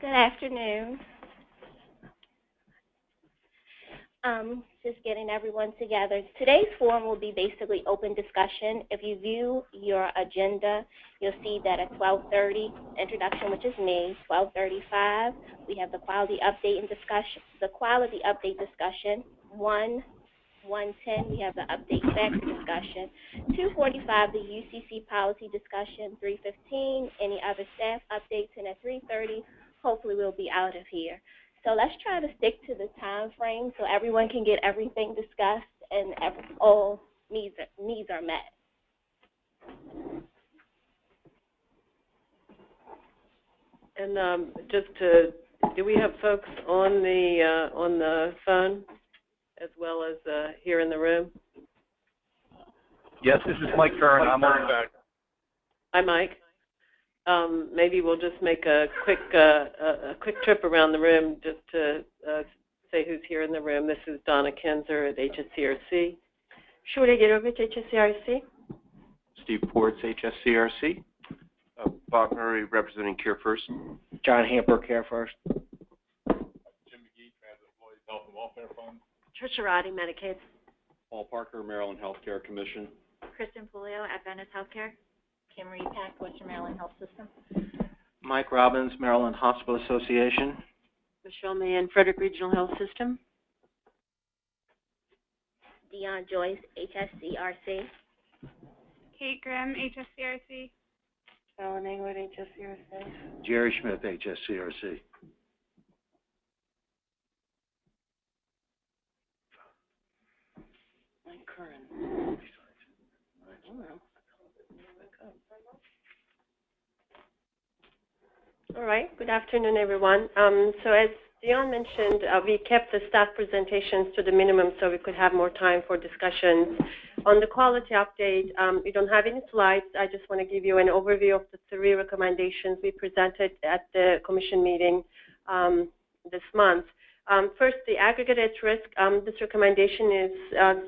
Good afternoon. Just getting everyone together. Today's forum will be basically open discussion. If you view your agenda, you'll see that at 12:30, introduction, which is me, 12:35, we have the quality update and discussion. 1:10, we have the update factor discussion. 2:45, the UCC policy discussion. 3:15, any other staff updates, and at 3:30, hopefully we'll be out of here. So let's try to stick to the time frame so everyone can get everything discussed and all needs are met. And do we have folks on the phone as well as here in the room? Yes, this is Mike Kern. I'm on back. Hi, Mike. Maybe we'll just make a quick trip around the room just to say who's here in the room. This is Donna Kinzer at HSCRC. Shula Girovich, HSCRC. Steve Ports, HSCRC. Bob Murray, representing Care First. John Hamper, Care First. Jim McGee, Transit Employees Health and Welfare Fund. Trisha Roddy, Medicaid. Paul Parker, Maryland Healthcare Commission. Kristen Puleo, Adventist Healthcare. Kim Repack, Western Maryland Health System. Mike Robbins, Maryland Hospital Association. Michelle Mahan, Frederick Regional Health System. Dion Joyce, HSCRC. Kate Grimm, HSCRC. Ellen Engwood, HSCRC. Jerry Smith, HSCRC. Mike Curran. All right. Good afternoon, everyone. So as Dion mentioned, we kept the staff presentations to the minimum so we could have more time for discussions. On the quality update, we don't have any slides. I just want to give you an overview of the 3 recommendations we presented at the commission meeting this month. First, the aggregate at risk. This recommendation is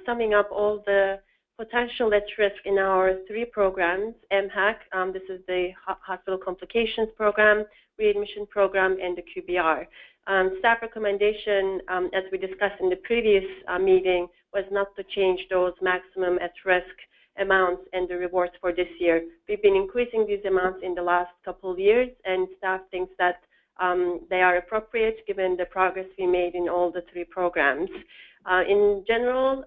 summing up all the potential at risk in our 3 programs, MHAC, this is the Hospital Complications Program, Readmission Program, and the QBR. Staff recommendation, as we discussed in the previous meeting, was not to change those maximum at risk amounts and the rewards for this year. We've been increasing these amounts in the last couple of years, and staff thinks that they are appropriate given the progress we made in all the 3 programs. In general,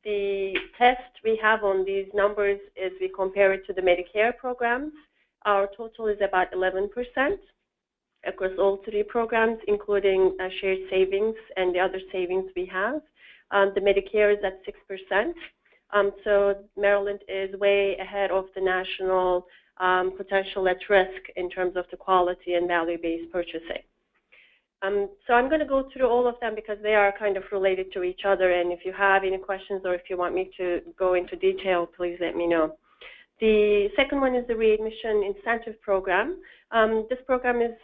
the test we have on these numbers is we compare it to the Medicare programs. Our total is about 11% across all 3 programs, including shared savings and the other savings we have. The Medicare is at 6%. So Maryland is way ahead of the national potential at risk in terms of the quality and value-based purchasing. So I'm going to go through all of them because they are kind of related to each other, and if you have any questions or if you want me to go into detail, please let me know. The second one is the readmission incentive program. This program is,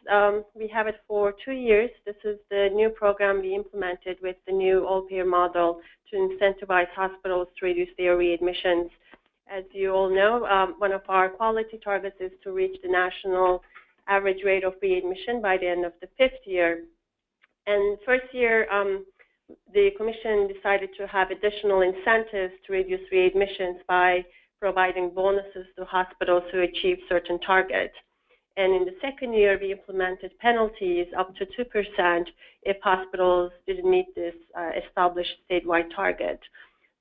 we have it for 2 years. This is the new program we implemented with the new all-payer model to incentivize hospitals to reduce their readmissions. As you all know, one of our quality targets is to reach the national average rate of readmission by the end of the 5th year. And first year, the commission decided to have additional incentives to reduce readmissions by providing bonuses to hospitals who achieve certain targets. And in the second year, we implemented penalties up to 2% if hospitals didn't meet this established statewide target.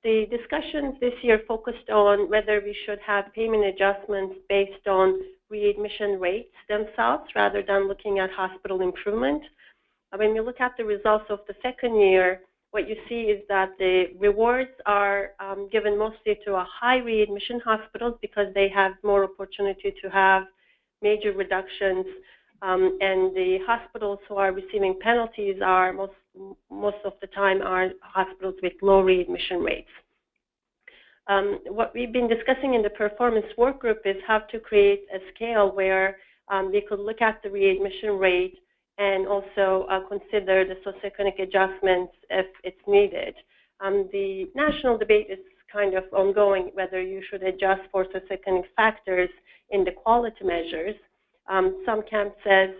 The discussions this year focused on whether we should have payment adjustments based on readmission rates themselves rather than looking at hospital improvement. When you look at the results of the second year, what you see is that the rewards are given mostly to a high readmission hospitals because they have more opportunity to have major reductions, and the hospitals who are receiving penalties are most of the time are hospitals with low readmission rates. What we've been discussing in the performance work group is how to create a scale where we could look at the readmission rate and also consider the socioeconomic adjustments if it's needed. The national debate is kind of ongoing whether you should adjust for socioeconomic factors in the quality measures. Some camp says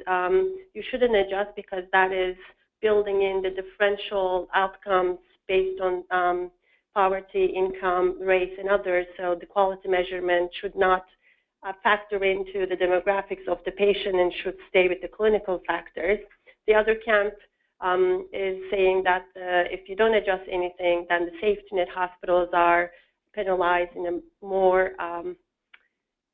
you shouldn't adjust because that is building in the differential outcomes based on poverty, income, race, and others. So the quality measurement should not factor into the demographics of the patient and should stay with the clinical factors. The other camp is saying that if you don't adjust anything, then the safety net hospitals are penalized in a more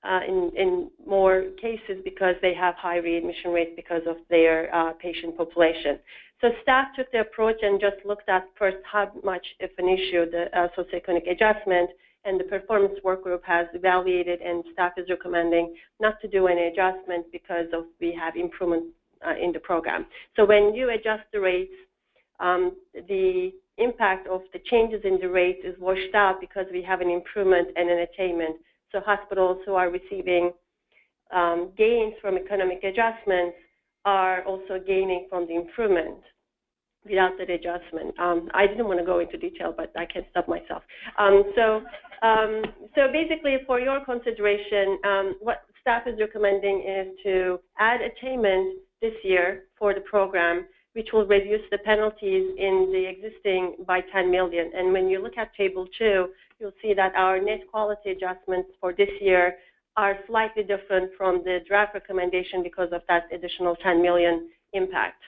in more cases because they have high readmission rates because of their patient population. So staff took the approach and just looked at first how much, if an issue, the socioeconomic adjustment, and the performance work group has evaluated, and staff is recommending not to do any adjustment because of we have improvement in the program. So when you adjust the rates, the impact of the changes in the rates is washed out because we have an improvement and an attainment. So hospitals who are receiving gains from economic adjustments are also gaining from the improvement without that adjustment. I didn't want to go into detail, but I can't stop myself. So basically, for your consideration, what staff is recommending is to add attainment this year for the program, which will reduce the penalties in the existing by $10 million. And when you look at Table 2, you'll see that our net quality adjustments for this year are slightly different from the draft recommendation because of that additional $10 million impact.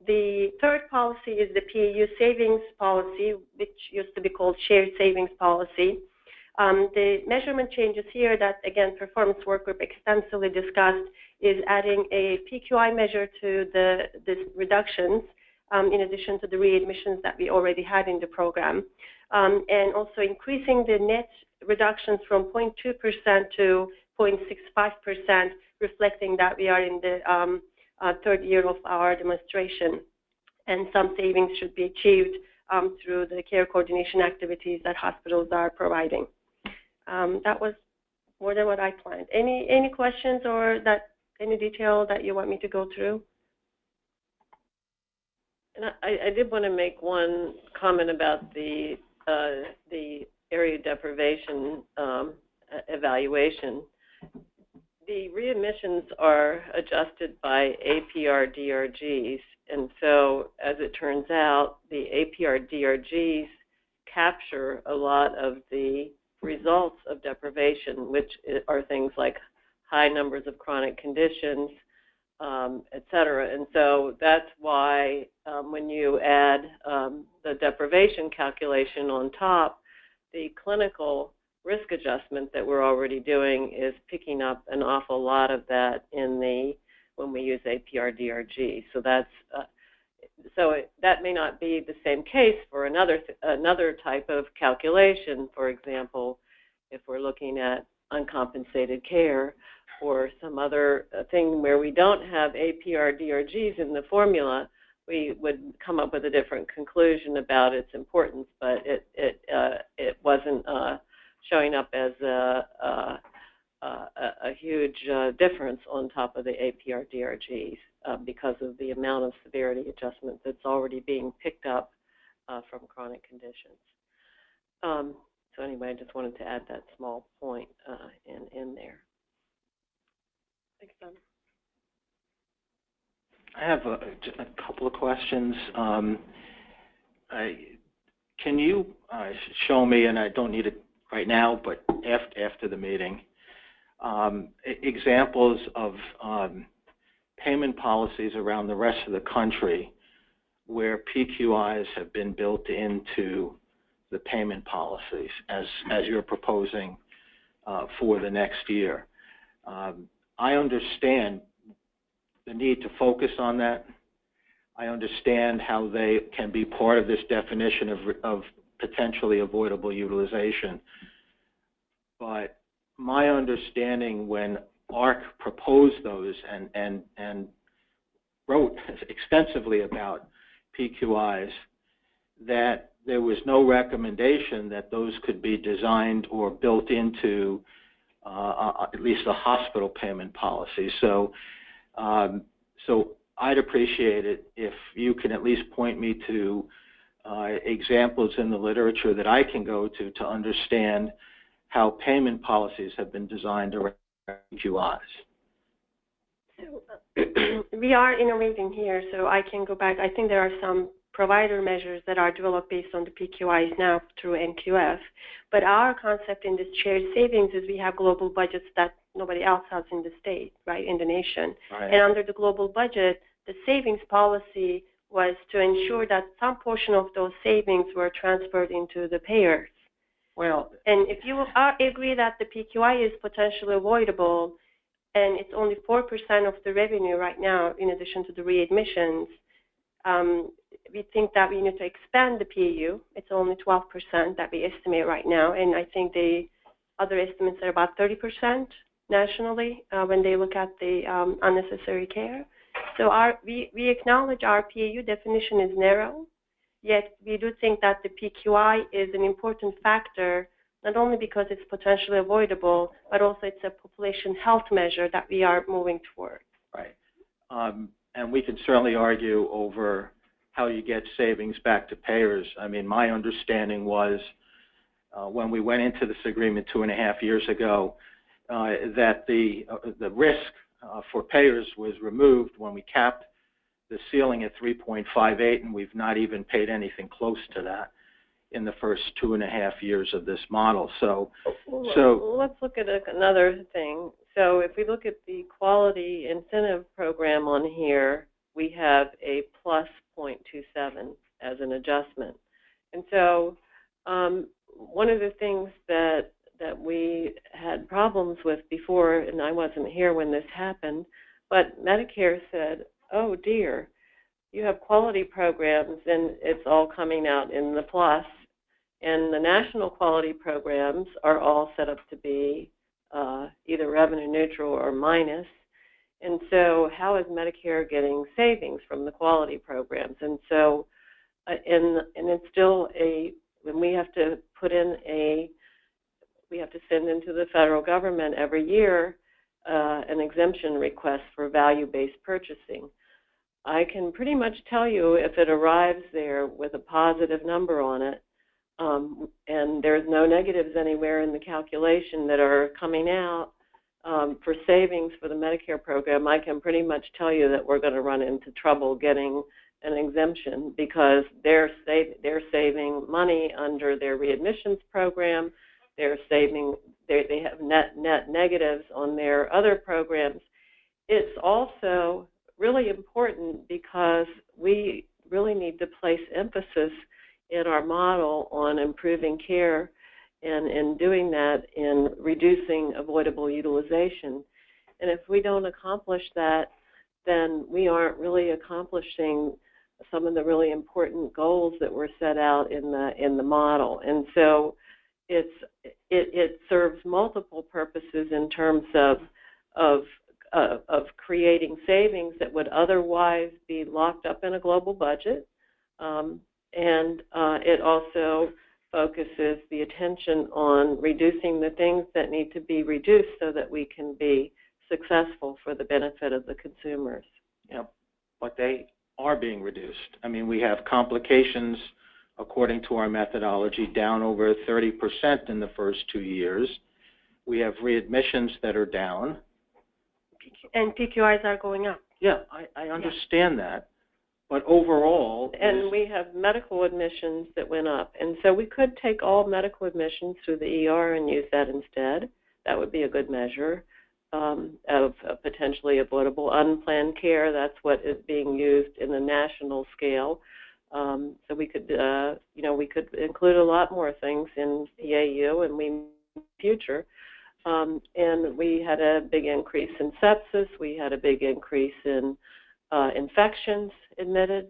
The third policy is the PAU savings policy, which used to be called shared savings policy. The measurement changes here that, again, performance work group extensively discussed is adding a PQI measure to the reductions in addition to the readmissions that we already had in the program, and also increasing the net reductions from 0.2% to 0.65%, reflecting that we are in the third year of our demonstration, and some savings should be achieved through the care coordination activities that hospitals are providing. That was more than what I planned. Any questions or any detail that you want me to go through? And I did want to make one comment about the area deprivation evaluation. The readmissions are adjusted by APR-DRGs, and so as it turns out, the APR-DRGs capture a lot of the results of deprivation, which are things like high numbers of chronic conditions, et cetera. And so that's why when you add the deprivation calculation on top, the clinical risk adjustment that we're already doing is picking up an awful lot of that when we use APR-DRG. So that's that may not be the same case for another type of calculation. For example, if we're looking at uncompensated care or some other thing where we don't have APR-DRGs in the formula, we would come up with a different conclusion about its importance, but it wasn't showing up as a huge difference on top of the APR-DRGs because of the amount of severity adjustment that's already being picked up from chronic conditions. So anyway, I just wanted to add that small point in there. Thanks, Don. I have a couple of questions. Can you show me, and I don't need it right now, but after the meeting, examples of payment policies around the rest of the country where PQIs have been built into the payment policies as you're proposing for the next year? I understand the need to focus on that. I understand how they can be part of this definition of potentially avoidable utilization. But my understanding when ARC proposed those and wrote extensively about PQIs, that there was no recommendation that those could be designed or built into at least the hospital payment policy. So I'd appreciate it if you can at least point me to examples in the literature that I can go to understand how payment policies have been designed around PQIs. So we are innovating here, so I can go back. I think there are some provider measures that are developed based on the PQIs now through NQF. But our concept in this shared savings is we have global budgets that nobody else has in the state, right, in the nation. Right. And under the global budget, the savings policy was to ensure that some portion of those savings were transferred into the payers. Well, And if you agree that the PQI is potentially avoidable, and it's only 4% of the revenue right now, in addition to the readmissions, we think that we need to expand the PAU. It's only 12% that we estimate right now, and I think the other estimates are about 30% nationally when they look at the unnecessary care. So we acknowledge our PAU definition is narrow, yet we do think that the PQI is an important factor, not only because it's potentially avoidable, but also it's a population health measure that we are moving toward. right. And we can certainly argue over how you get savings back to payers. I mean, my understanding was when we went into this agreement 2.5 years ago that the risk for payers was removed when we capped the ceiling at 3.58, and we've not even paid anything close to that in the first 2.5 years of this model. So let's look at another thing. So if we look at the quality incentive program on here, we have a plus 0.27 as an adjustment. And so one of the things that we had problems with before, and I wasn't here when this happened, but Medicare said, oh dear, you have quality programs and it's all coming out in the plus, and the national quality programs are all set up to be either revenue neutral or minus. And so how is Medicare getting savings from the quality programs? And so, and it's still when we have to put in we have to send into the federal government every year an exemption request for value-based purchasing. I can pretty much tell you if it arrives there with a positive number on it, and there's no negatives anywhere in the calculation that are coming out for savings for the Medicare program, I can pretty much tell you that we're going to run into trouble getting an exemption because they're saving money under their readmissions program. They're saving, they have net negatives on their other programs. It's also really important because we really need to place emphasis in our model on improving care, and in doing that in reducing avoidable utilization. And if we don't accomplish that, then we aren't really accomplishing some of the really important goals that were set out in the model. And so it serves multiple purposes in terms of creating savings that would otherwise be locked up in a global budget, and it also focuses the attention on reducing the things that need to be reduced so that we can be successful for the benefit of the consumers. Yeah, but they are being reduced. I mean, we have complications, according to our methodology, down over 30% in the first 2 years. We have readmissions that are down. And PQIs are going up. Yeah, I understand that. But overall... And we have medical admissions that went up. And so we could take all medical admissions through the ER and use that instead. That would be a good measure of potentially avoidable unplanned care. That's what is being used in the national scale. So we could, we could include a lot more things in PAU and in the future. And we had a big increase in sepsis. We had a big increase in infections admitted.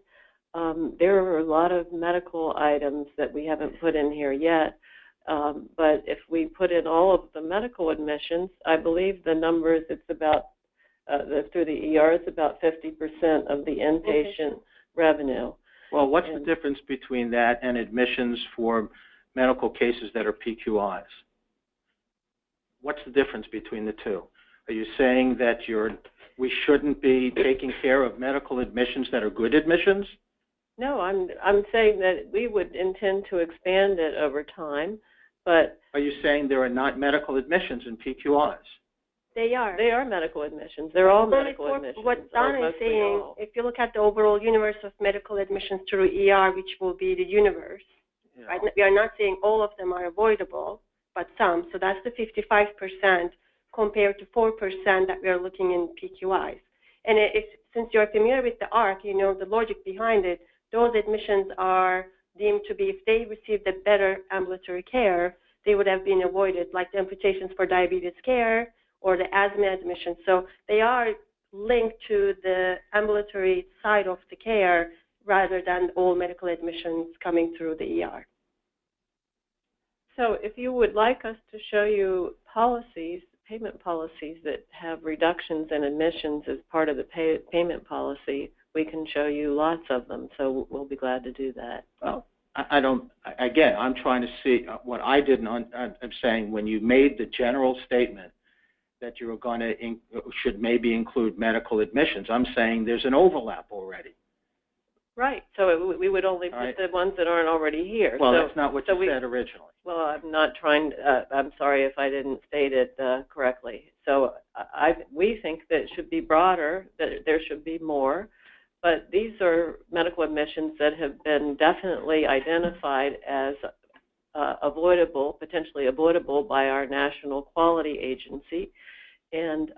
There are a lot of medical items that we haven't put in here yet. But if we put in all of the medical admissions, I believe the numbers, it's about, through the ER, it's about 50% of the inpatient revenue. Well, what's the difference between that and admissions for medical cases that are PQIs? What's the difference between the two? Are you saying that we shouldn't be taking care of medical admissions that are good admissions? No, I'm saying that we would intend to expand it over time, but... Are you saying there are not medical admissions in PQIs? They are. They are medical admissions. They're all Only medical admissions. what or Donna is mostly saying, all. if you look at the overall universe of medical admissions through ER, which will be the universe, right? We are not saying all of them are avoidable, but some. So that's the 55% compared to 4% that we are looking in PQIs. And since you're familiar with the ARC, you know the logic behind it. Those admissions are deemed to be, if they received a better ambulatory care, they would have been avoided, like the amputations for diabetes care or the asthma admissions. So they are linked to the ambulatory side of the care rather than all medical admissions coming through the ER. So if you would like us to show you policies, payment policies that have reductions in admissions as part of the payment policy, we can show you lots of them. So we'll be glad to do that. Well, again, I'm trying to see what I didn't, I'm saying when you made the general statement that you were going to, should maybe include medical admissions, I'm saying there's an overlap already. Right. So we would only put the ones that aren't already here. Well, so, that's not what you said originally. Well, I'm not trying, I'm sorry if I didn't state it correctly. So we think that it should be broader, that there should be more. But these are medical admissions that have been definitely identified as avoidable, potentially avoidable by our National Quality Agency. And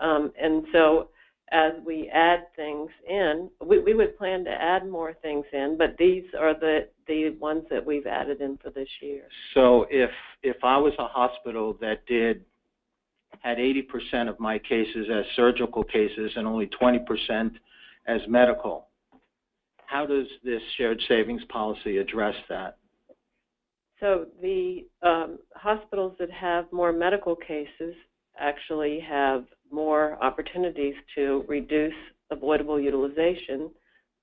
so as we add things in, we would plan to add more things in, but these are the ones that we've added in for this year. So if I was a hospital that had 80% of my cases as surgical cases and only 20% as medical, how does this shared savings policy address that? So the hospitals that have more medical cases actually have more opportunities to reduce avoidable utilization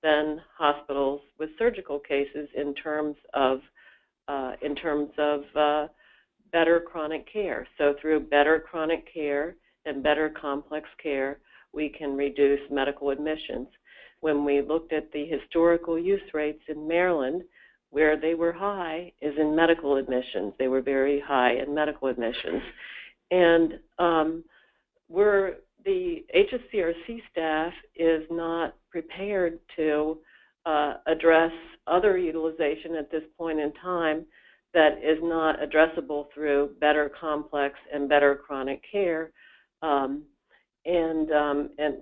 than hospitals with surgical cases in terms of better chronic care. So through better chronic care and better complex care, we can reduce medical admissions. When we looked at the historical use rates in Maryland, where they were high is in medical admissions. They were very high in medical admissions. And the HSCRC staff is not prepared to address other utilization at this point in time that is not addressable through better complex and better chronic care. And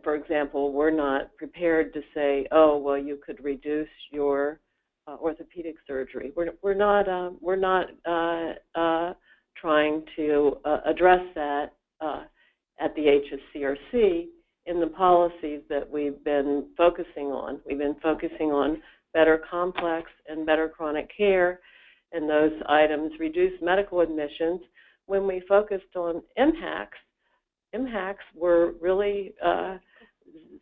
for example, we're not prepared to say, oh, well, you could reduce your orthopedic surgery. We're not trying to address that at the HSCRC in the policies that we've been focusing on. We've been focusing on better complex and better chronic care, and those items reduce medical admissions. When we focused on MHACs were really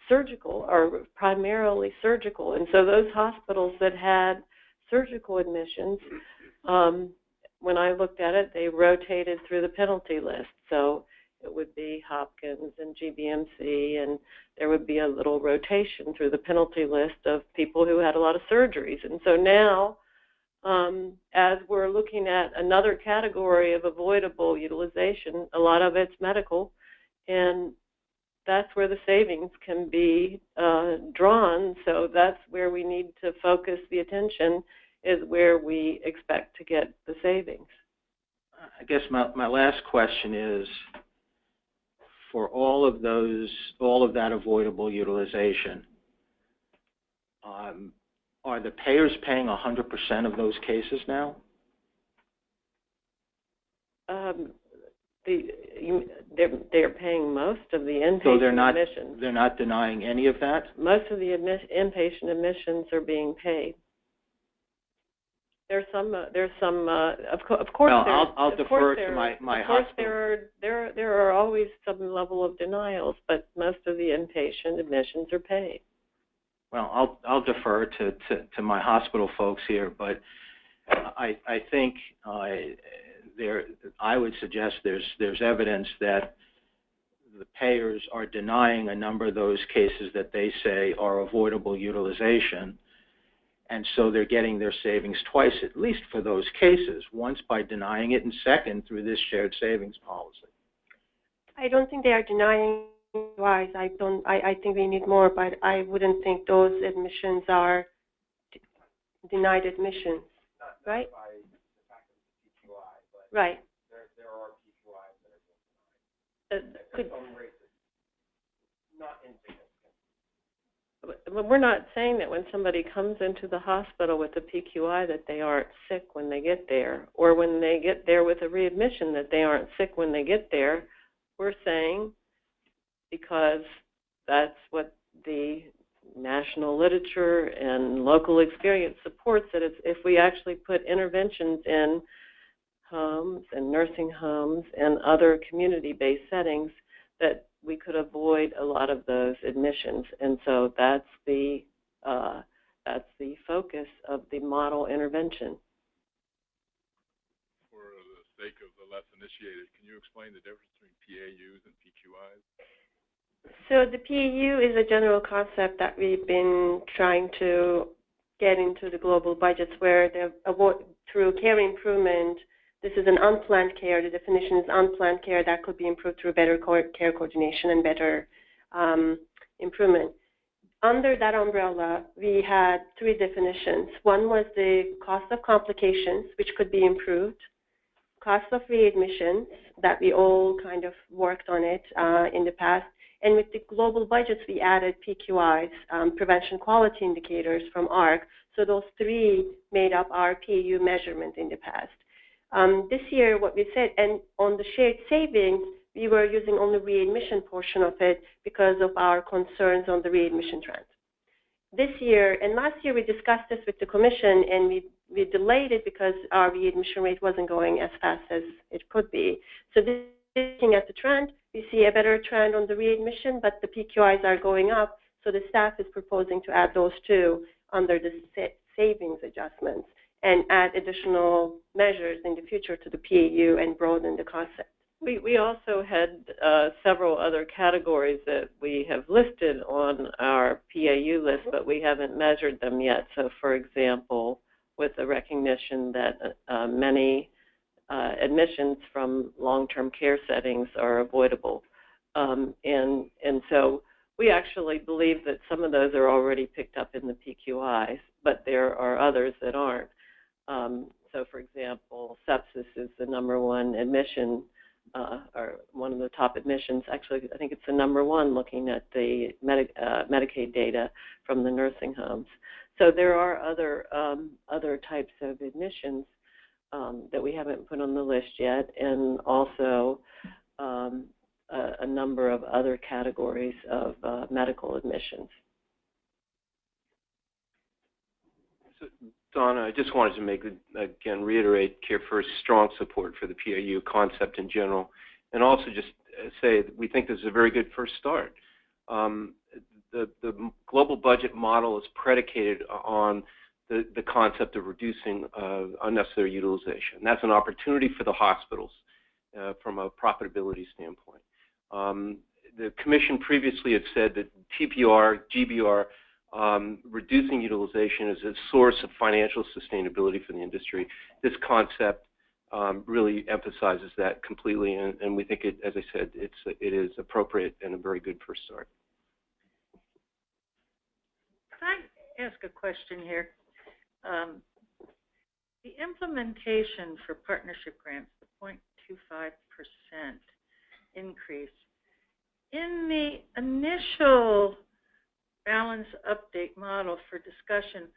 surgical, or primarily surgical. And so those hospitals that had surgical admissions, when I looked at it, they rotated through the penalty list. So it would be Hopkins and GBMC, and there would be a little rotation through the penalty list of people who had a lot of surgeries. And so now, as we're looking at another category of avoidable utilization, a lot of it's medical, and that's where the savings can be drawn. So that's where we need to focus the attention, is where we expect to get the savings. I guess my last question is, for all of that avoidable utilization, are the payers paying 100% of those cases now? They're paying most of the inpatient admissions. They're not denying any of that? Most of the inpatient admissions are being paid. There's some. Of course. Well, I'll defer to my hospital. There are always some level of denials, but most of the inpatient admissions are paid. Well, I'll defer to my hospital folks here, but I think I would suggest there's evidence that the payers are denying a number of those cases that they say are avoidable utilization, and so they're getting their savings twice, at least for those cases, once by denying it, and second through this shared savings policy. I don't think they are denying wise. I think we need more, but I wouldn't think those admissions are denied admissions, right? Right. There are PQIs that are Could, not insignificant. But we're not saying that when somebody comes into the hospital with a PQI that they aren't sick when they get there, or when they get there with a readmission that they aren't sick when they get there. We're saying, because that's what the national literature and local experience supports, that if we actually put interventions in homes and nursing homes and other community-based settings, that we could avoid a lot of those admissions. And so that's the focus of the model intervention. For the sake of the less initiated, can you explain the difference between PAUs and PQIs? So the PAU is a general concept that we've been trying to get into the global budgets, where through care improvement, this is an unplanned care. The definition is unplanned care that could be improved through better care coordination and better improvement. Under that umbrella, we had three definitions. One was the cost of complications, which could be improved, cost of readmissions, that we all kind of worked on it in the past, and with the global budgets, we added PQIs, prevention quality indicators from ARC. So those three made up our PAU measurement in the past. This year, what we said, and on the shared savings, we were using only readmission portion of it because of our concerns on the readmission trend. This year, and last year, we discussed this with the commission, and we delayed it because our readmission rate wasn't going as fast as it could be. So this, looking at the trend, we see a better trend on the readmission, but the PQIs are going up, so the staff is proposing to add those two under the savings adjustments and add additional measures in the future to the PAU and broaden the concept. We also had several other categories that we have listed on our PAU list, but we haven't measured them yet. So, for example, with the recognition that many admissions from long-term care settings are avoidable. And so we actually believe that some of those are already picked up in the PQIs, but there are others that aren't. So, for example, sepsis is the number one admission, or one of the top admissions. Actually, I think it's the number one looking at the Medicaid data from the nursing homes. So there are other types of admissions that we haven't put on the list yet, and also a number of other categories of medical admissions. So, Donna, I just wanted to reiterate CareFirst's strong support for the PAU concept in general, and also just say that we think this is a very good first start. The global budget model is predicated on the concept of reducing unnecessary utilization. That's an opportunity for the hospitals from a profitability standpoint. The Commission previously had said that TPR, GBR, reducing utilization is a source of financial sustainability for the industry. This concept really emphasizes that completely, and we think it, as I said, it is appropriate and a very good first start. Can I ask a question here? The implementation for partnership grants, the 0.25% increase, in the initial balance update model for discussion,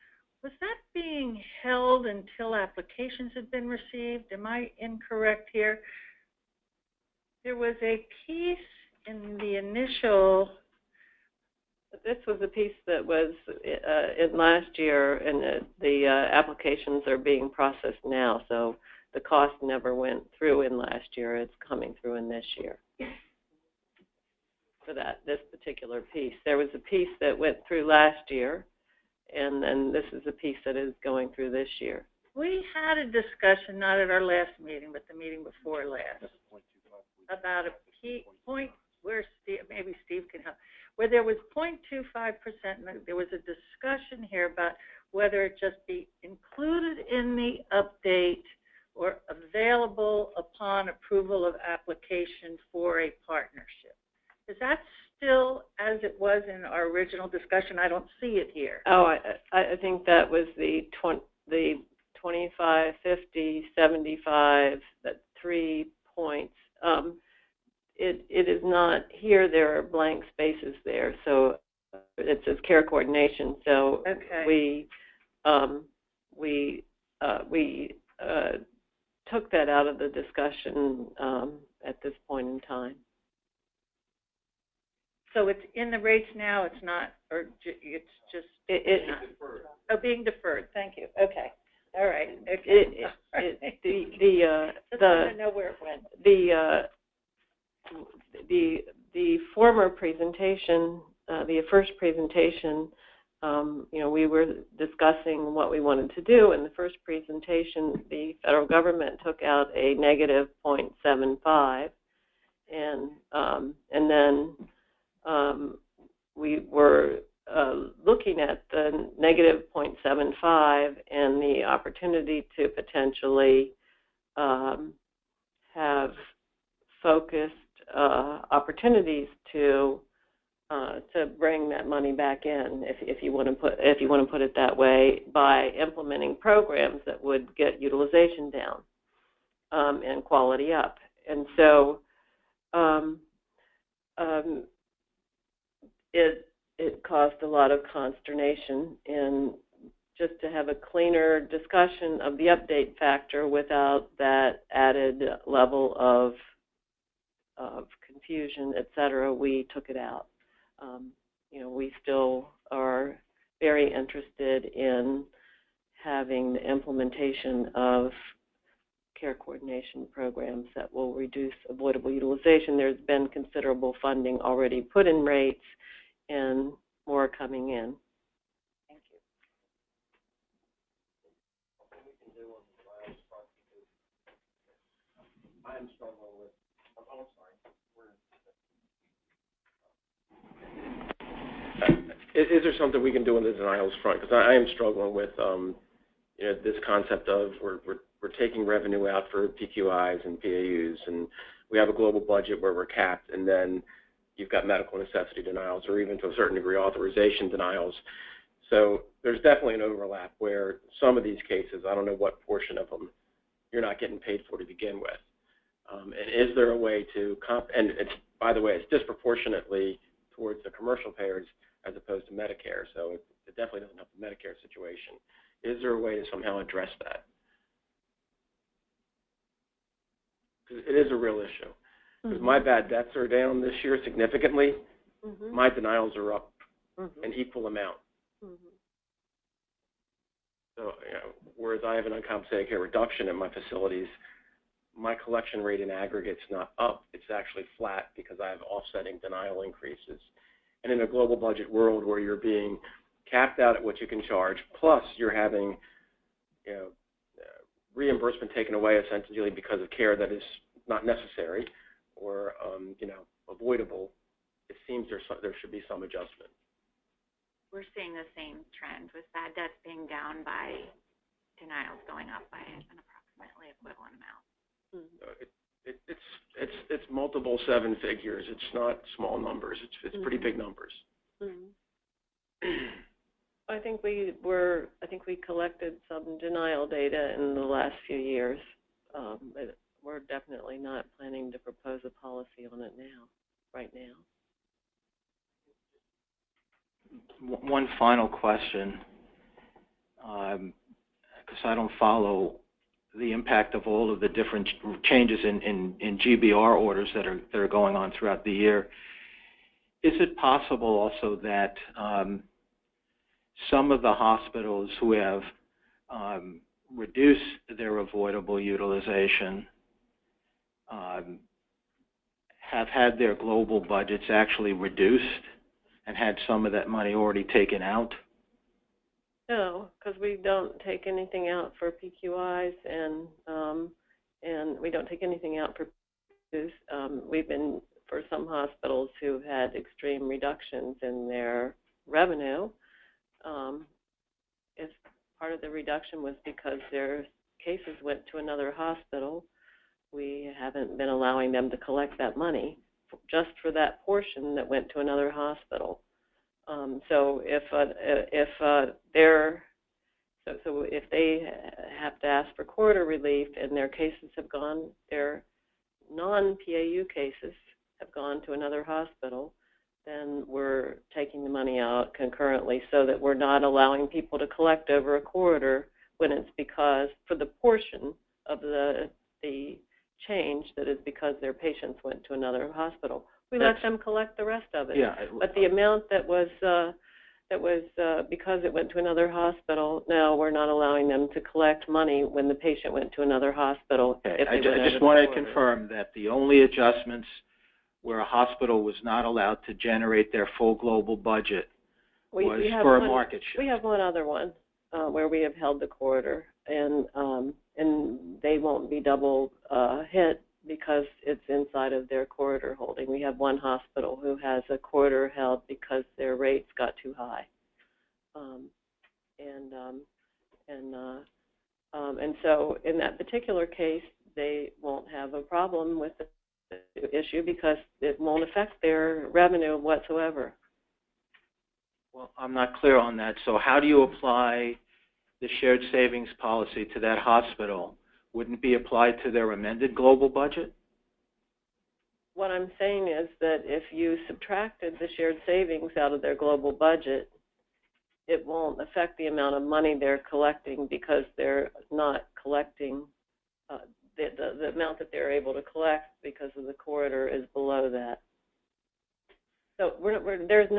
was that being held until applications had been received? Am I incorrect here? There was a piece in the initial. This was a piece that was in last year, and the applications are being processed now. So the cost never went through in last year. It's coming through in this year. For this particular piece, there was a piece that went through last year, and then this is a piece that is going through this year. We had a discussion, not at our last meeting, but the meeting before last, about a point where maybe Steve can help, where there was 0.25%, and there was a discussion here about whether it just be included in the update or available upon approval of application for a partnership. Is that still as it was in our original discussion? I don't see it here. Oh, I think that was the 25, 50, 75, that 3 points. It is not here. There are blank spaces there, so it says care coordination. So Okay. we took that out of the discussion at this point in time. So it's in the rates now. It's not, or it's just being deferred. Thank you. Okay. All right. Okay. Just want to know where it went. The former presentation, the first presentation, we were discussing what we wanted to do. In the first presentation, the federal government took out a negative 0.75, and then we were looking at the negative 0.75 and the opportunity to potentially have focused opportunities to bring that money back in, if you want to put it that way, by implementing programs that would get utilization down and quality up. And so it caused a lot of consternation, and just to have a cleaner discussion of the update factor without that added level of confusion, et cetera, we took it out. We still are very interested in having the implementation of care coordination programs that will reduce avoidable utilization. There's been considerable funding already put in rates and more coming in. Thank you. I'm struggling with, Is there something we can do on the denials front? Because I am struggling with, this concept of we're taking revenue out for PQIs and PAUs, and we have a global budget where we're capped, and then you've got medical necessity denials, or even to a certain degree authorization denials. So there's definitely an overlap where some of these cases, I don't know what portion of them you're not getting paid for to begin with. And is there a way to and it's, by the way, it's disproportionately towards the commercial payers as opposed to Medicare, so it definitely doesn't help the Medicare situation. Is there a way to somehow address that? Because it is a real issue. Because my bad debts are down this year significantly. My denials are up an equal amount. So, whereas I have an uncompensated care reduction in my facilities, my collection rate in aggregate's not up. It's actually flat because I have offsetting denial increases. And in a global budget world where you're being capped out at what you can charge, plus you're having, reimbursement taken away essentially because of care that is not necessary or, avoidable, it seems there should be some adjustment. We're seeing the same trend with bad debts being down by denials going up by an approximately equivalent amount. It's multiple seven figures. It's not small numbers. It's pretty big numbers. I think we collected some denial data in the last few years, but we're definitely not planning to propose a policy on it right now. One final question, because I don't follow the impact of all of the different changes in GBR orders that are going on throughout the year. Is it possible also that some of the hospitals who have reduced their avoidable utilization have had their global budgets actually reduced and had some of that money already taken out? No, because we don't take anything out for PQIs, and we don't take anything out for PQs. We've been, for some hospitals who've had extreme reductions in their revenue, if part of the reduction was because their cases went to another hospital, we haven't been allowing them to collect that money just for that portion that went to another hospital. So if they have to ask for corridor relief and their cases have gone, their non-PAU cases have gone to another hospital, then we're taking the money out concurrently so that we're not allowing people to collect over a corridor when it's because, for the portion of the change that is because their patients went to another hospital. We let them collect the rest of it. Yeah. But the amount that was because it went to another hospital, now we're not allowing them to collect money when the patient went to another hospital. Okay. I just want to confirm that the only adjustments where a hospital was not allowed to generate their full global budget was for a market shift. We have one other one where we have held the corridor, and they won't be double hit because it's inside of their corridor holding. We have one hospital who has a corridor held because their rates got too high, and so in that particular case, they won't have a problem with the issue because it won't affect their revenue whatsoever. Well, I'm not clear on that. So how do you apply the shared savings policy to that hospital? Wouldn't it be applied to their amended global budget? What I'm saying is that if you subtracted the shared savings out of their global budget, it won't affect the amount of money they're collecting because they're not collecting the amount that they're able to collect because of the corridor is below that. So there's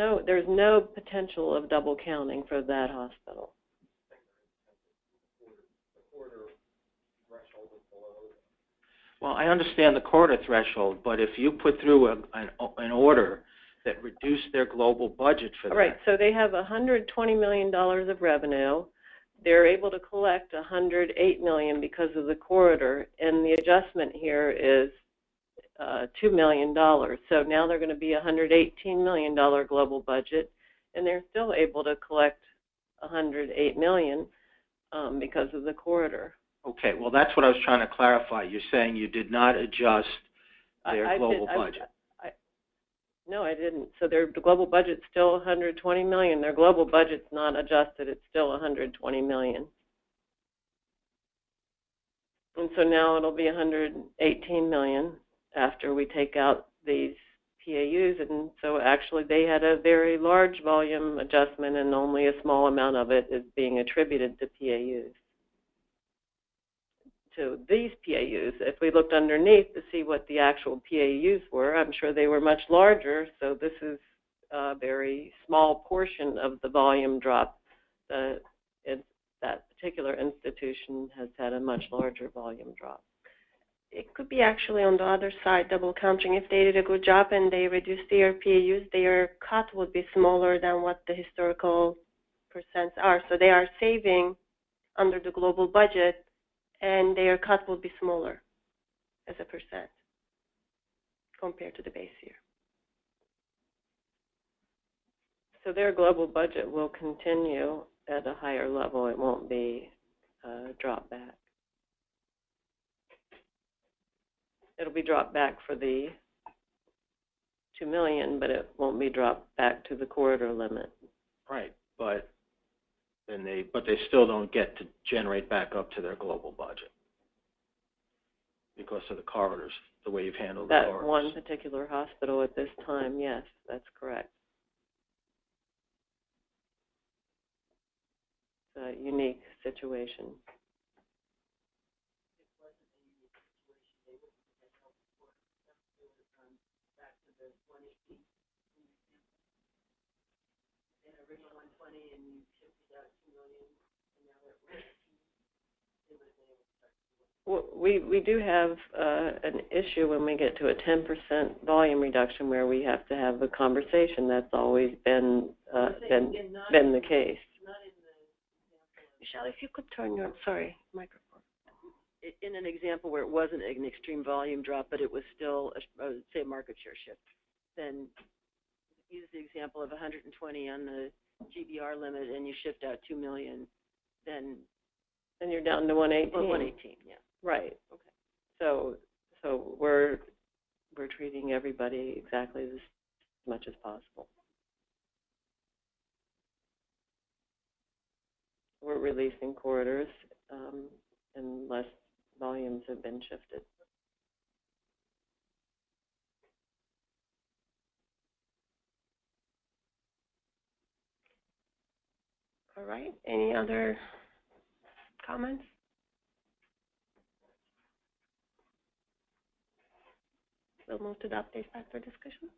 no potential of double counting for that hospital. Well, I understand the corridor threshold, but if you put through an order that reduced their global budget for that. Right, so they have $120 million of revenue. They're able to collect $108 million because of the corridor, and the adjustment here is $2 million. So now they're going to be a $118 million global budget, and they're still able to collect $108 million because of the corridor. Okay, well, that's what I was trying to clarify. You're saying you did not adjust their global budget. No, I didn't. So their global budget's still $120 million. Their global budget's not adjusted. It's still $120 million. And so now it'll be $118 million after we take out these PAUs. And so actually they had a very large volume adjustment, and only a small amount of it is being attributed to PAUs. To these PAUs, if we looked underneath to see what the actual PAUs were, I'm sure they were much larger, so this is a very small portion of the volume drop. That particular institution has had a much larger volume drop. It could be actually on the other side, double counting. If they did a good job and they reduced their PAUs, their cut would be smaller than what the historical percents are. So they are saving under the global budget, and their cut will be smaller as a percent compared to the base year. So their global budget will continue at a higher level. It won't be dropped back. It'll be dropped back for the $2 million, but it won't be dropped back to the corridor limit. Right, but they still don't get to generate back up to their global budget because of the corridors, the way you've handled the corridors. That one particular hospital at this time, yes, that's correct. It's a unique situation. We do have an issue when we get to a 10% volume reduction where we have to have a conversation. That's always been the case. Michelle, if you could turn your microphone. In an example where it wasn't an extreme volume drop, but it was still, say, a market share shift, then use the example of 120 on the GBR limit and you shift out $2 million, then And you're down to 118. Well, 118, yeah. Right. Okay. So we're treating everybody exactly as much as possible. We're releasing corridors, and less volumes have been shifted. All right. Any other comments? We'll move to the updates back for discussion.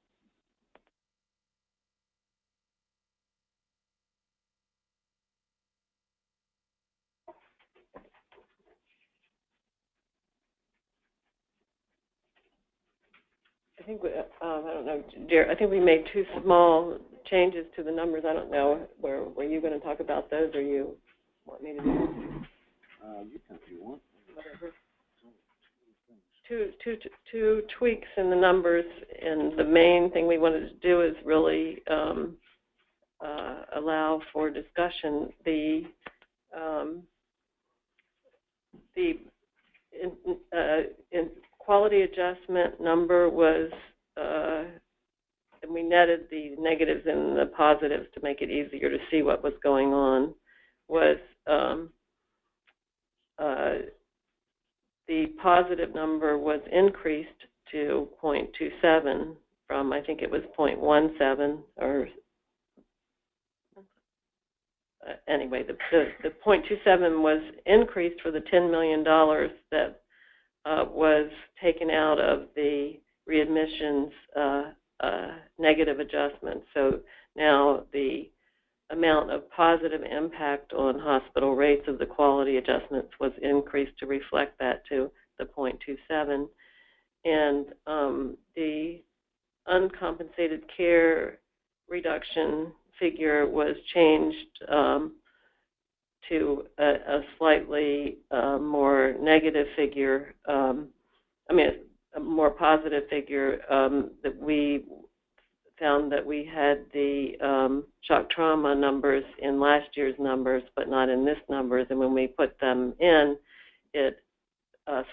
I think we, I don't know, Dear, I think we made two small changes to the numbers. I don't know, were you going to talk about those, or you want me to do it? You can if you want. Whatever. Two tweaks in the numbers, and the main thing we wanted to do is really allow for discussion. The quality adjustment number was, and we netted the negatives and the positives to make it easier to see what was going on, was the positive number was increased to 0.27 from, I think it was 0.17, or anyway, the 0.27 was increased for the $10 million that was taken out of the readmissions negative adjustment. So now the amount of positive impact on hospital rates of the quality adjustments was increased to reflect that to the 0.27. And the uncompensated care reduction figure was changed to a slightly more negative figure, a more positive figure, that we found that we had the shock trauma numbers in last year's numbers, but not in this numbers. And when we put them in, it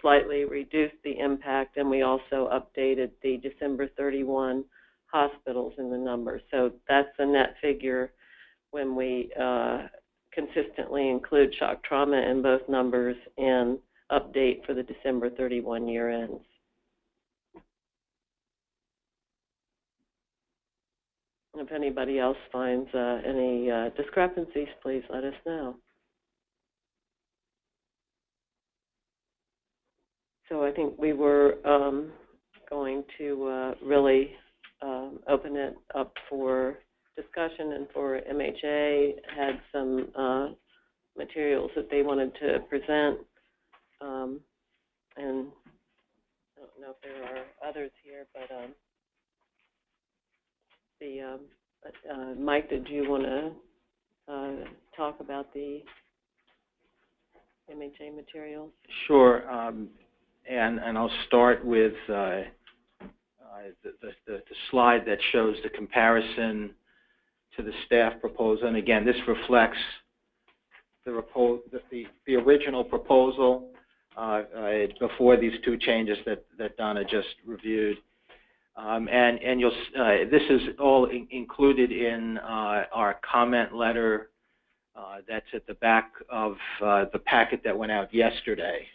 slightly reduced the impact, and we also updated the December 31 hospitals in the numbers. So that's a net figure when we consistently include shock trauma in both numbers and update for the December 31 year ends. If anybody else finds any discrepancies, please let us know. So I think we were going to really open it up for discussion, and for MHA had some materials that they wanted to present. And I don't know if there are others here, but Mike, did you want to talk about the MHA materials? Sure, and I'll start with the slide that shows the comparison to the staff proposal. And again, this reflects the original proposal before these two changes that Donna just reviewed. And you'll this is all included in our comment letter that's at the back of the packet that went out yesterday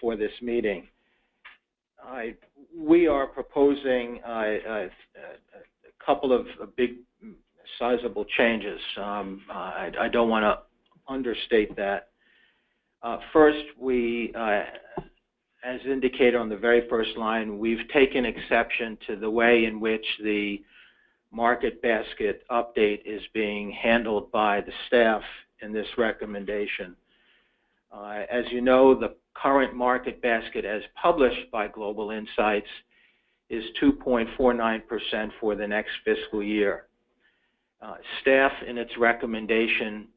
for this meeting. We are proposing a couple of big, sizable changes. I don't want to understate that. First, we as indicated on the very first line, we've taken exception to the way in which the market basket update is being handled by the staff in this recommendation. As you know, the current market basket as published by Global Insights is 2.49% for the next fiscal year. Staff, in its recommendation,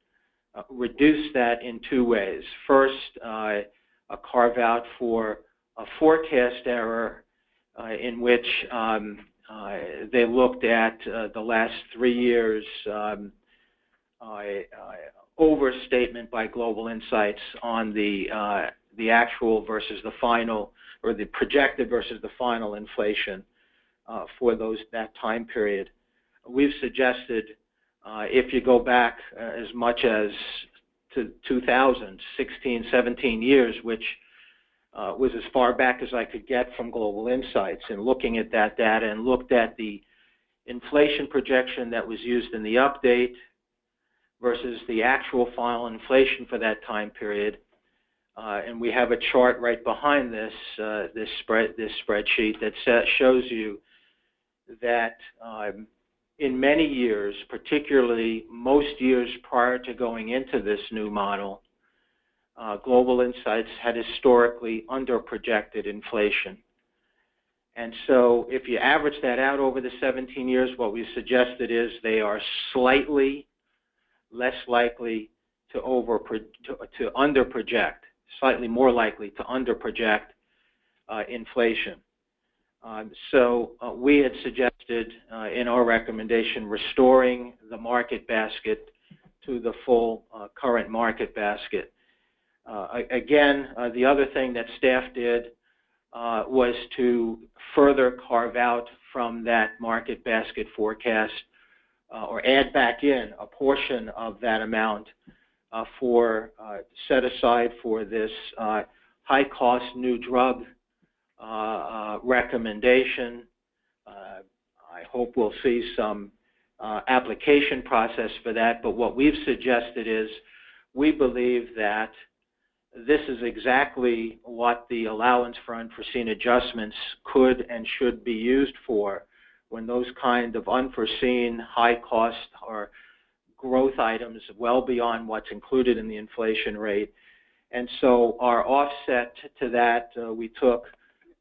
reduced that in two ways. First, a carve-out for a forecast error in which they looked at the last 3 years overstatement by Global Insights on the actual versus the final, or the projected versus the final inflation for that time period. We've suggested if you go back as much as to 2000, 16, 17 years, which was as far back as I could get from Global Insights, and looking at that data and looked at the inflation projection that was used in the update versus the actual final inflation for that time period. And we have a chart right behind this spreadsheet that shows you that in many years, particularly most years prior to going into this new model, Global Insights had historically underprojected inflation. And so if you average that out over the 17 years, what we suggested is they are slightly less likely to underproject, slightly more likely to underproject inflation. So we had suggested in our recommendation restoring the market basket to the full current market basket. Again, the other thing that staff did was to further carve out from that market basket forecast or add back in a portion of that amount set aside for this high-cost new drug recommendation. I hope we'll see some application process for that, but what we've suggested is we believe that this is exactly what the allowance for unforeseen adjustments could and should be used for when those kind of unforeseen high cost or growth items well beyond what's included in the inflation rate. And so our offset to that we took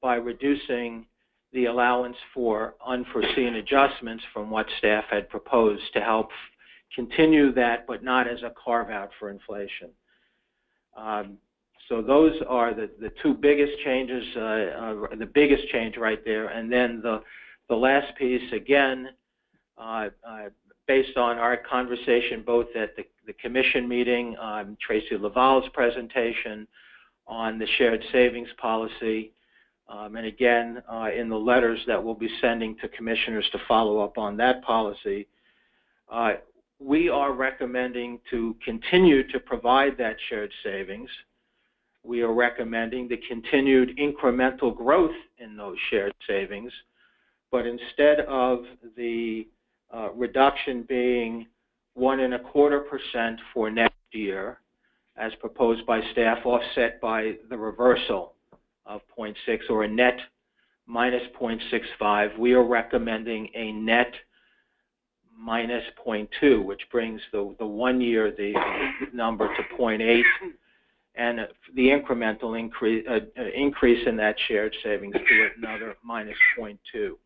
by reducing the allowance for unforeseen adjustments from what staff had proposed to help continue that, but not as a carve-out for inflation. So those are the two biggest changes, the biggest change right there. And then the last piece, again, based on our conversation both at the commission meeting, Tracy Laval's presentation on the shared savings policy, and again, in the letters that we'll be sending to commissioners to follow up on that policy, we are recommending to continue to provide that shared savings. We are recommending the continued incremental growth in those shared savings, but instead of the reduction being 1.25% for next year, as proposed by staff, offset by the reversal of 0.6 or a net minus 0.65, we are recommending a net minus 0.2, which brings the 1 year the number to 0.8, and the incremental increase in that shared savings to another minus 0.2.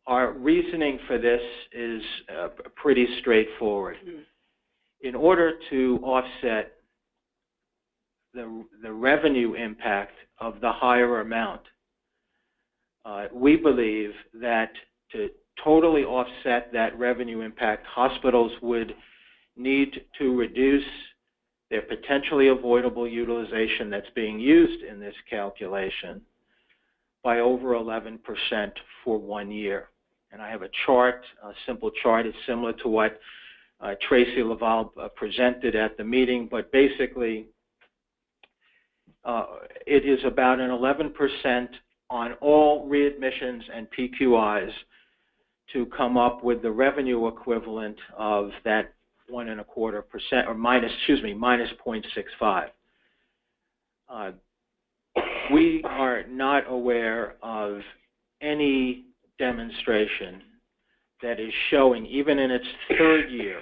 Our reasoning for this is pretty straightforward. In order to offset the revenue impact of the higher amount, we believe that to totally offset that revenue impact, hospitals would need to reduce their potentially avoidable utilization that's being used in this calculation by over 11% for 1 year. And I have a chart, a simple chart. It's similar to what Tracy Laval presented at the meeting, but basically it is about an 11% on all readmissions and PQIs to come up with the revenue equivalent of that 1.25% or minus 0.65. We are not aware of any demonstration that is showing, even in its third year,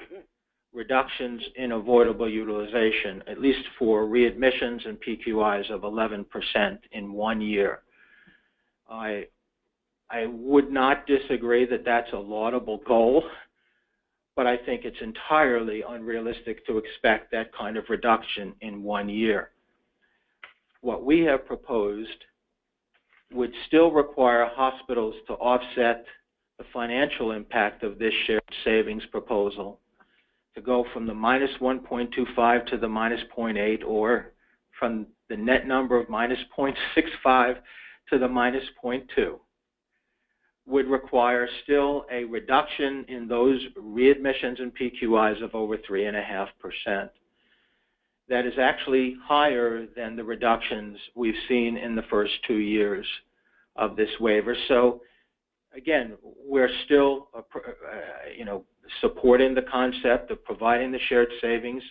reductions in avoidable utilization, at least for readmissions and PQIs of 11% in 1 year. I would not disagree that that's a laudable goal, but I think it's entirely unrealistic to expect that kind of reduction in 1 year. What we have proposed would still require hospitals to offset the financial impact of this shared savings proposal to go from the minus 1.25 to the minus 0.8, or from the net number of minus 0.65 to the minus 0.2, would require still a reduction in those readmissions and PQIs of over 3.5%. That is actually higher than the reductions we've seen in the first 2 years of this waiver. So again, we're still, supporting the concept of providing the shared savings,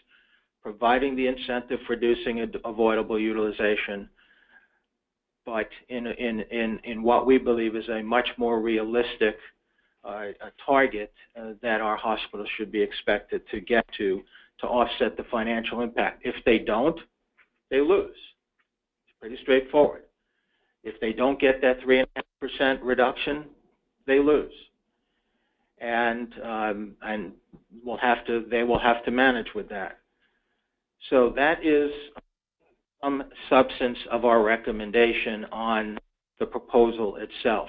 providing the incentive for reducing avoidable utilization, but in what we believe is a much more realistic target that our hospitals should be expected to get to offset the financial impact. If they don't, they lose. It's pretty straightforward. If they don't get that 3.5% reduction, they lose, and they will have to manage with that. So that is some substance of our recommendation on the proposal itself.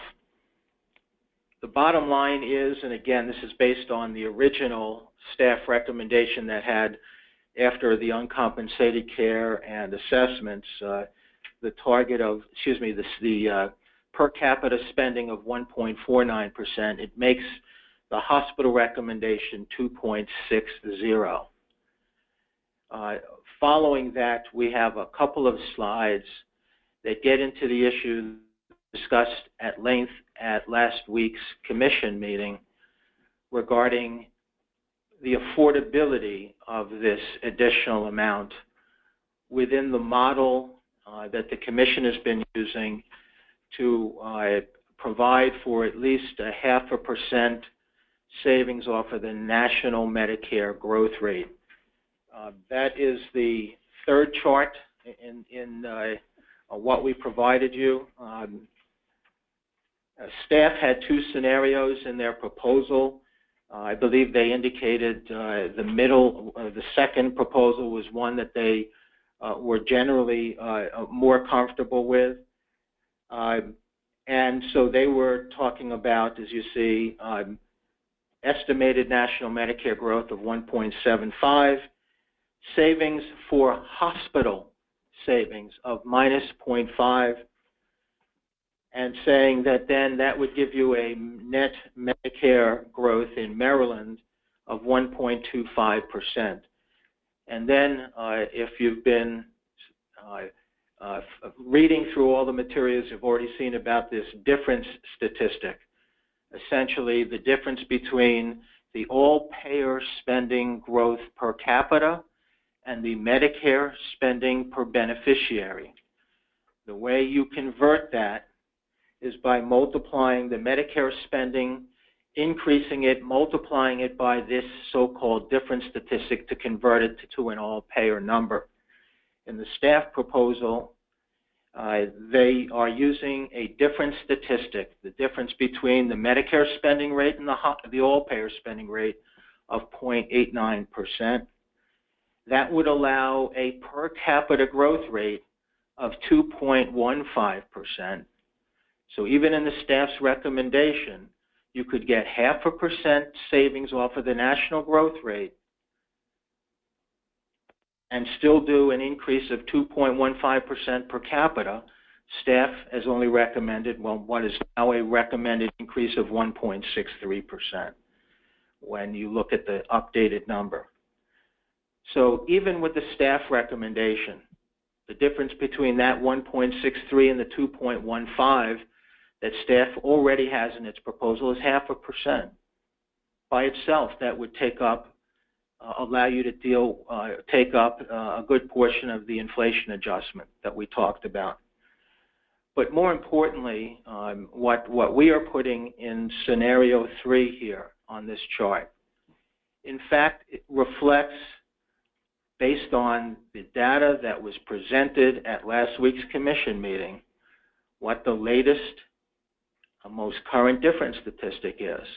The bottom line is, and again, this is based on the original staff recommendation that had, after the uncompensated care and assessments, the target of, the per capita spending of 1.49%. It makes the hospital recommendation 2.60. Following that, we have a couple of slides that get into the issue discussed at length at last week's commission meeting regarding the affordability of this additional amount within the model that the commission has been using to provide for at least 0.5% savings off of the national Medicare growth rate. That is the third chart in what we provided you. Staff had two scenarios in their proposal. I believe they indicated the second proposal was one that they were generally more comfortable with. And so they were talking about, as you see, estimated national Medicare growth of 1.75, savings for hospital savings of minus 0.5, and saying that then that would give you a net Medicare growth in Maryland of 1.25%. And then if you've been reading through all the materials, you've already seen about this difference statistic. Essentially, the difference between the all-payer spending growth per capita and the Medicare spending per beneficiary. The way you convert that is by multiplying the Medicare spending, increasing it, multiplying it by this so-called difference statistic to convert it to an all-payer number. In the staff proposal, they are using a different statistic, the difference between the Medicare spending rate and the all-payer spending rate of 0.89%. That would allow a per capita growth rate of 2.15%. So even in the staff's recommendation, you could get 0.5% savings off of the national growth rate and still do an increase of 2.15% per capita. Staff has only recommended, what is now a recommended increase of 1.63% when you look at the updated number. So even with the staff recommendation, the difference between that 1.63 and the 2.15 that staff already has in its proposal is 0.5%. By itself, that would allow you to take up a good portion of the inflation adjustment that we talked about. But more importantly, what we are putting in scenario 3 here on this chart, in fact, it reflects, based on the data that was presented at last week's commission meeting, what the latest, most current difference statistic is.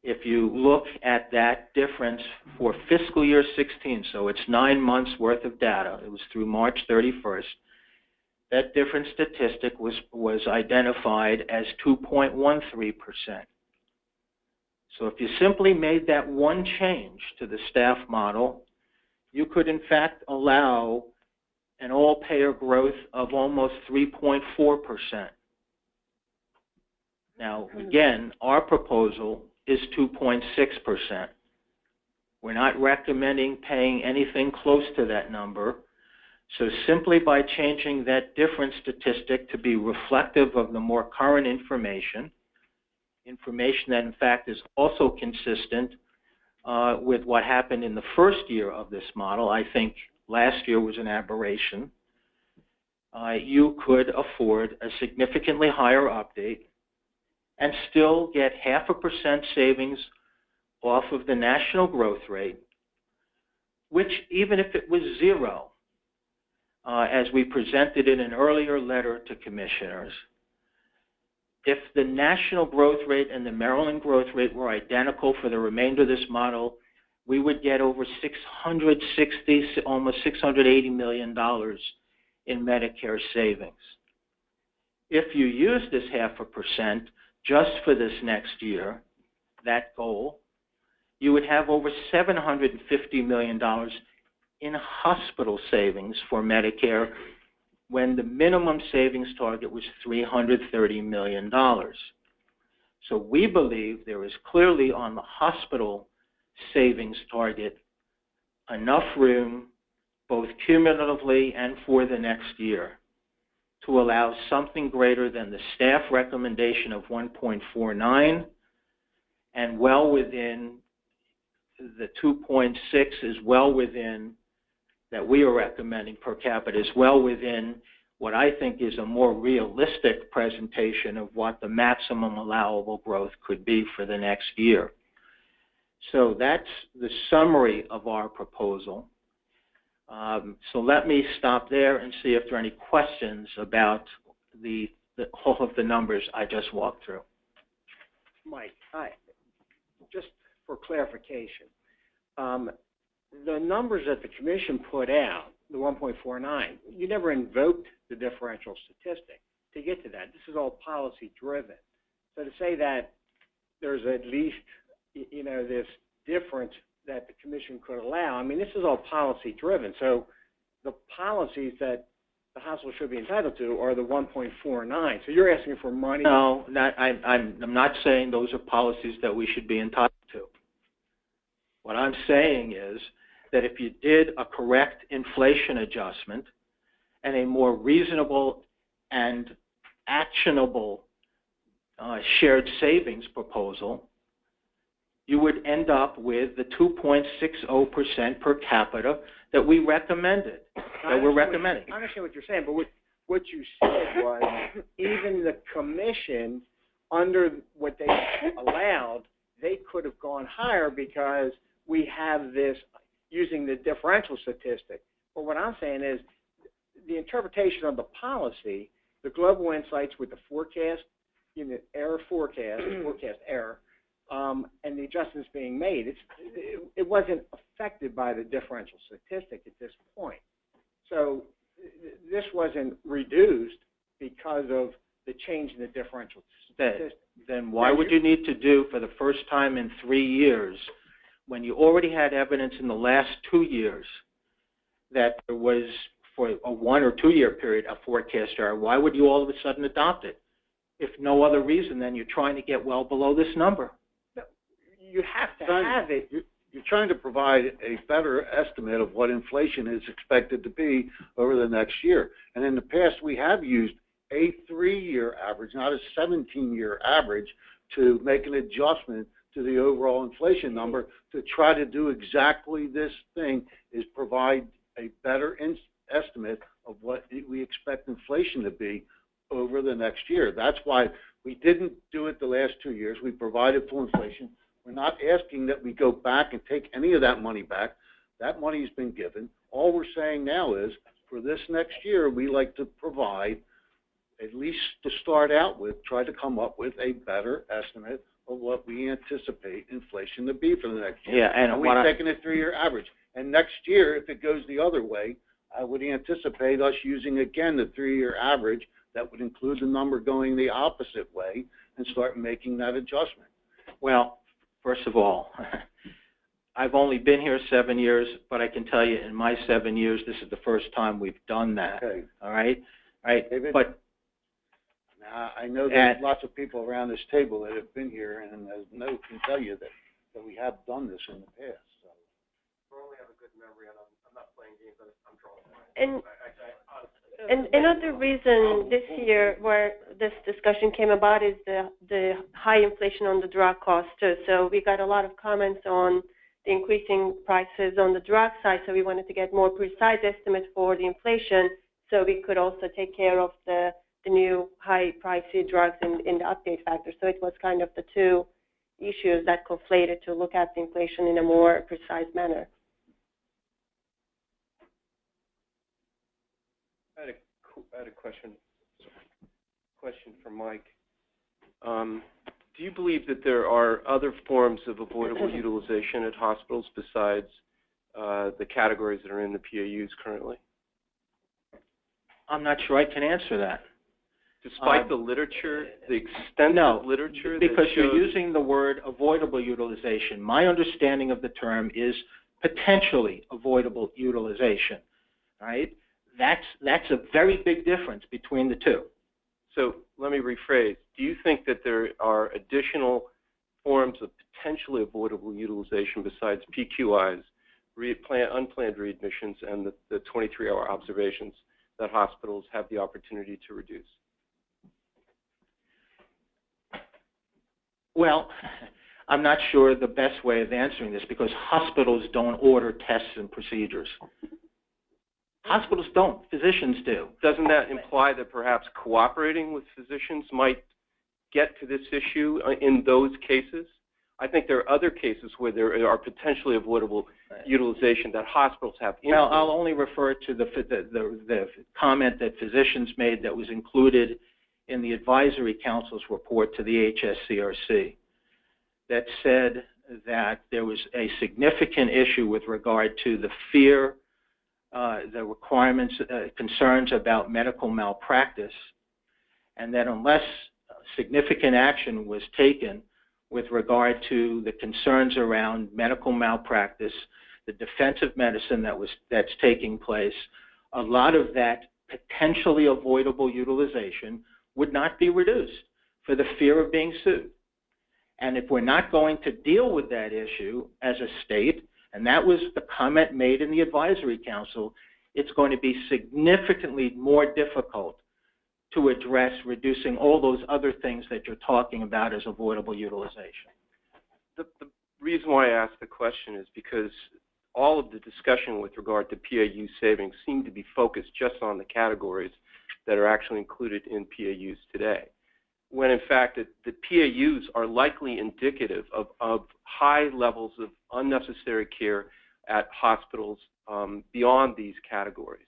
If you look at that difference for fiscal year 16, so it's 9 months worth of data, it was through March 31st, that difference statistic was identified as 2.13%. So if you simply made that one change to the staff model, you could in fact allow an all-payer growth of almost 3.4%. Now, again, our proposal is 2.6%. We're not recommending paying anything close to that number. So simply by changing that difference statistic to be reflective of the more current information that in fact is also consistent with what happened in the first year of this model, I think last year was an aberration, you could afford a significantly higher update and still get 0.5% savings off of the national growth rate, which even if it was 0, as we presented in an earlier letter to commissioners, if the national growth rate and the Maryland growth rate were identical for the remainder of this model, we would get over $660, almost $680 million in Medicare savings. If you use this 0.5% just for this next year, that goal, you would have over $750 million in hospital savings for Medicare when the minimum savings target was $330 million. So we believe there is clearly on the hospital savings target enough room, both cumulatively and for the next year, to allow something greater than the staff recommendation of 1.49 and well within the 2.6 is well within that we are recommending per capita is well within what I think is a more realistic presentation of what the maximum allowable growth could be for the next year. So that's the summary of our proposal. So let me stop there and see if there are any questions about all of the numbers I just walked through. Mike, just for clarification, the numbers that the commission put out, the 1.49, you never invoked the differential statistic to get to that. This is all policy driven. So to say that there's at least, this difference that the commission could allow, I mean, this is all policy driven. So the policies that the hospital should be entitled to are the 1.49. So you're asking for money? No, I'm not saying those are policies that we should be entitled to. What I'm saying is that if you did a correct inflation adjustment and a more reasonable and actionable shared savings proposal, you would end up with the 2.60% per capita that we recommended, that we're recommending. I understand what you're saying, but what you said was even the commission, under what they allowed, they could have gone higher because we have this using the differential statistic. But what I'm saying is the interpretation of the policy, the global insights with the forecast, error forecast, forecast error, and the adjustments being made, it wasn't affected by the differential statistic at this point. So this wasn't reduced because of the change in the differential statistic. Then why would you need to do for the first time in 3 years, when you already had evidence in the last 2 years that there was, for a 1 or 2 year period, a forecast error? Why would you all of a sudden adopt it? If no other reason than you're trying to get well below this number. You have to have it. You're trying to provide a better estimate of what inflation is expected to be over the next year. And in the past, we have used a 3-year average, not a 17-year average, to make an adjustment to the overall inflation number to try to do exactly this thing, is provide a better estimate of what we expect inflation to be over the next year. That's why we didn't do it the last 2 years. We provided full inflation. We're not asking that we go back and take any of that money back. That money's been given. All we're saying now is, for this next year, we like to provide, at least to start out with, try to come up with a better estimate of what we anticipate inflation to be for the next year. Yeah, and we've taken a 3-year average. And next year, if it goes the other way, I would anticipate us using, again, the 3-year average that would include the number going the opposite way and start making that adjustment. Well, first of all, I've only been here 7 years, but I can tell you in my 7 years, this is the first time we've done that. Okay. All right? All right. David? But Now, I know there's lots of people around this table that have been here and can tell you that we have done this in the past. So. I only have a good memory, and I'm not playing games. I'm drawing lines. And another reason this year where this discussion came about is the high inflation on the drug costs too. So we got a lot of comments on the increasing prices on the drug side, so we wanted to get more precise estimates for the inflation so we could also take care of the new high pricey drugs in the update factor. So it was kind of the two issues that conflated to look at the inflation in a more precise manner. I had a question for Mike. Do you believe that there are other forms of avoidable utilization at hospitals besides the categories that are in the PAUs currently? I'm not sure I can answer that. Despite the literature, the extensive literature that because shows... you're using the word avoidable utilization. My understanding of the term is potentially avoidable utilization, right? That's a very big difference between the two. So let me rephrase. Do you think that there are additional forms of potentially avoidable utilization besides PQIs, unplanned readmissions, and the 23-hour observations that hospitals have the opportunity to reduce? Well, I'm not sure the best way of answering this because hospitals don't order tests and procedures. Hospitals don't. Physicians do. Doesn't that imply that perhaps cooperating with physicians might get to this issue in those cases? I think there are other cases where there are potentially avoidable utilization that hospitals have. Well, I'll only refer to the comment that physicians made that was included in the Advisory Council's report to the HSCRC that said that there was a significant issue with regard to the fear, the requirements, concerns about medical malpractice, and that unless significant action was taken with regard to the concerns around medical malpractice, the defensive medicine that's taking place, a lot of that potentially avoidable utilization would not be reduced for the fear of being sued. And if we're not going to deal with that issue as a state, and that was the comment made in the Advisory Council, it's going to be significantly more difficult to address reducing all those other things that you're talking about as avoidable utilization. The reason why I asked the question is because all of the discussion with regard to PAU savings seem to be focused just on the categories that are actually included in PAUs today, when in fact the PAUs are likely indicative of high levels of unnecessary care at hospitals beyond these categories.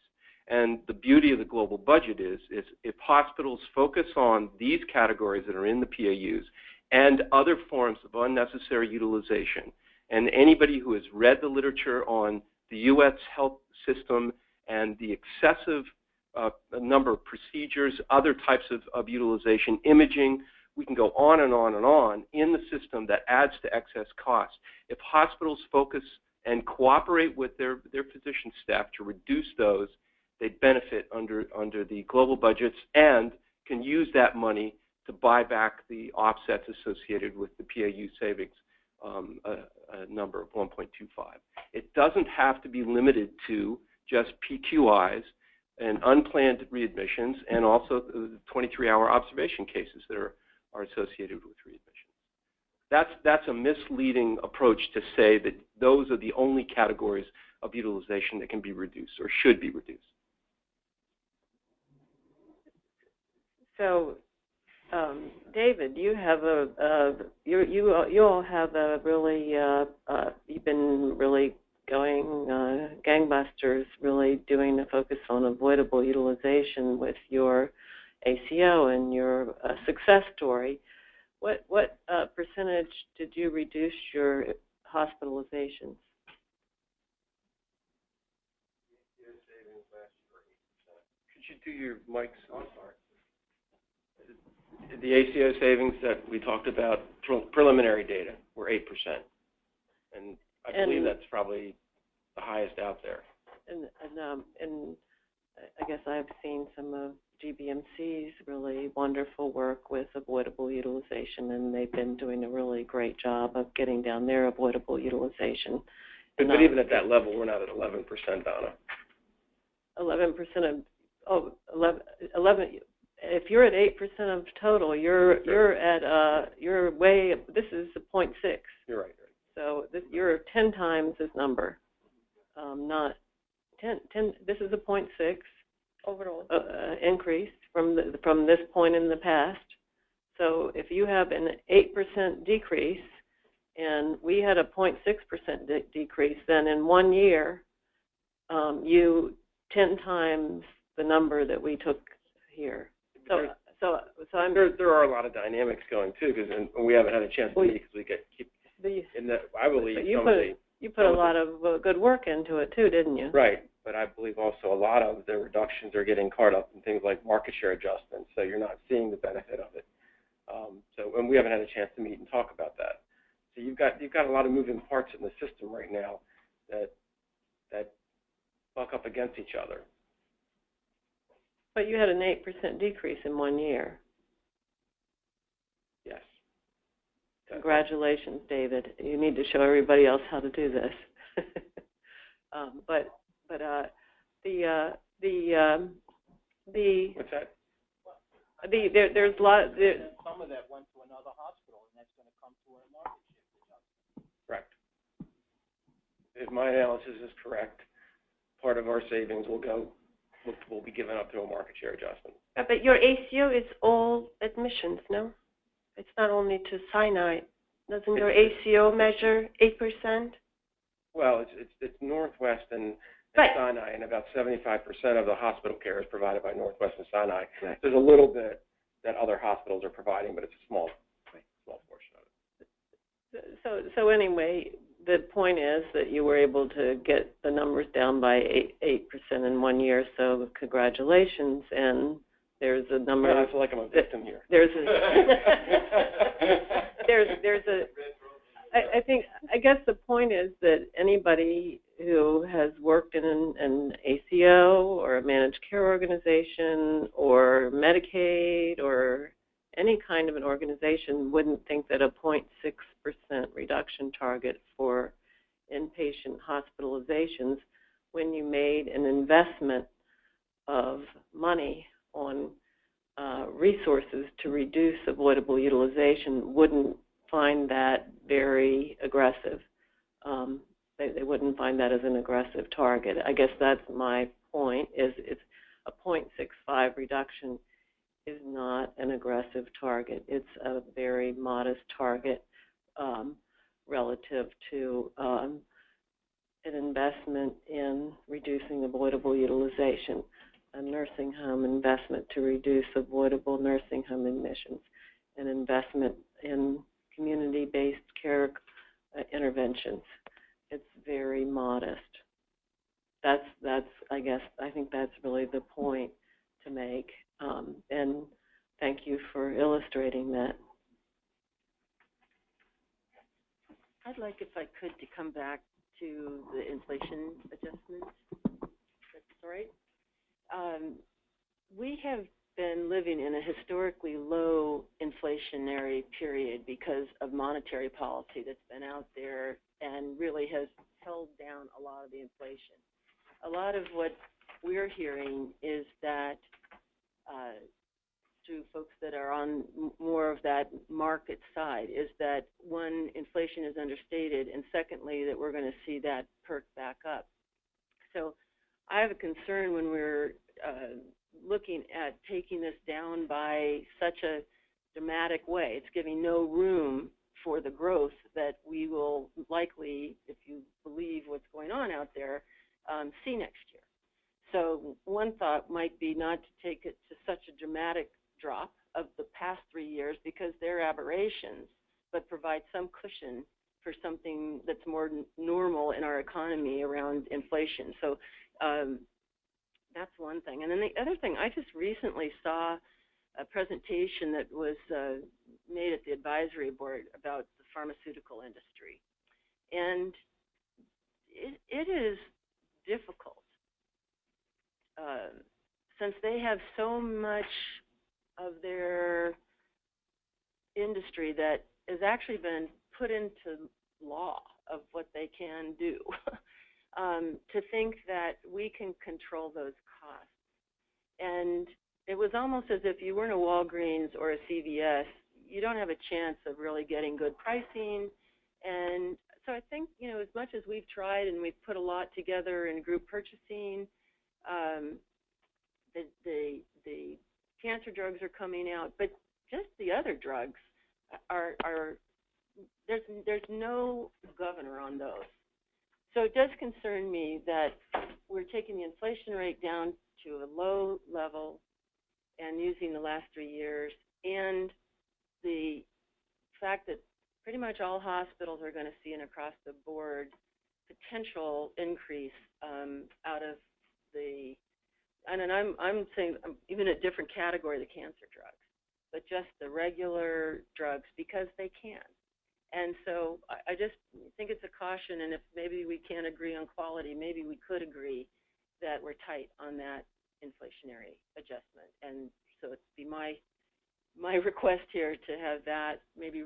And the beauty of the global budget is if hospitals focus on these categories that are in the PAUs and other forms of unnecessary utilization, and anybody who has read the literature on the U.S. health system and the excessive number of procedures, other types of utilization, imaging, we can go on and on and on in the system that adds to excess costs. If hospitals focus and cooperate with their physician staff to reduce those, they benefit under the global budgets and can use that money to buy back the offsets associated with the PAU savings, a number of 1.25. It doesn't have to be limited to just PQIs and unplanned readmissions and also the 23-hour observation cases that are associated with readmissions. That's a misleading approach to say that those are the only categories of utilization that can be reduced or should be reduced. So, David, you have you all have a really you've been really going gangbusters, really doing a focus on avoidable utilization with your ACO and your success story. What percentage did you reduce your hospitalizations? Could you do your mics? Oh, sorry. The ACO savings that we talked about, preliminary data, were 8%. And I believe that's probably the highest out there. And I guess I've seen some of GBMC's really wonderful work with avoidable utilization, and they've been doing a really great job of getting down their avoidable utilization. But even at that level, we're not at 11%, Donna. 11% of 11. If you're at 8% of total, you're at you're way. This is a 0.6. You're right. So you're 10 times this number. Not 10. This is a 0.6 Overall. increase from this point in the past. So if you have an 8% decrease, and we had a 0.6% decrease, then in 1 year, you 10 times the number that we took here. So I'm. There are a lot of dynamics going too, because we haven't had a chance to meet because I believe you put a lot of good work into it too, didn't you? Right, but I believe also a lot of the reductions are getting caught up in things like market share adjustments, so you're not seeing the benefit of it. And we haven't had a chance to meet and talk about that. So you've got a lot of moving parts in the system right now that buck up against each other. But you had an 8% decrease in 1 year. Yes. Congratulations, David. You need to show everybody else how to do this. What's that? There's a lot. Some of that went to another hospital, and that's going to come to a market share. Correct. If my analysis is correct, part of our savings will be given up to a market share adjustment. But your ACO is all admissions, no? It's not only to Sinai. Doesn't your ACO measure 8%? Well, it's Northwest and Sinai, and about 75% of the hospital care is provided by Northwest and Sinai. Right. There's a little bit that other hospitals are providing, but it's a small portion of it. So anyway, the point is that you were able to get the numbers down by 8% in 1 year. So congratulations, and there's a number. I feel like I'm a victim here. I guess the point is that anybody who has worked in an ACO or a managed care organization or Medicaid or any kind of an organization wouldn't think that a 0.6% reduction target for inpatient hospitalizations, when you made an investment of money on resources to reduce avoidable utilization, wouldn't find that very aggressive. They wouldn't find that as an aggressive target. I guess that's my point, is it's a 0.65 reduction is not an aggressive target. It's a very modest target relative to an investment in reducing avoidable utilization, a nursing home investment to reduce avoidable nursing home admissions, an investment in community-based care interventions. It's very modest. I think that's really the point to make. And thank you for illustrating that. I'd like, if I could, to come back to the inflation adjustments. That's all right. We have been living in a historically low inflationary period because of monetary policy that's been out there and really has held down a lot of the inflation. A lot of what we're hearing is that through folks that are on more of that market side is that, one, inflation is understated, and secondly, that we're going to see that perk back up. So I have a concern when we're looking at taking this down by such a dramatic way. It's giving no room for the growth that we will likely, if you believe what's going on out there, see next year. So one thought might be not to take it to such a dramatic drop of the past 3 years because they're aberrations, but provide some cushion for something that's more normal in our economy around inflation. So that's one thing. And then the other thing, I just recently saw a presentation that was made at the advisory board about the pharmaceutical industry. And it is difficult since they have so much of their industry that has actually been put into law of what they can do, to think that we can control those costs. And it was almost as if you weren't a Walgreens or a CVS, you don't have a chance of really getting good pricing. And so I think, you know, as much as we've tried and we've put a lot together in group purchasing, the cancer drugs are coming out, but just the other drugs are there's no governor on those. So it does concern me that we're taking the inflation rate down to a low level and using the last 3 years, and the fact that pretty much all hospitals are going to see an across-the-board potential increase out of the, and I'm saying even a different category, the cancer drugs, but just the regular drugs because they can. And so I just think it's a caution, and if maybe we can't agree on quality, maybe we could agree that we're tight on that inflationary adjustment. And so it'd be my request here to have that maybe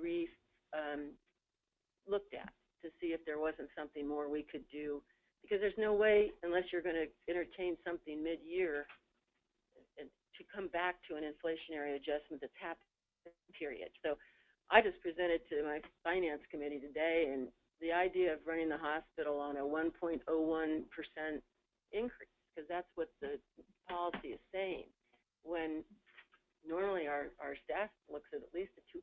looked at to see if there wasn't something more we could do, because there's no way, unless you're going to entertain something mid-year, to come back to an inflationary adjustment that's happened, period. So I just presented to my finance committee today, and the idea of running the hospital on a 1.01% increase, because that's what the policy is saying, when normally our staff looks at least a 2%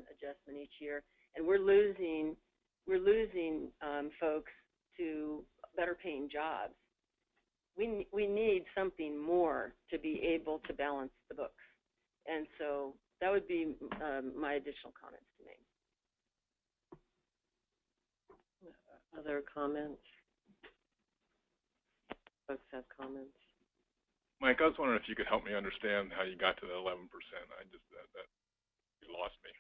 adjustment each year, and we're losing folks to better paying jobs. We need something more to be able to balance the books. And so that would be my additional comments to make. Other comments? Folks have comments? Mike, I was wondering if you could help me understand how you got to the 11%. I just, that you lost me.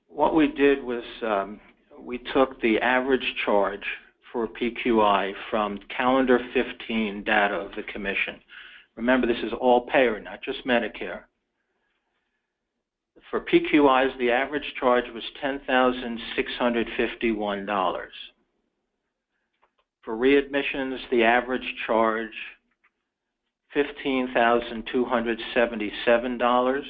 What we did was we took the average charge for PQI from calendar 15 data of the Commission. Remember, this is all payer, not just Medicare. For PQIs, the average charge was $10,651. For readmissions, the average charge, $15,277.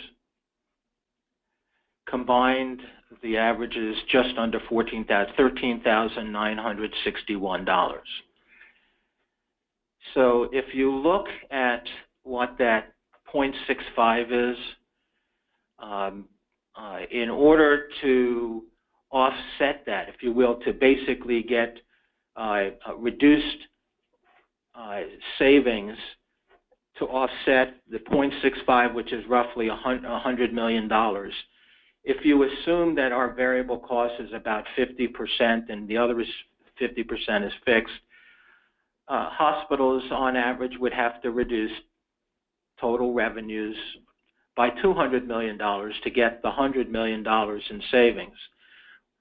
Combined, the average is just under $13,961. So if you look at what that 0.65 is, in order to offset that, if you will, to basically get reduced savings to offset the 0.65, which is roughly $100 million, if you assume that our variable cost is about 50% and the other 50% is fixed, hospitals on average would have to reduce total revenues by $200 million to get the $100 million in savings,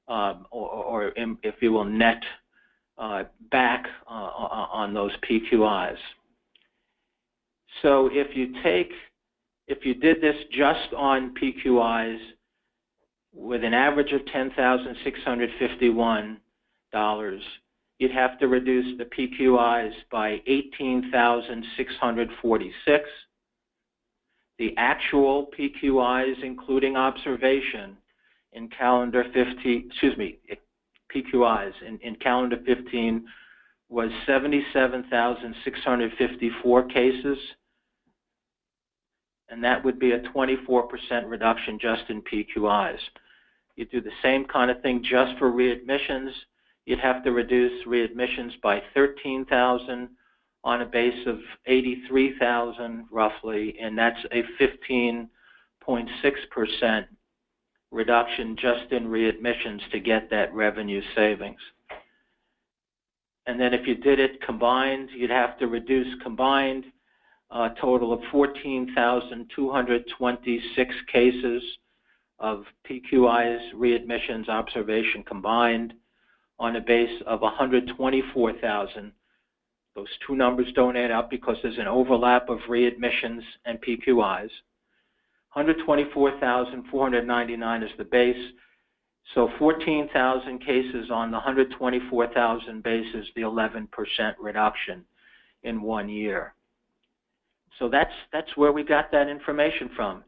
or if you will, net back on those PQIs. So if you did this just on PQIs with an average of $10,651, you'd have to reduce the PQIs by $18,646. The actual PQIs, including observation, in calendar 15, PQIs in calendar 15 was 77,654 cases, and that would be a 24% reduction just in PQIs. You do the same kind of thing just for readmissions, you'd have to reduce readmissions by 13,000 on a base of 83,000 roughly, and that's a 15.6% reduction just in readmissions to get that revenue savings. And then if you did it combined, you'd have to reduce combined a total of 14,226 cases of PQIs, readmissions, observation combined on a base of 124,000. Those two numbers don't add up because there's an overlap of readmissions and PQIs. 124,499 is the base. So 14,000 cases on the 124,000 base is the 11% reduction in 1 year. So that's where we got that information from.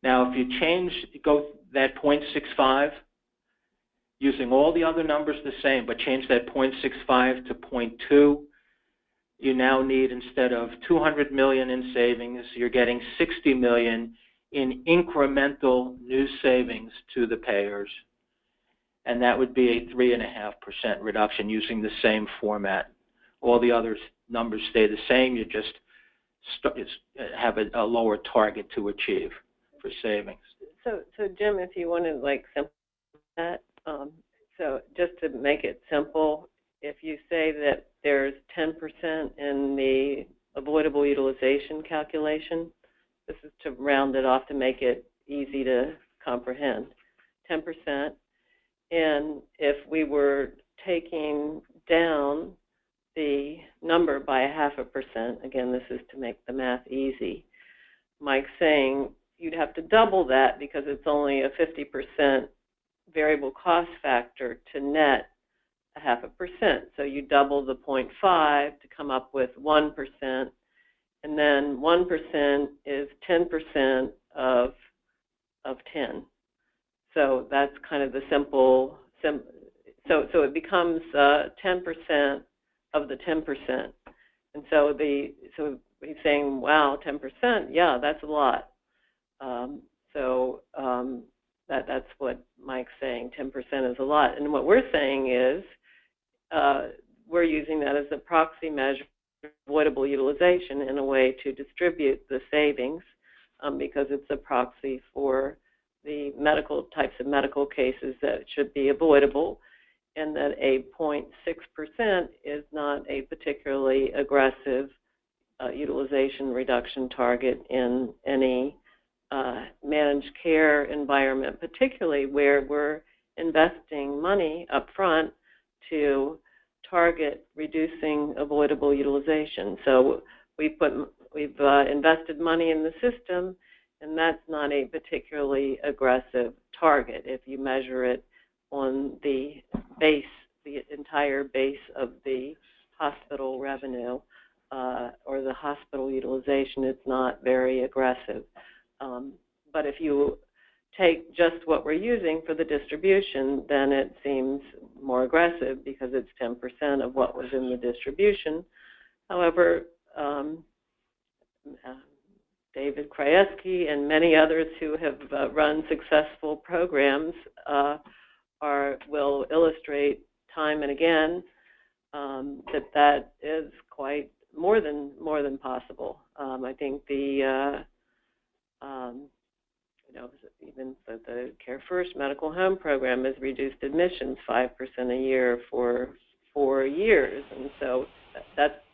Now, if you go that 0.65, using all the other numbers the same, but change that 0.65 to 0.2, you now need, instead of 200 million in savings, you're getting 60 million in incremental new savings to the payers. And that would be a 3.5% reduction using the same format. All the other numbers stay the same. You just have a lower target to achieve for savings. So Jim, if you want to simplify that, so just to make it simple, if you say that there's 10% in the avoidable utilization calculation, this is to round it off to make it easy to comprehend, 10%. And if we were taking down the number by 0.5%, again, this is to make the math easy, Mike's saying you'd have to double that because it's only a 50% variable cost factor to net 0.5%. So you double the 0.5 to come up with 1%, and then 1% is 10% of 10. So that's kind of the simple. So it becomes 10% of the 10%, and so he's saying, wow, 10%, yeah, that's a lot. That's what Mike's saying. 10% is a lot, and what we're saying is we're using that as a proxy measure for avoidable utilization in a way to distribute the savings because it's a proxy for the types of medical cases that should be avoidable, and that a 0.6% is not a particularly aggressive utilization reduction target in any managed care environment, particularly where we're investing money up front to target reducing avoidable utilization. So we've invested money in the system, and that's not a particularly aggressive target if you measure it on the base, the entire base of the hospital revenue or the hospital utilization. It's not very aggressive. But if you take just what we're using for the distribution, then it seems more aggressive because it's 10% of what was in the distribution. However, David Krajewski and many others who have run successful programs will illustrate time and again that is quite more than possible. I think even the Care First Medical Home Program has reduced admissions 5% a year for 4 years, and so that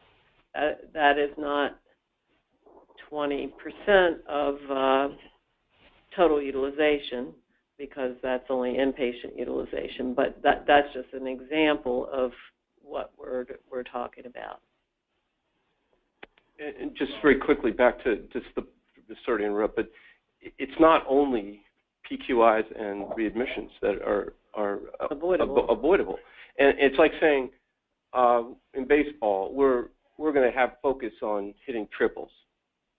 is not 20% of total utilization, because that's only inpatient utilization. But that's just an example of what we're talking about. And just very quickly back to sorry to interrupt, but it's not only PQIs and readmissions that are avoidable. And it's like saying in baseball, we're going to have focus on hitting triples.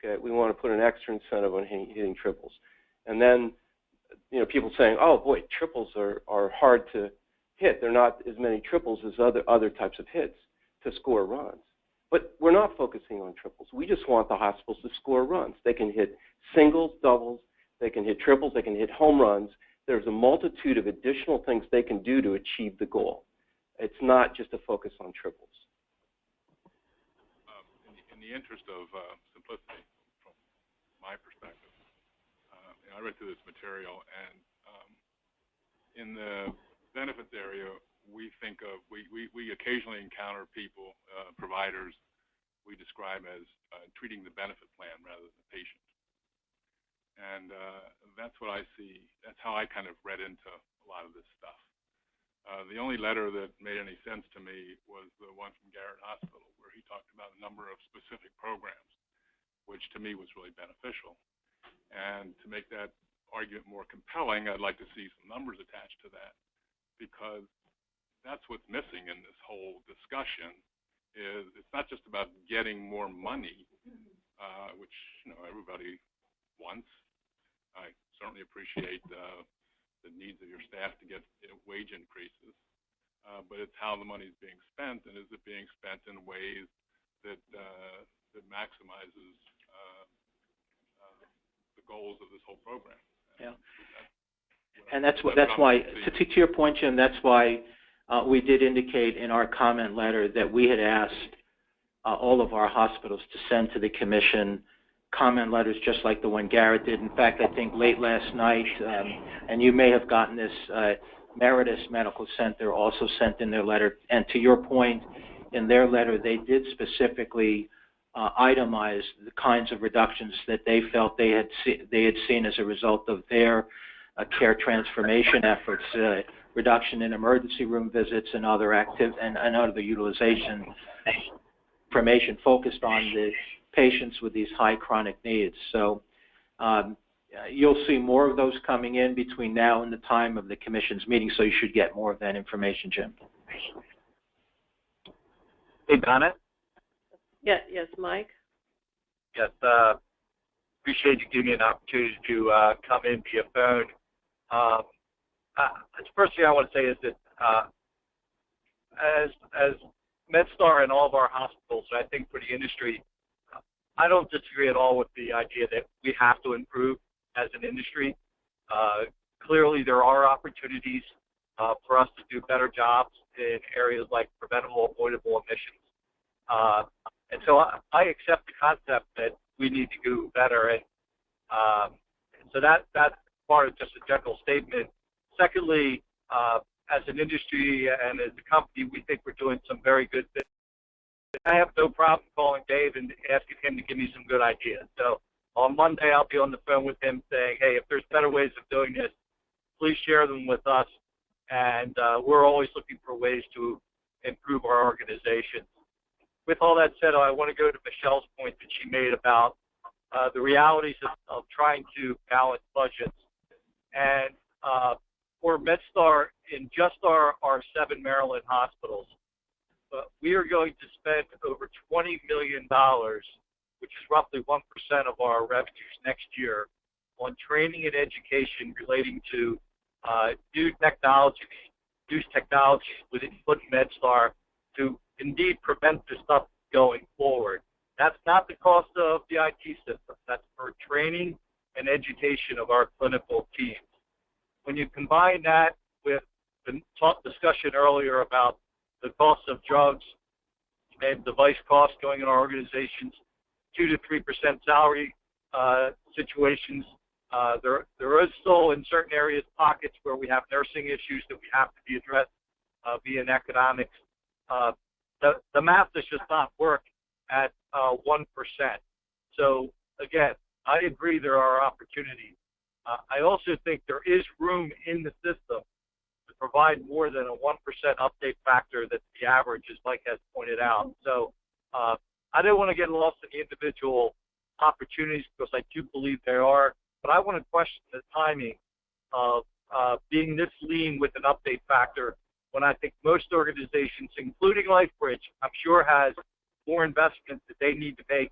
Okay, we want to put an extra incentive on hitting triples, and then people saying, "Oh boy, triples are hard to hit. They're not as many triples as other types of hits to score runs." But we're not focusing on triples. We just want the hospitals to score runs. They can hit singles, doubles, they can hit triples, they can hit home runs. There's a multitude of additional things they can do to achieve the goal. It's not just a focus on triples. In the interest of simplicity, from my perspective, I read through this material, and in the benefits area, we think of, we occasionally encounter people, providers, we describe as treating the benefit plan rather than the patient. And that's what I see. That's how I kind of read into a lot of this stuff. The only letter that made any sense to me was the one from Garrett Hospital, where he talked about a number of specific programs, which to me was really beneficial. And to make that argument more compelling, I'd like to see some numbers attached to that, because that's what's missing in this whole discussion. Is it's not just about getting more money, which everybody wants. I certainly appreciate the needs of your staff to get wage increases, but it's how the money is being spent, and is it being spent in ways that that maximizes the goals of this whole program. Yeah. And that's why, to your point, Jim, that's why we did indicate in our comment letter that we had asked all of our hospitals to send to the commission comment letters just like the one Garrett did. In fact, I think late last night, and you may have gotten this, Meritus Medical Center also sent in their letter. And to your point, in their letter, they did specifically itemize the kinds of reductions that they felt they had seen as a result of their care transformation efforts, reduction in emergency room visits and other and other utilization information focused on the patients with these high chronic needs. So you'll see more of those coming in between now and the time of the commission's meeting, so you should get more of that information, Jim. Hey, Donna? Yes, Mike? Yes, appreciate you giving me an opportunity to come in via phone. The first thing I want to say is that as MedStar and all of our hospitals, I think for the industry, I don't disagree at all with the idea that we have to improve as an industry. Clearly, there are opportunities for us to do better jobs in areas like preventable, avoidable emissions. And so I accept the concept that we need to do better. And so that's part of just a general statement. Secondly, as an industry and as a company, we think we're doing some very good things. I have no problem calling Dave and asking him to give me some good ideas. So on Monday, I'll be on the phone with him saying, hey, if there's better ways of doing this, please share them with us. And we're always looking for ways to improve our organization. With all that said, I want to go to Michelle's point that she made about the realities of trying to balance budgets. And for MedStar, in just our 7 Maryland hospitals, we are going to spend over $20 million, which is roughly 1% of our revenues next year, on training and education relating to new technologies within MedStar to indeed prevent this stuff going forward. That's not the cost of the IT system. That's for training and education of our clinical teams. When you combine that with the discussion earlier about the cost of drugs and device costs going in our organizations, 2 to 3% salary situations. There is still in certain areas pockets where we have nursing issues that we have to be addressed via economics. The math does just not work at 1%. So again, I agree there are opportunities. I also think there is room in the system to provide more than a 1% update factor that's the average, as Mike has pointed out. So I don't want to get lost in the individual opportunities because I do believe there are, but I want to question the timing of being this lean with an update factor when I think most organizations, including LifeBridge, I'm sure has more investments that they need to make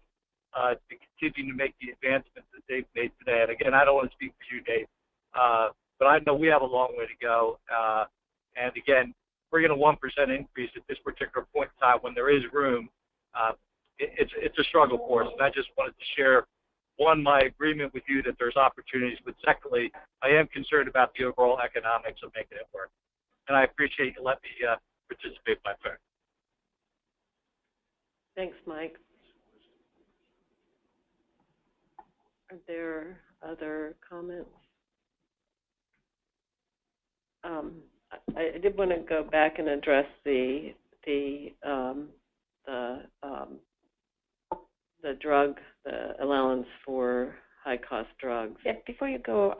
to continue to make the advancements that they've made today. And again, I don't want to speak for you, Dave, but I know we have a long way to go. And again, bringing a 1% increase at this particular point in time when there is room, it's a struggle for us. And I just wanted to share, one, my agreement with you that there's opportunities, but secondly, I am concerned about the overall economics of making it work. And I appreciate you letting me participate by phone. Thanks, Mike. Are there other comments? I did want to go back and address the drug, the allowance for high-cost drugs. Yeah, before you go,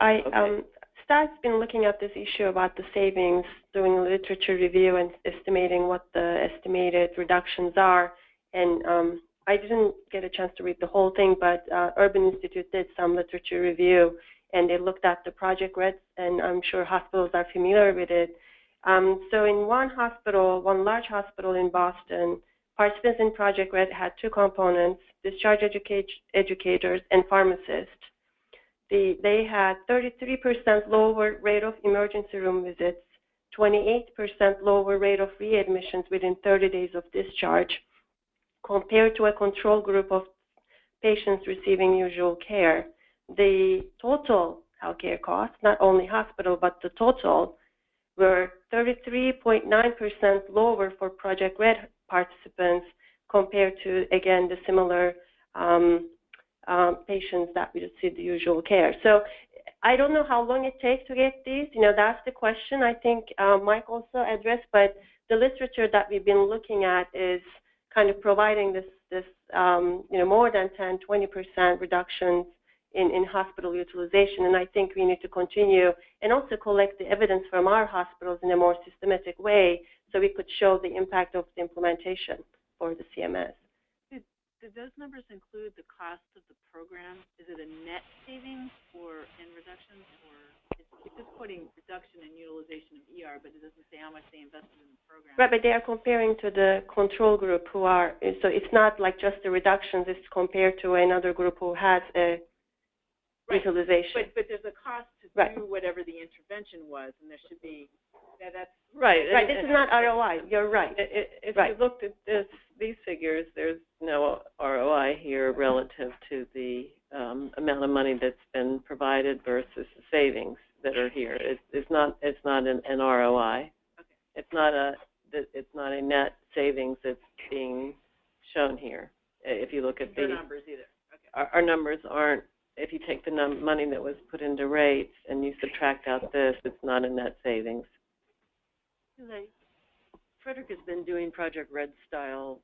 staff's been looking at this issue about the savings, doing literature review and estimating what the estimated reductions are. And I didn't get a chance to read the whole thing, but Urban Institute did some literature review, and they looked at the Project Red, and I'm sure hospitals are familiar with it. So in one large hospital in Boston, participants in Project Red had two components: discharge educators and pharmacists. They had 33% lower rate of emergency room visits, 28% lower rate of readmissions within 30 days of discharge, compared to a control group of patients receiving usual care. The total healthcare costs, not only hospital, but the total, were 33.9% lower for Project Red participants compared to, again, the similar patients that we receive the usual care. So I don't know how long it takes to get these. That's the question I think Mike also addressed, but the literature that we've been looking at is kind of providing this more than 10, 20% reductions in hospital utilization, and I think we need to continue and also collect the evidence from our hospitals in a more systematic way so we could show the impact of the implementation for the CMS. Did those numbers include the cost of the program? Is it a net savings or in reductions, or it's just quoting reduction in utilization of ER, but it doesn't say how much they invested in the program? Right, but they are comparing to the control group so it's not like just the reductions, it's compared to another group who has a utilization. But there's a cost to do whatever the intervention was, and there should be, that's... Right. Right, this is not ROI, you're right. If you looked at these figures, there's no ROI here relative to the amount of money that's been provided versus the savings that are here. It's not an ROI. Okay. It's not a net savings that's being shown here. If you look at the numbers either. Okay. Our numbers aren't. If you take the money that was put into rates and you subtract out this, it's not a net savings. Frederick has been doing Project Red style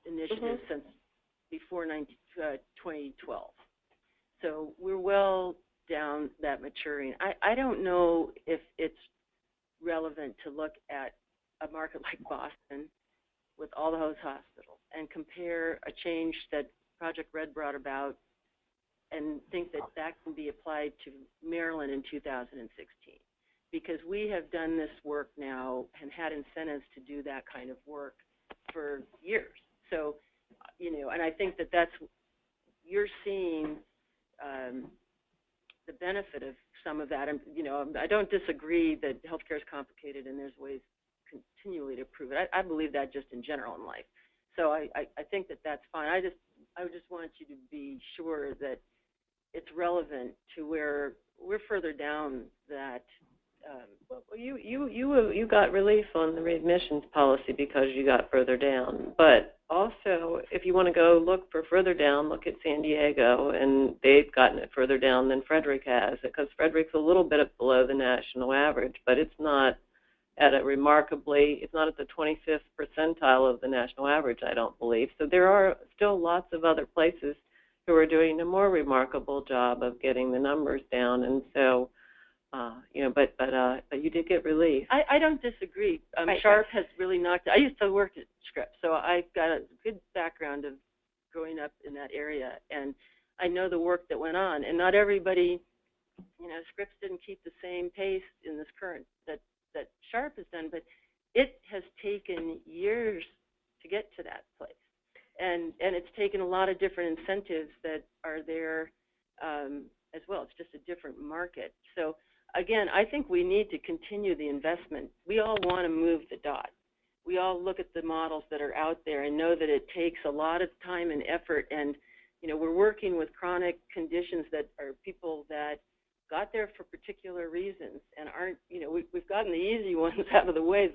initiatives since before 2012. So we're well down that maturing. I don't know if it's relevant to look at a market like Boston with all those hospitals and compare a change that Project Red brought about and think that that can be applied to Maryland in 2016. Because we have done this work now and had incentives to do that kind of work for years. So, and I think that you're seeing the benefit of some of that. And, I don't disagree that healthcare is complicated and there's ways continually to improve it. I believe that just in general in life. So I think that that's fine. I just want you to be sure that it's relevant to where we're further down that. Well, you got relief on the readmissions policy because you got further down. But also, if you want to go look for further down, look at San Diego, and they've gotten it further down than Frederick has, because Frederick's a little bit below the national average, but it's not at it's not at the 25th percentile of the national average, I don't believe. So there are still lots of other places who are doing a more remarkable job of getting the numbers down, and so. But you did get relief. I don't disagree. Sharp has really knocked. I used to work at Scripps, so I've got a good background of growing up in that area, and I know the work that went on. And not everybody, Scripps didn't keep the same pace in this current that Sharp has done, but it has taken years to get to that place, and it's taken a lot of different incentives that are there as well. It's just a different market. So. Again, I think we need to continue the investment. We all want to move the dot. We all look at the models that are out there and know that it takes a lot of time and effort. And, we're working with chronic conditions that are people that got there for particular reasons and aren't, we've gotten the easy ones out of the way.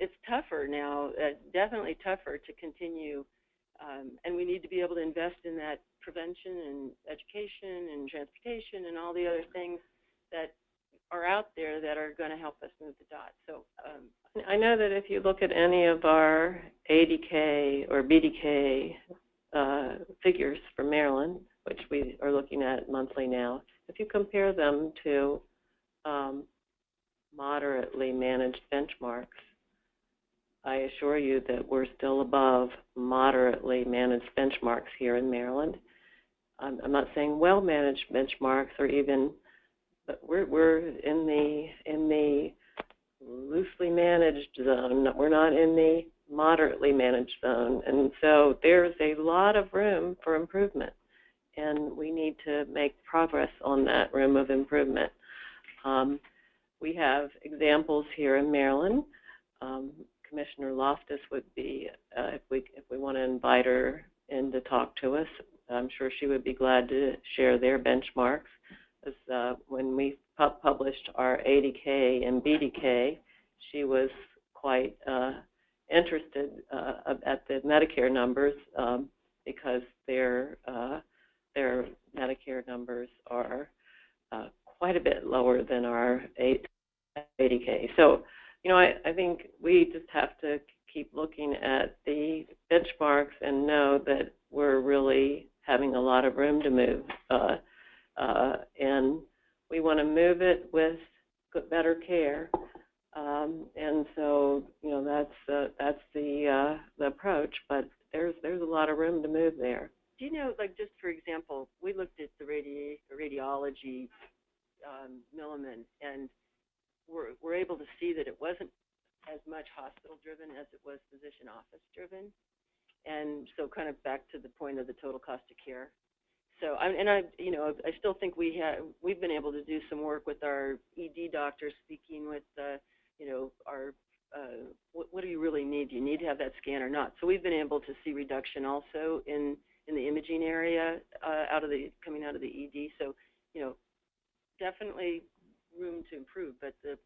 It's tougher now, definitely tougher to continue. And we need to be able to invest in that prevention and education and transportation and all the other things that are out there that are going to help us move the dot. So I know that if you look at any of our ADK or BDK figures for Maryland, which we are looking at monthly now, if you compare them to moderately managed benchmarks, I assure you that we're still above moderately managed benchmarks here in Maryland. I'm not saying well-managed benchmarks or even, but we're in the loosely managed zone. We're not in the moderately managed zone, and so there's a lot of room for improvement, and we need to make progress on that room of improvement. We have examples here in Maryland. Commissioner Loftus would be, if we want to invite her in to talk to us, I'm sure she would be glad to share their benchmarks. As, when we published our ADK and BDK, she was quite interested at the Medicare numbers because their Medicare numbers are quite a bit lower than our ADK. So, you know, I think we just have to keep looking at the benchmarks and know that we're really having a lot of room to move. And we want to move it with better care. And so, you know, that's the approach, but there's a lot of room to move there. do you know, like just for example, we looked at the radiology Milliman, and we're able to see that it wasn't as much hospital-driven as it was physician office-driven. And so kind of back to the point of the total cost of care. So, I still think we've been able to do some work with our ED doctors, speaking with, our, what do you really need? Do you need to have that scan or not? So we've been able to see reduction also in the imaging area coming out of the ED. So, definitely room to improve, but the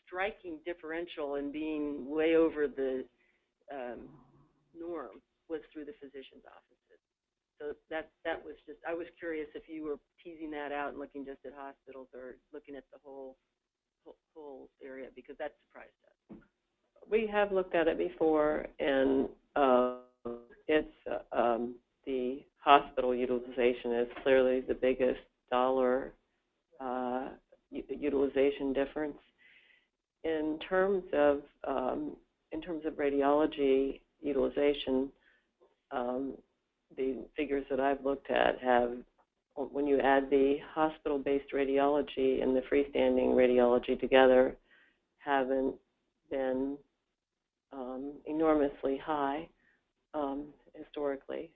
striking differential in being way over the norm was through the physician's offices. So that was just, I was curious if you were teasing that out and looking just at hospitals or looking at the whole area, because that surprised us. We have looked at it before, and it's the hospital utilization is clearly the biggest dollar utilization difference. In terms of radiology utilization, the figures that I've looked at have, when you add the hospital-based radiology and the freestanding radiology together, haven't been enormously high historically.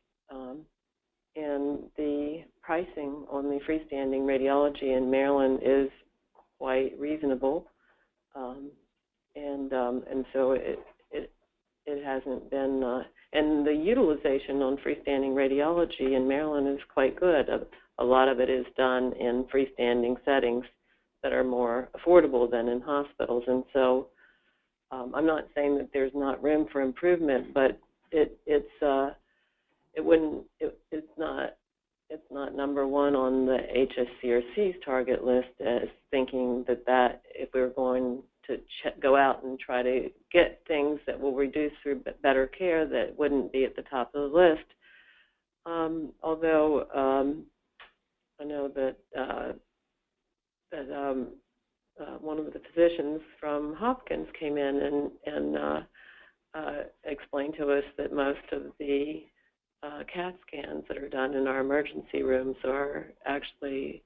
And the pricing on the freestanding radiology in Maryland is quite reasonable, and so it hasn't been. And the utilization on freestanding radiology in Maryland is quite good. A lot of it is done in freestanding settings that are more affordable than in hospitals. And so I'm not saying that there's not room for improvement, but it's not number one on the HSCRC's target list as thinking that if we were going to go out and try to get things that will reduce through better care, that wouldn't be at the top of the list. Although I know that one of the physicians from Hopkins came in and explained to us that most of the CAT scans that are done in our emergency rooms are actually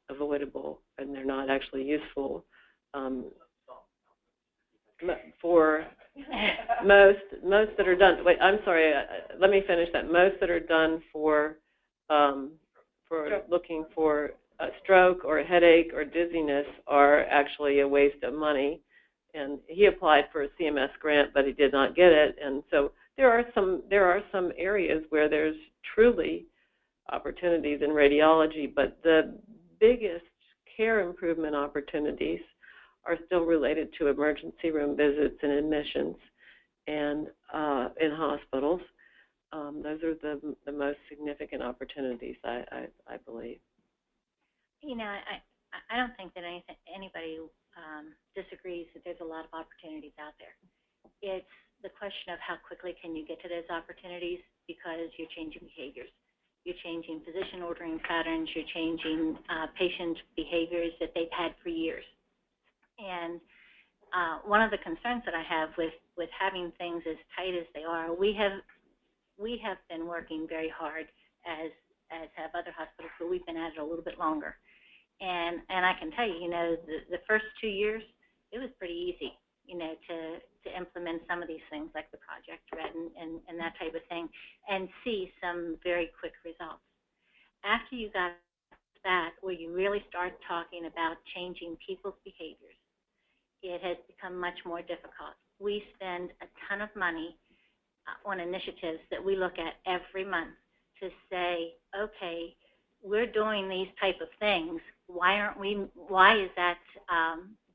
avoidable, and they're not actually useful for most that are done. Wait, I'm sorry. Let me finish that. Most that are done for looking for a stroke or a headache or dizziness are actually a waste of money. And he applied for a CMS grant, but he did not get it. And so there are some areas where there's truly opportunities in radiology, but the biggest care improvement opportunities are still related to emergency room visits and admissions, and in hospitals. Those are the most significant opportunities, I believe. You know, I don't think that anybody disagrees that there's a lot of opportunities out there. It's the question of how quickly can you get to those opportunities, because you're changing behaviors. You're changing physician ordering patterns. You're changing patient behaviors that they've had for years. And one of the concerns that I have with having things as tight as they are, we have been working very hard, as have other hospitals, but we've been at it a little bit longer. And I can tell you, the first 2 years, it was pretty easy, to implement some of these things like the Project Red and that type of thing, and see some very quick results. After you got that, where you really start talking about changing people's behaviors, it has become much more difficult. We spend a ton of money on initiatives that we look at every month to say, okay, we're doing these type of things. Why is that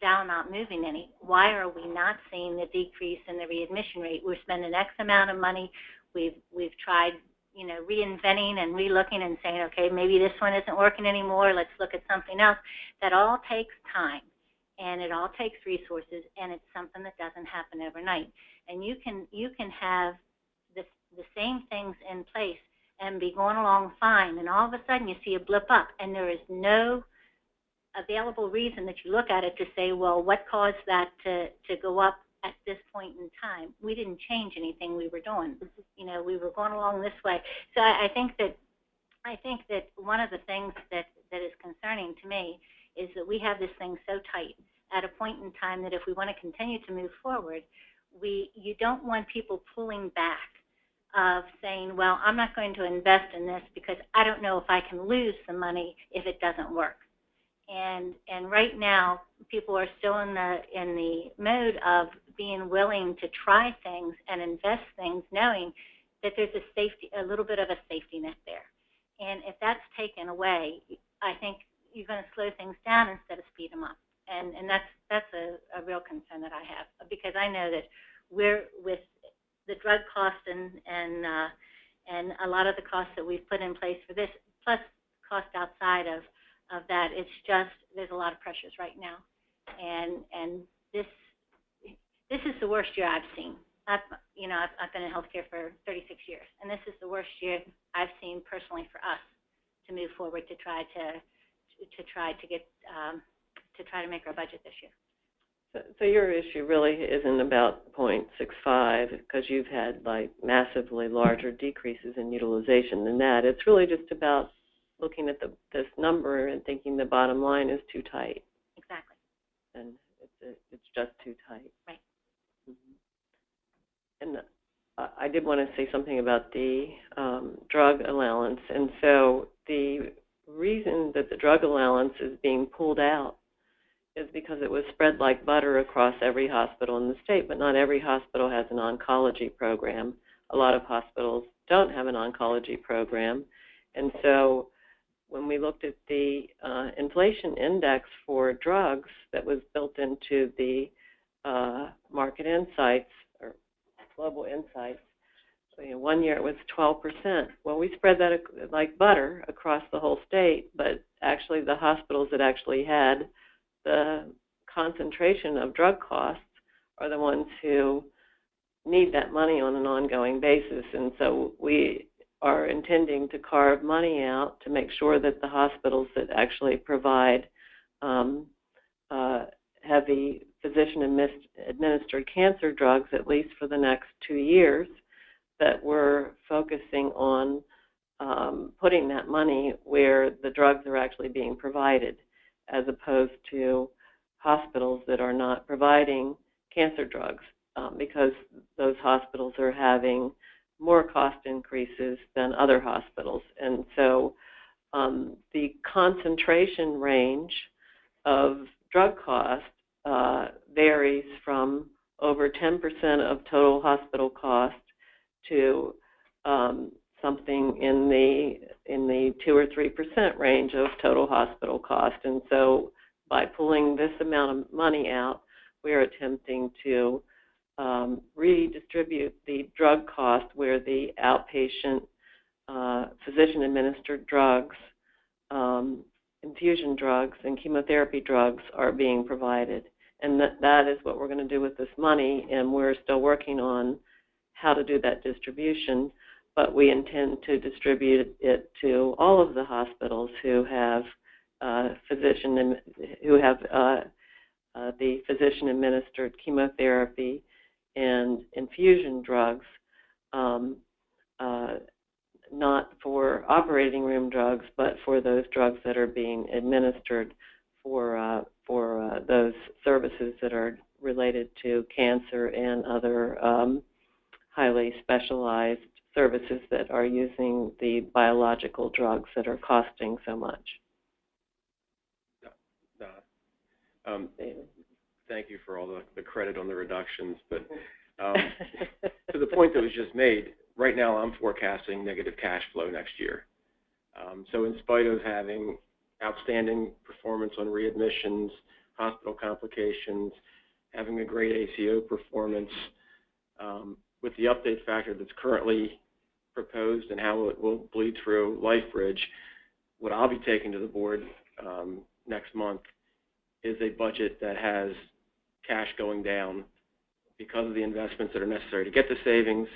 dial not moving any? Why are we not seeing the decrease in the readmission rate? We're spending X amount of money. We've tried, reinventing and relooking and saying, okay, maybe this one isn't working anymore. Let's look at something else. That all takes time, and it all takes resources, and it's something that doesn't happen overnight. And you can have the same things in place and be going along fine, and all of a sudden you see a blip up, and there is no available reason that you look at it to say, well, what caused that to go up at this point in time? We didn't change anything we were doing. We were going along this way. So I think that one of the things that is concerning to me is that we have this thing so tight at a point in time that if we want to continue to move forward, you don't want people pulling back of saying, well, I'm not going to invest in this because I don't know if I can lose the money if it doesn't work. And right now, people are still in the mode of being willing to try things and invest things, knowing that there's a little bit of a safety net there. And if that's taken away, I think you're going to slow things down instead of speed them up. And that's a real concern that I have, because I know that we're with the drug cost and a lot of the costs that we've put in place for this, plus cost outside of that, it's just, there's a lot of pressures right now. And this is the worst year I've seen. I've been in healthcare for 36 years, and this is the worst year I've seen personally for us to move forward to try to make our budget this year. So your issue really isn't about 0.65, because you've had massively larger decreases in utilization than that. It's really just about looking at this number and thinking the bottom line is too tight. Exactly. And it's just too tight. Right. Mm-hmm. And I did want to say something about the drug allowance. And so the reason that the drug allowance is being pulled out is because it was spread like butter across every hospital in the state, but not every hospital has an oncology program. A lot of hospitals don't have an oncology program. And so when we looked at the inflation index for drugs that was built into the market insights or global insights, so, 1 year it was 12%. Well, we spread that like butter across the whole state, but actually the hospitals that actually had the concentration of drug costs are the ones who need that money on an ongoing basis. And so we are intending to carve money out to make sure that the hospitals that actually provide heavy physician-administered cancer drugs, at least for the next 2 years, that we're focusing on putting that money where the drugs are actually being provided, as opposed to hospitals that are not providing cancer drugs, because those hospitals are having more cost increases than other hospitals. And so the concentration range of drug cost varies from over 10% of total hospital cost to something in the 2 or 3% range of total hospital cost. And so by pulling this amount of money out, we are attempting to redistribute the drug cost where the outpatient physician-administered drugs infusion drugs and chemotherapy drugs are being provided. And that is what we're going to do with this money, and we're still working on how to do that distribution, but we intend to distribute it to all of the hospitals who have the physician-administered chemotherapy and infusion drugs, not for operating room drugs, but for those drugs that are being administered for those services that are related to cancer and other highly specialized services that are using the biological drugs that are costing so much. Thank you for all the credit on the reductions, but to the point that was just made, right now I'm forecasting negative cash flow next year. So in spite of having outstanding performance on readmissions, hospital complications, having a great ACO performance, with the update factor that's currently proposed and how it will bleed through LifeBridge, what I'll be taking to the board next month is a budget that has cash going down because of the investments that are necessary to get the savings,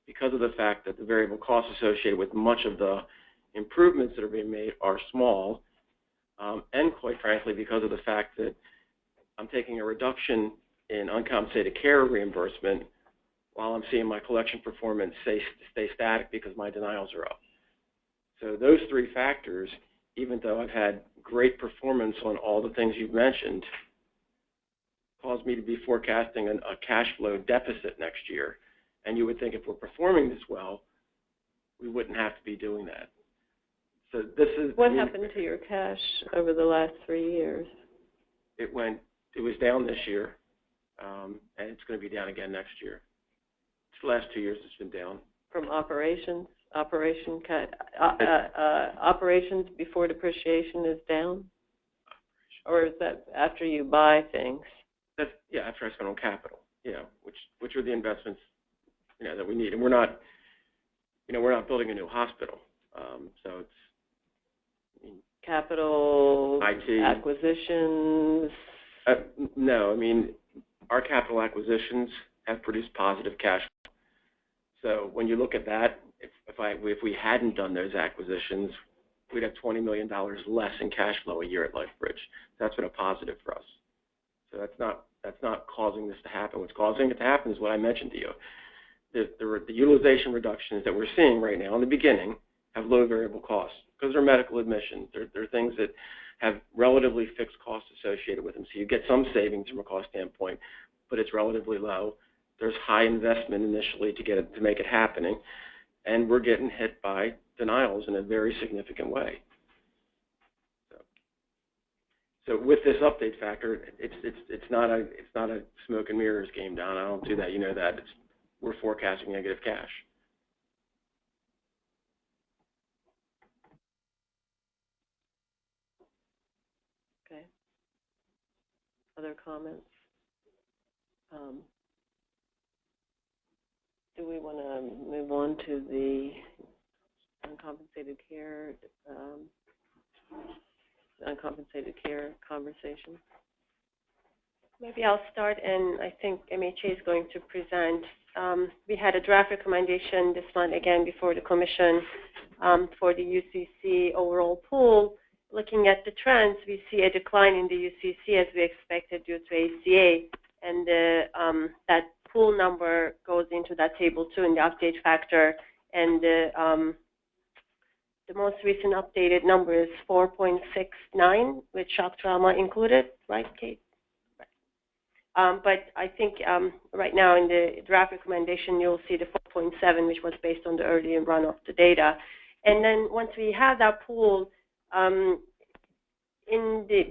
because of the fact that the variable costs associated with much of the improvements that are being made are small, and quite frankly, because of the fact that I'm taking a reduction in uncompensated care reimbursement while I'm seeing my collection performance stay static because my denials are up. So those three factors, even though I've had great performance on all the things you've mentioned, cause me to be forecasting a cash flow deficit next year. And you would think if we're performing this well, we wouldn't have to be doing that. So this is what happened to your cash over the last 3 years? It was down this year, and it's going to be down again next year. The last 2 years it's been down. From operations before depreciation is down? Or is that after you buy things? That's, yeah, after I spend on capital, which are the investments, that we need. And we're not building a new hospital. So it's capital, IT, acquisitions. No, our capital acquisitions have produced positive cash flow. So when you look at that, if we hadn't done those acquisitions, we'd have $20 million less in cash flow a year at LifeBridge. That's been a positive for us. So that's not causing this to happen. What's causing it to happen is what I mentioned to you. The utilization reductions that we're seeing right now in the beginning have low variable costs because they're medical admissions. They're things that have relatively fixed costs associated with them. So you get some savings from a cost standpoint, but it's relatively low. There's high investment initially to make it happening, and we're getting hit by denials in a very significant way. So with this update factor, it's not a smoke and mirrors game, Don. I don't do that. You know that. We're forecasting negative cash. Okay. Other comments? Do we want to move on to the uncompensated care conversation? Maybe I'll start, and I think MHA is going to present. We had a draft recommendation this month, again, before the Commission for the UCC overall pool. Looking at the trends, we see a decline in the UCC as we expected due to ACA, and that pool number goes into that table too in the update factor, and the most recent updated number is 4.69 with shock trauma included, right, Kate? Right. But I think right now in the draft recommendation, you'll see the 4.7, which was based on the early run of the data. And then once we have that pool,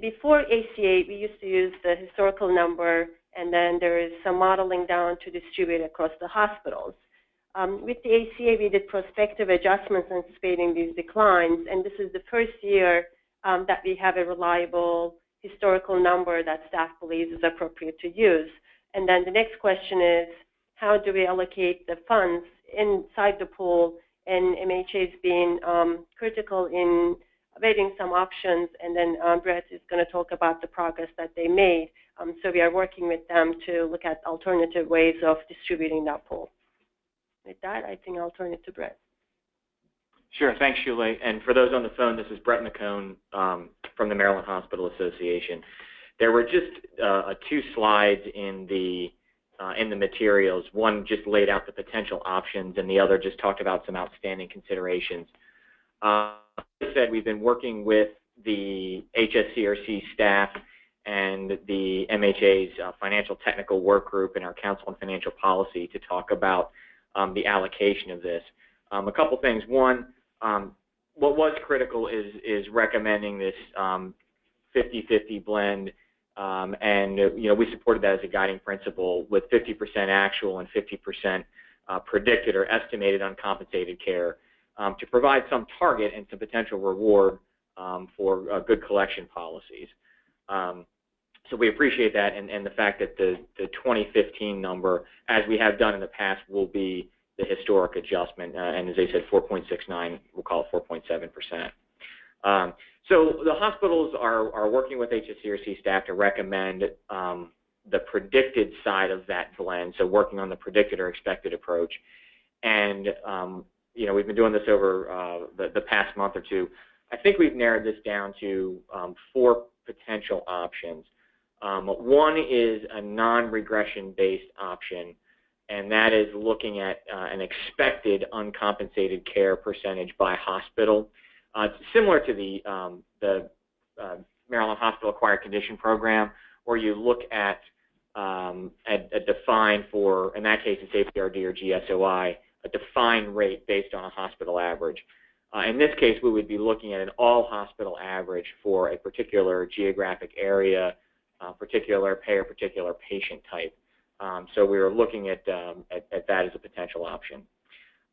before ACA, we used to use the historical number, and then there is some modeling down to distribute across the hospitals. With the ACA, we did prospective adjustments anticipating these declines, and this is the first year that we have a reliable historical number that staff believes is appropriate to use. And then the next question is, how do we allocate the funds inside the pool? And MHA has been critical in evaluating some options, and then Brett is going to talk about the progress that they made. So we are working with them to look at alternative ways of distributing that pool. With that, I think I'll turn it to Brett. Sure. Thanks, Shule. And for those on the phone, this is Brett McCone from the Maryland Hospital Association. There were just 2 slides in the materials. One just laid out the potential options, and the other just talked about some outstanding considerations. As I said, we've been working with the HSCRC staff and the MHA's Financial Technical Work Group and our Council on Financial Policy to talk about the allocation of this. A couple things. One, what was critical is recommending this 50-50 blend, and we supported that as a guiding principle with 50% actual and 50% predicted or estimated uncompensated care to provide some target and some potential reward for good collection policies. So we appreciate that, and the fact that the 2015 number, as we have done in the past, will be the historic adjustment, and as they said, 4.69, we'll call it 4.7%. So the hospitals are working with HSCRC staff to recommend the predicted side of that blend, so working on the predicted or expected approach. And we've been doing this over the past month or two. I think we've narrowed this down to 4 potential options. One is a non-regression based option, and that is looking at an expected uncompensated care percentage by hospital. It's similar to the Maryland Hospital Acquired Condition Program, where you look at a defined for, in that case it's APRD or GSOI, a defined rate based on a hospital average. In this case, we would be looking at an all-hospital average for a particular geographic area, particular payer, particular patient type. So we were looking at that as a potential option.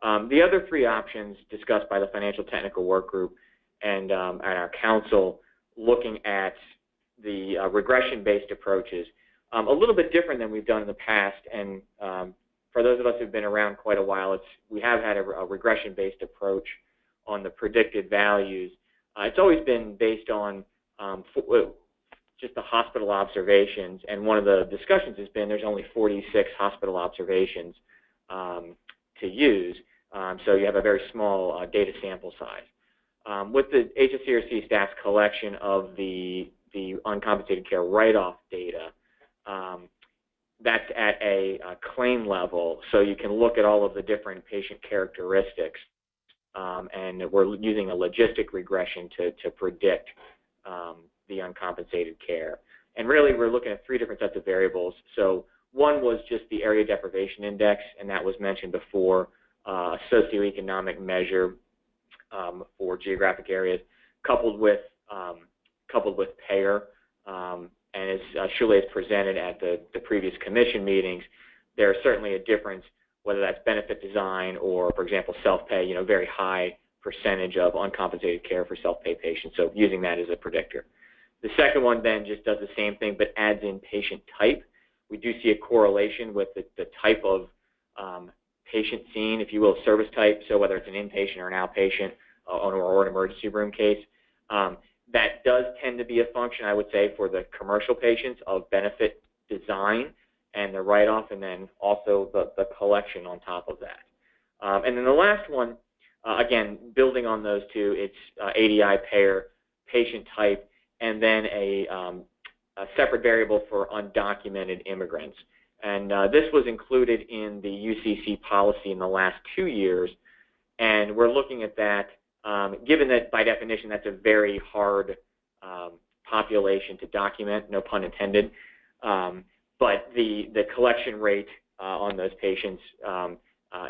The other 3 options discussed by the Financial Technical Work Group and our council, looking at the regression-based approaches, a little bit different than we've done in the past. And for those of us who've been around quite a while, we have had a regression-based approach on the predicted values. It's always been based on just the hospital observations, and one of the discussions has been there's only 46 hospital observations to use, so you have a very small data sample size. With the HSCRC staff's collection of the uncompensated care write-off data, that's at a claim level, so you can look at all of the different patient characteristics, and we're using a logistic regression to predict the uncompensated care. And really, we're looking at 3 different sets of variables. So one was just the area deprivation index, and that was mentioned before, a socioeconomic measure for geographic areas, coupled with payer. And as Shule has presented at the previous commission meetings, there's certainly a difference whether that's benefit design or, for example, self-pay, very high percentage of uncompensated care for self-pay patients, so using that as a predictor. The second one then just does the same thing but adds in patient type. We do see a correlation with the type of patient seen, if you will, service type, so whether it's an inpatient or an outpatient or an emergency room case. That does tend to be a function, I would say, for the commercial patients of benefit design and the write-off, and then also the collection on top of that. And then the last one, again, building on those 2, it's ADI payer, patient type, and then a separate variable for undocumented immigrants. And this was included in the UCC policy in the last 2 years, and we're looking at that, given that by definition that's a very hard population to document, no pun intended, but the collection rate on those patients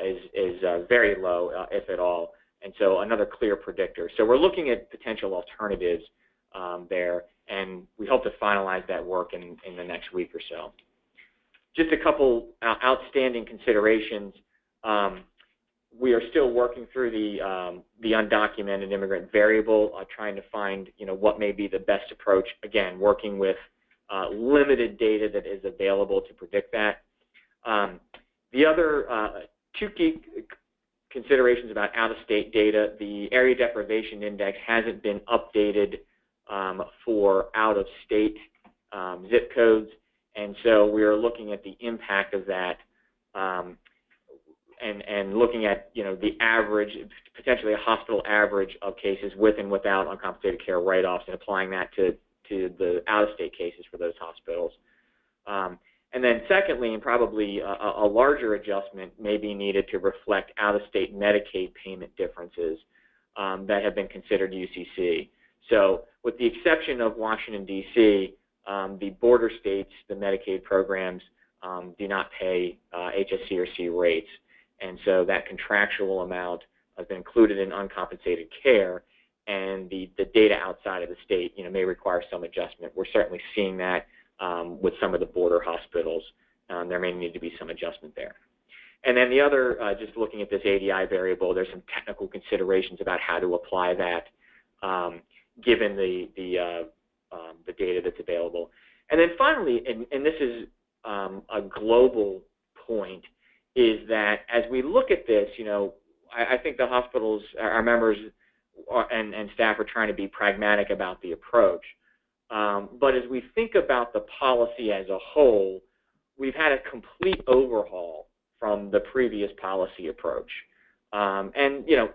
is very low, if at all, and so another clear predictor. So we're looking at potential alternatives there, and we hope to finalize that work in the next week or so. Just a couple outstanding considerations. We are still working through the undocumented immigrant variable, trying to find what may be the best approach. Again, working with limited data that is available to predict that. The other 2 key considerations about out-of-state data. The area deprivation index hasn't been updated for out-of-state zip codes, and so we are looking at the impact of that and looking at, you know, the average, potentially a hospital average of cases with and without uncompensated care write-offs, and applying that to the out-of-state cases for those hospitals. And then secondly, and probably a larger adjustment may be needed to reflect out-of-state Medicaid payment differences that have been considered UCC. So with the exception of Washington, D.C., the border states, the Medicaid programs, do not pay HSCRC rates. And so that contractual amount has been included in uncompensated care, and the data outside of the state, you know, may require some adjustment. We're certainly seeing that with some of the border hospitals. There may need to be some adjustment there. And then the other, just looking at this ADI variable, there's some technical considerations about how to apply that given the data that's available. And then finally, and this is a global point, is that as we look at this, you know, I think the hospitals, our members and staff are trying to be pragmatic about the approach. But as we think about the policy as a whole, we've had a complete overhaul from the previous policy approach. And, you know,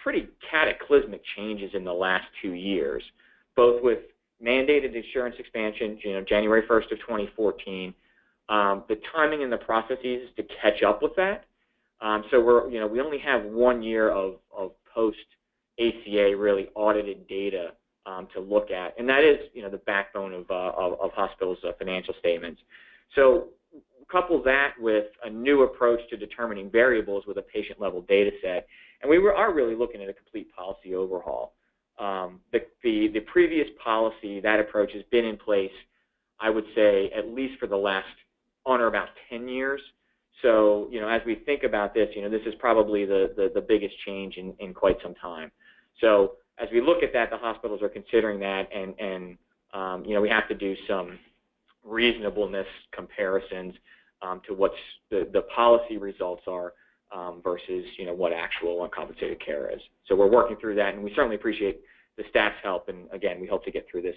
pretty cataclysmic changes in the last 2 years, both with mandated insurance expansion, you know, January 1st of 2014, the timing and the processes to catch up with that. So we're, you know, we only have 1 year of post-ACA really audited data to look at, and that is, you know, the backbone of hospitals' financial statements. So couple that with a new approach to determining variables with a patient-level data set, and we are really looking at a complete policy overhaul. The previous policy, that approach has been in place, I would say, at least for the last on or about 10 years. So, you know, as we think about this, you know, this is probably the biggest change in quite some time. So as we look at that, the hospitals are considering that, and you know, we have to do some reasonableness comparisons to what's the policy results are versus, you know, what actual uncompensated care is. So we're working through that, and we certainly appreciate the staff's help. And again, we hope to get through this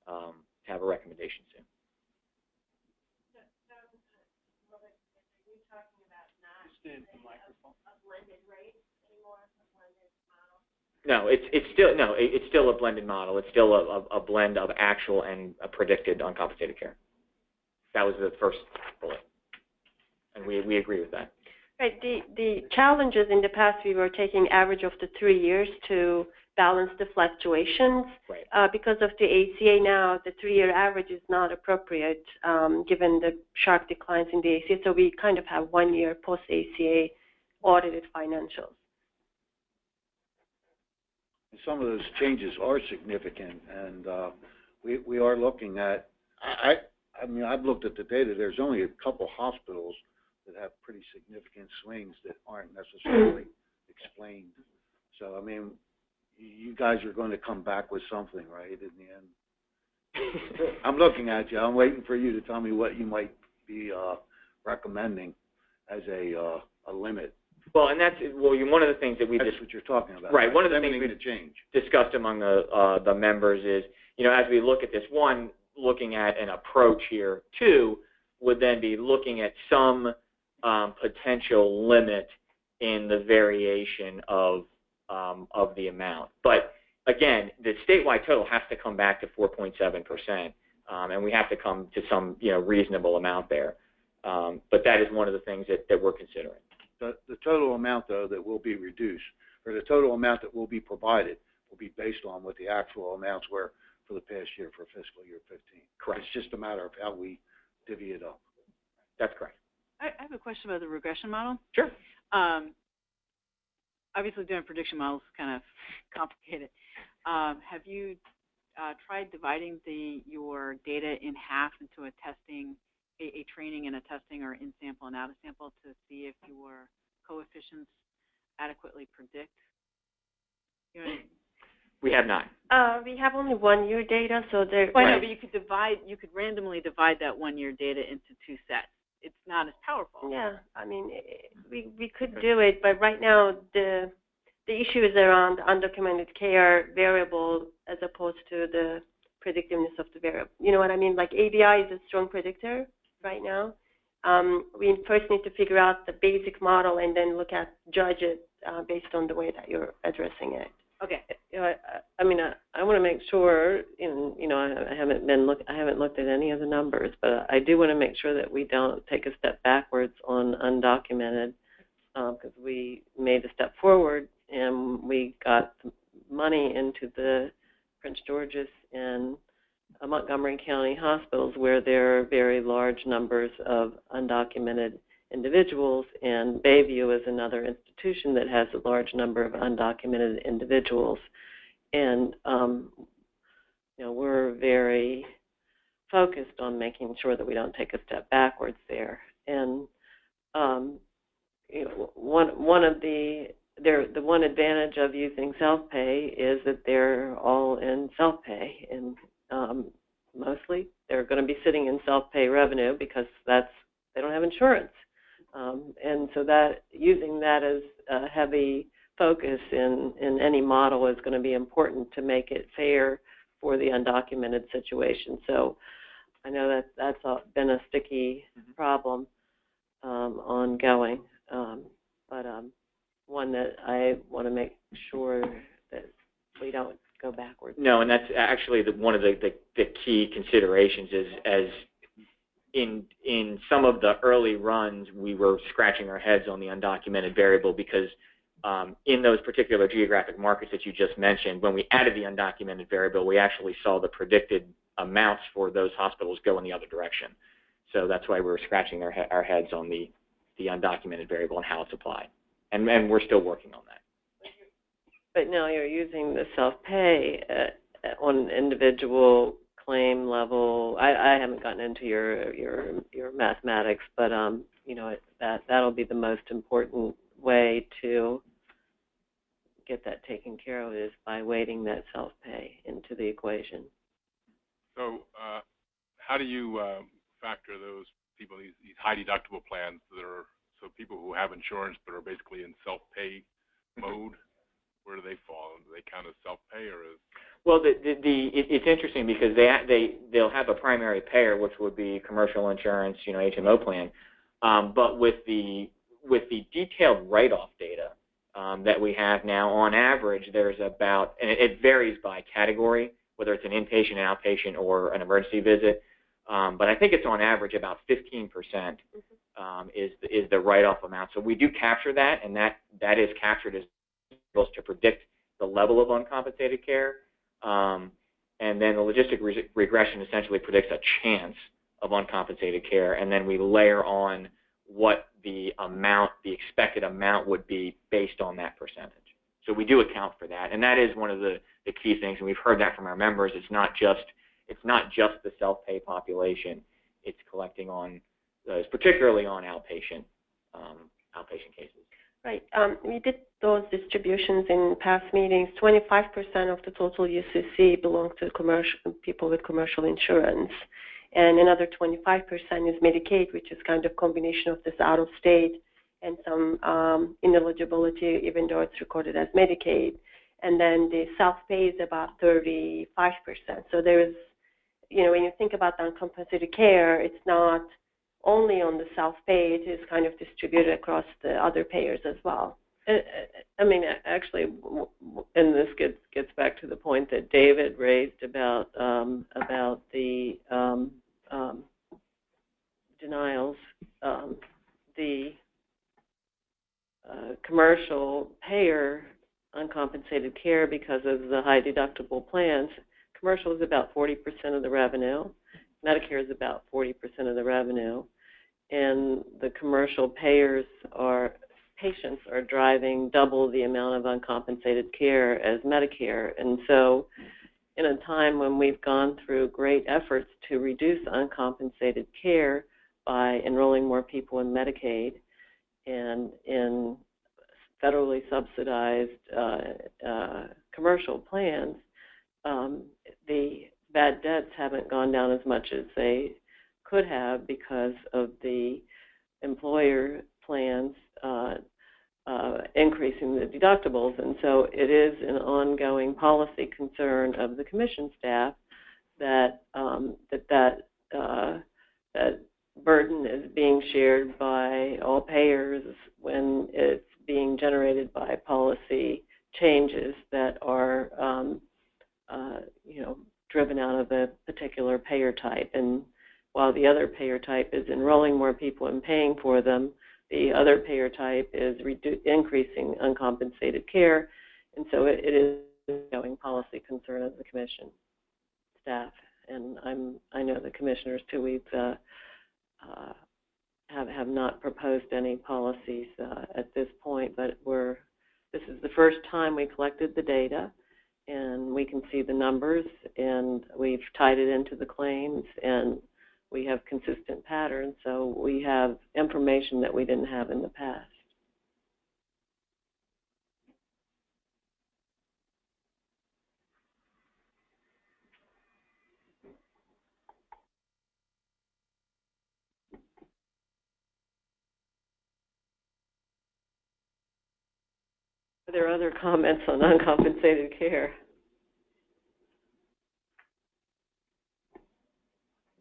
to have a recommendation soon. No, it's still a blended model. It's still a blend of actual and predicted uncompensated care. That was the first bullet, and we agree with that. Right. The challenges in the past, we were taking average of the 3 years to balance the fluctuations. Right. Because of the ACA now, the 3-year average is not appropriate given the sharp declines in the ACA. So we kind of have 1 year post-ACA audited financials. Some of those changes are significant, and we are looking at, I mean, I've looked at the data. There's only a couple hospitals that have pretty significant swings that aren't necessarily explained. So, I mean, you guys are going to come back with something, right, in the end? I'm looking at you. I'm waiting for you to tell me what you might be recommending as a limit. Well, and that's one of the things that we that's what you're talking about. Right. One of the things we discussed among the members is, you know, as we look at this, one, looking at an approach here. Two, would then be looking at some potential limit in the variation of the amount. But again, the statewide total has to come back to 4.7%, and we have to come to some, you know, reasonable amount there. But that is one of the things that we're considering. The total amount, though, that will be reduced, or the total amount that will be provided, will be based on what the actual amounts were for the past year, for fiscal year 15. Correct. It's just a matter of how we divvy it up. That's correct. I have a question about the regression model. Sure. Obviously, doing prediction models is kind of complicated. Have you tried dividing your data in half into a testing, a training and a testing, or in sample and out of sample, to see if your coefficients adequately predict? You know what I mean? We have not. We have only 1 year data, so there. Well, I know, but you could randomly divide that 1 year data into two sets. it's not as powerful. Yeah, I mean, we could do it, but right now the issue is around undocumented care variable as opposed to the predictiveness of the variable. You know what I mean? Like ABI is a strong predictor right now. We first need to figure out the basic model and then judge it based on the way that you're addressing it. Okay. I mean, I want to make sure, I haven't looked at any of the numbers, but I do want to make sure that we don't take a step backwards on undocumented, because we made a step forward and we got money into the Prince George's and Montgomery County hospitals where there are very large numbers of undocumented individuals, and Bayview is another institution that has a large number of undocumented individuals. And, we're very focused on making sure that we don't take a step backwards there. And, the one advantage of using self-pay is that they're all in self-pay, and mostly they're going to be sitting in self-pay revenue because they don't have insurance. And so that using that as a heavy focus in any model is going to be important to make it fair for the undocumented situation. So I know that that's been a sticky problem ongoing, but one that I want to make sure that we don't go backwards. No, and that's actually one of the key considerations is as in some of the early runs, we were scratching our heads on the undocumented variable because in those particular geographic markets that you just mentioned, when we added the undocumented variable, we actually saw the predicted amounts for those hospitals go in the other direction. So that's why we were scratching our heads on the undocumented variable and how it's applied. And we're still working on that. But now you're using the self-pay on an individual claim level. I haven't gotten into your mathematics, but that'll be the most important way to get that taken care of is by weighting that self-pay into the equation. So how do you factor those people, these high deductible plans that are, so people who have insurance but are basically in self-pay mode, where do they fall? Do they count as self-pay or as? Well, it's interesting because they'll have a primary payer, which would be commercial insurance, HMO plan, but with the detailed write-off data that we have now, on average, there's about, and it varies by category, whether it's an inpatient, outpatient, or an emergency visit, but I think it's on average about 15% is the write-off amount. So we do capture that, and that is captured as supposed to predict the level of uncompensated care. And then the logistic regression essentially predicts a chance of uncompensated care, and then we layer on what the expected amount would be based on that percentage. So we do account for that, and that is one of the key things, and we've heard that from our members. It's not just the self-pay population. It's collecting on those, particularly on outpatient cases. Right. We did those distributions in past meetings. 25% of the total UCC belongs to people with commercial insurance, and another 25% is Medicaid, which is kind of combination of this out-of-state and some ineligibility, even though it's recorded as Medicaid. And then the self-pay is about 35%. So there is, when you think about the uncompensated care, it's not only on the self-pay, it is kind of distributed across the other payers as well. I mean, actually, and this gets back to the point that David raised about the denials. The commercial payer uncompensated care, because of the high deductible plans, commercial is about 40% of the revenue. Medicare is about 40% of the revenue, and the commercial patients are driving double the amount of uncompensated care as Medicare. And so in a time when we've gone through great efforts to reduce uncompensated care by enrolling more people in Medicaid and in federally subsidized commercial plans, the bad debts haven't gone down as much as they could have because of the employer plans increasing the deductibles. And so it is an ongoing policy concern of the commission staff that that burden is being shared by all payers when it's being generated by policy changes that are driven out of a particular payer type. And while the other payer type is enrolling more people and paying for them, the other payer type is increasing uncompensated care. And so it is an ongoing policy concern of the commission staff. And I know the commissioners too. We've have not proposed any policies at this point, but this is the first time we collected the data, and we can see the numbers, and we've tied it into the claims, and we have consistent patterns, so we have information that we didn't have in the past. Are there other comments on uncompensated care?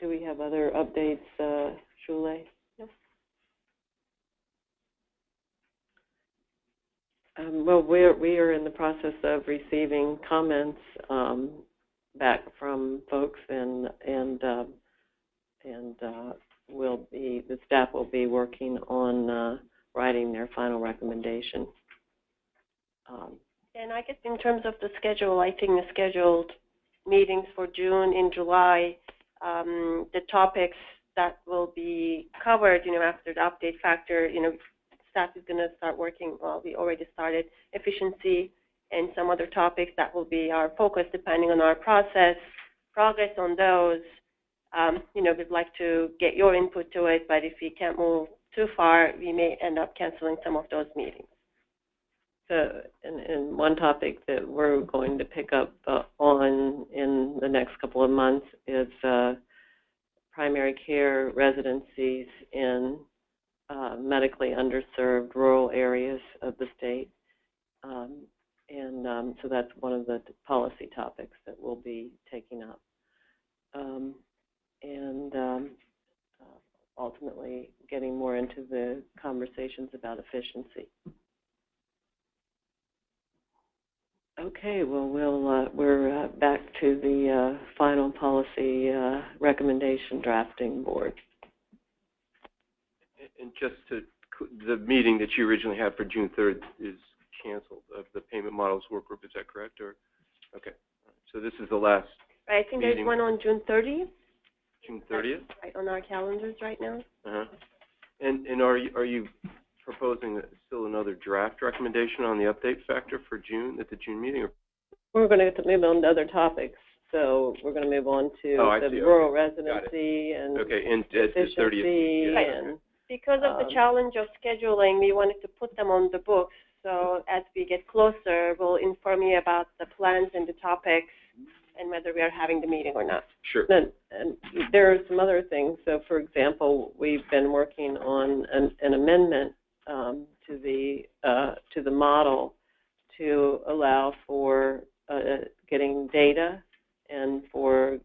Do we have other updates, Shule? Yes. Well, we are in the process of receiving comments back from folks, and the staff will be working on writing their final recommendation. And I guess in terms of the schedule, I think the scheduled meetings for June and July, the topics that will be covered, after the update factor, staff is going to start working, well, we already started, efficiency and some other topics that will be our focus depending on our progress on those. We'd like to get your input to it, but if we can't move too far, we may end up canceling some of those meetings. So, and one topic that we're going to pick up on in the next couple of months is primary care residencies in medically underserved rural areas of the state. So that's one of the policy topics that we'll be taking up. Ultimately getting more into the conversations about efficiency. Okay, well, we're back to the final policy recommendation drafting board. And just the meeting that you originally had for June 3rd is canceled of the payment models work group. Is that correct? Or okay, so this is the last. I think meeting. There's one on June 30th. June 30th. Right on our calendars right now. And are you proposing still another draft recommendation on the update factor for June at the June meeting? Or? We're going to move on to other topics. So we're going to move on to the rural residency and efficiency. And because of the challenge of scheduling, we wanted to put them on the books. So as we get closer, we'll inform you about the plans and the topics and whether we are having the meeting or not. Sure. And there are some other things. So, for example, we've been working on an amendment to the model to allow for getting data and for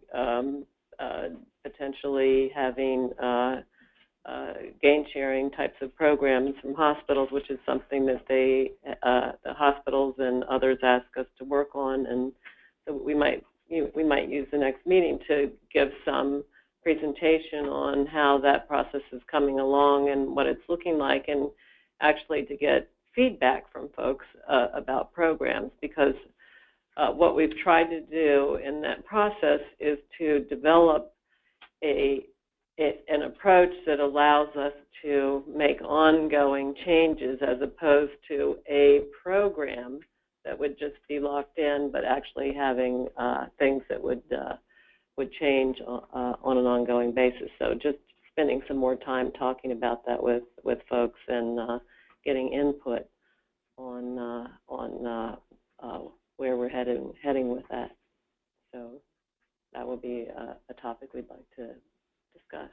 potentially having gain sharing types of programs from hospitals, which is something that the hospitals and others ask us to work on. And so we might use the next meeting to give some presentation on how that process is coming along and what it's looking like, and actually to get feedback from folks about programs, because what we've tried to do in that process is to develop an approach that allows us to make ongoing changes as opposed to a program that would just be locked in, but actually having things that would change on an ongoing basis. So just spending some more time talking about that with folks and getting input on where we're heading with that. So that will be a topic we'd like to discuss.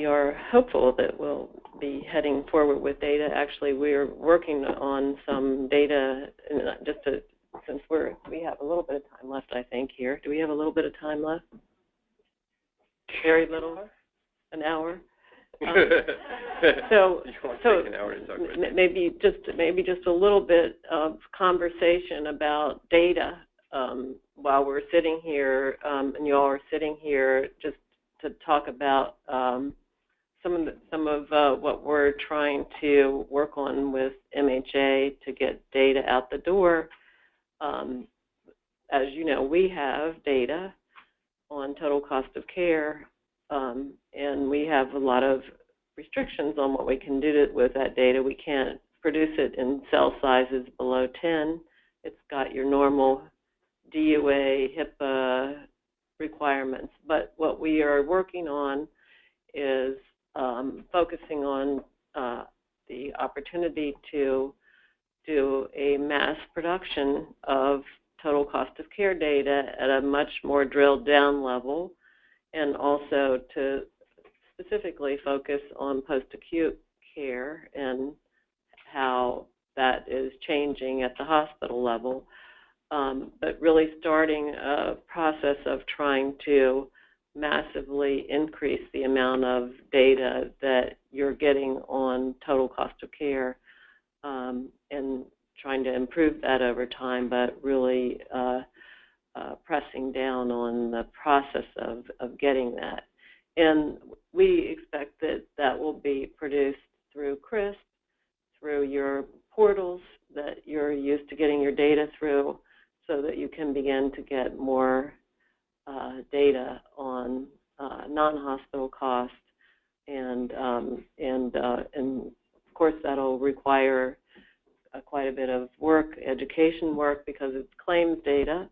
are hopeful that we'll be heading forward with data. Actually, we're working on some data, since we have a little bit of time left, I think, here. Do we have a little bit of time left? Very little? An hour? So maybe just a little bit of conversation about data while we're sitting here, and you all are sitting here, just to talk about some of what we're trying to work on with MHA to get data out the door. As you know, we have data on total cost of care, and we have a lot of restrictions on what we can do with that data. We can't produce it in cell sizes below 10. It's got your normal DUA, HIPAA requirements. But what we are working on is focusing on the opportunity to do a mass production of total cost of care data at a much more drilled down level, and also to specifically focus on post-acute care and how that is changing at the hospital level, but really starting a process of trying to massively increase the amount of data that you're getting on total cost of care, and trying to improve that over time, but really pressing down on the process of getting that. And we expect that that will be produced through CRISP, through your portals that you're used to getting your data through, so that you can begin to get more data on non-hospital costs, and of course that'll require quite a bit of work, education work, because it's claims data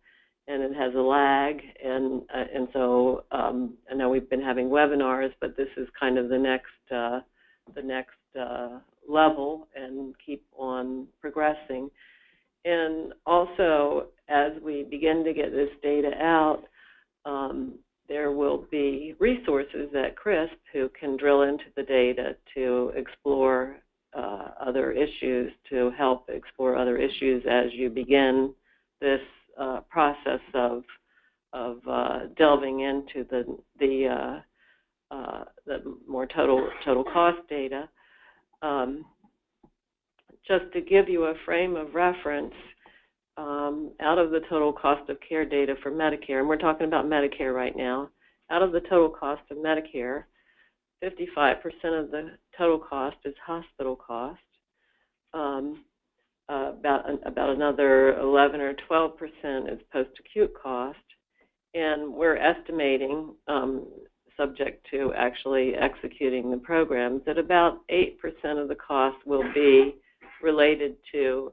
and it has a lag, and so I know we've been having webinars, but this is kind of the next level, and keep on progressing. And also, as we begin to get this data out, there will be resources at CRISP who can drill into the data to explore other issues, to help explore other issues as you begin this process of delving into the more total cost data. Just to give you a frame of reference, out of the total cost of care data for Medicare, and we're talking about Medicare right now, out of the total cost of Medicare, 55% of the total cost is hospital cost. About another 11 or 12% is post-acute cost, and we're estimating, subject to actually executing the programs, that about 8% of the cost will be related to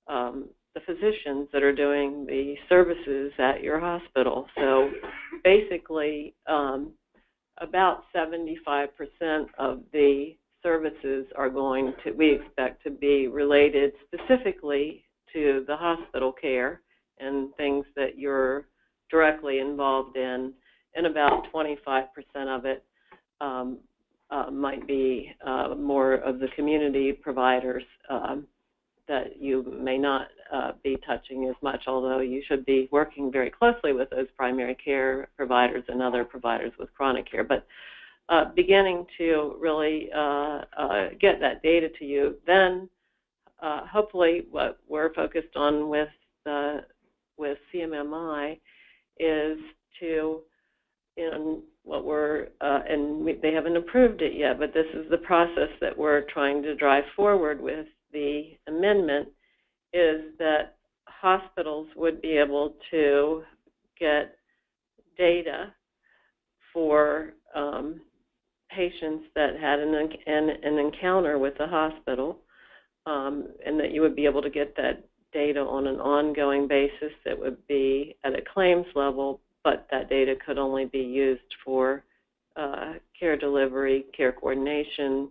the physicians that are doing the services at your hospital. So basically, about 75% of the services are going to, we expect to be related specifically to the hospital care and things that you're directly involved in, and about 25% of it might be more of the community providers that you may not be touching as much, although you should be working very closely with those primary care providers and other providers with chronic care. But beginning to really get that data to you, then hopefully what we're focused on with CMMI is to, they haven't approved it yet, but this is the process that we're trying to drive forward with the amendment, is that hospitals would be able to get data for patients that had an encounter with the hospital, and that you would be able to get that data on an ongoing basis that would be at a claims level, but that data could only be used for care delivery, care coordination,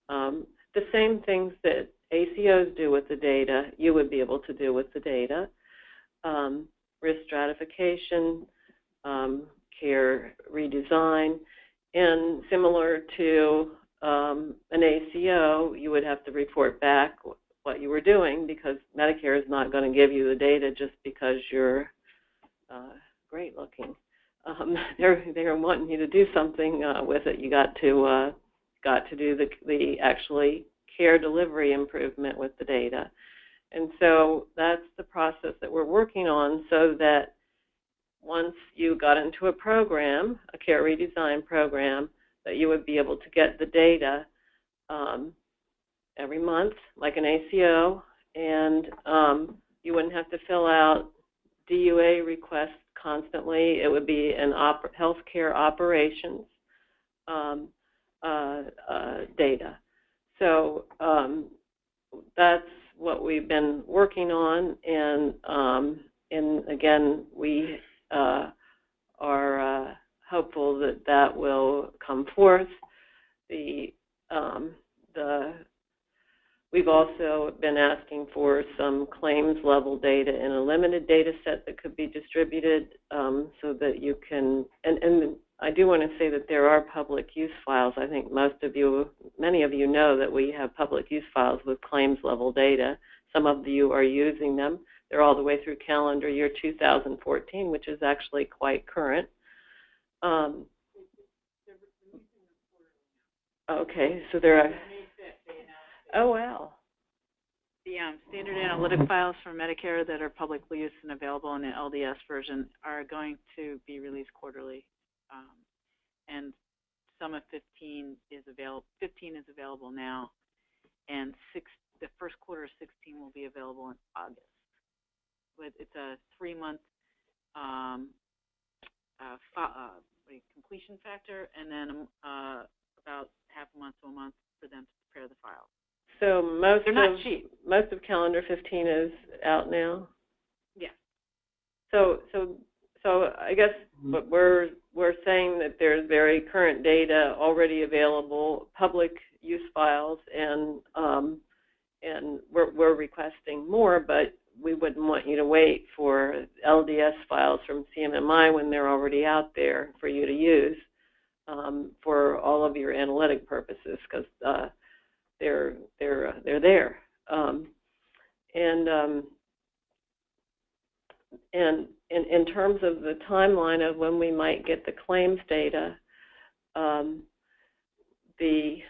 the same things that ACOs do with the data, you would be able to do with the data. Risk stratification, care redesign, And similar to an ACO, you would have to report back what you were doing, because Medicare is not going to give you the data just because you're great looking. They're wanting you to do something with it. You got to do the actually care delivery improvement with the data. And so that's the process that we're working on, so that once you got into a program, a care redesign program, that you would be able to get the data every month, like an ACO, and you wouldn't have to fill out DUA requests constantly. It would be an healthcare operations data. So that's what we've been working on, and again, we are hopeful that that will come forth. We've also been asking for some claims level data in a limited data set that could be distributed, so that you can, and I do want to say that there are public use files. I think many of you know that we have public use files with claims level data. Some of you are using them. They're all the way through calendar year 2014, which is actually quite current. Okay, so there are. Oh, wow. The standard analytic files for Medicare that are publicly used and available in the LDS version are going to be released quarterly. And some of 15 is available now, and the first quarter of 16 will be available in August. But it's a 3-month completion factor, and then about half a month to a month for them to prepare the file. So they're not cheap. Most of calendar 15 is out now. Yeah. So I guess what we're saying that there's very current data already available, public use files, and we're requesting more, but we wouldn't want you to wait for LDS files from CMMI when they're already out there for you to use for all of your analytic purposes, because they're there. And in terms of the timeline of when we might get the claims data, the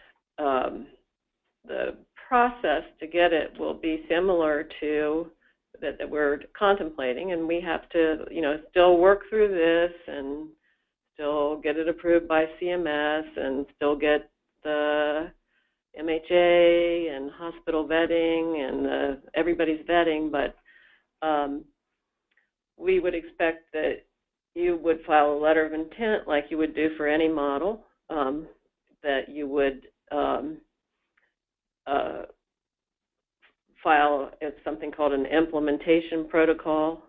process to get it will be similar to that we're contemplating, and we have to, still work through this and still get it approved by CMS and still get the MHA and hospital vetting and everybody's vetting, but we would expect that you would file a letter of intent like you would do for any model, that you would file something called an implementation protocol,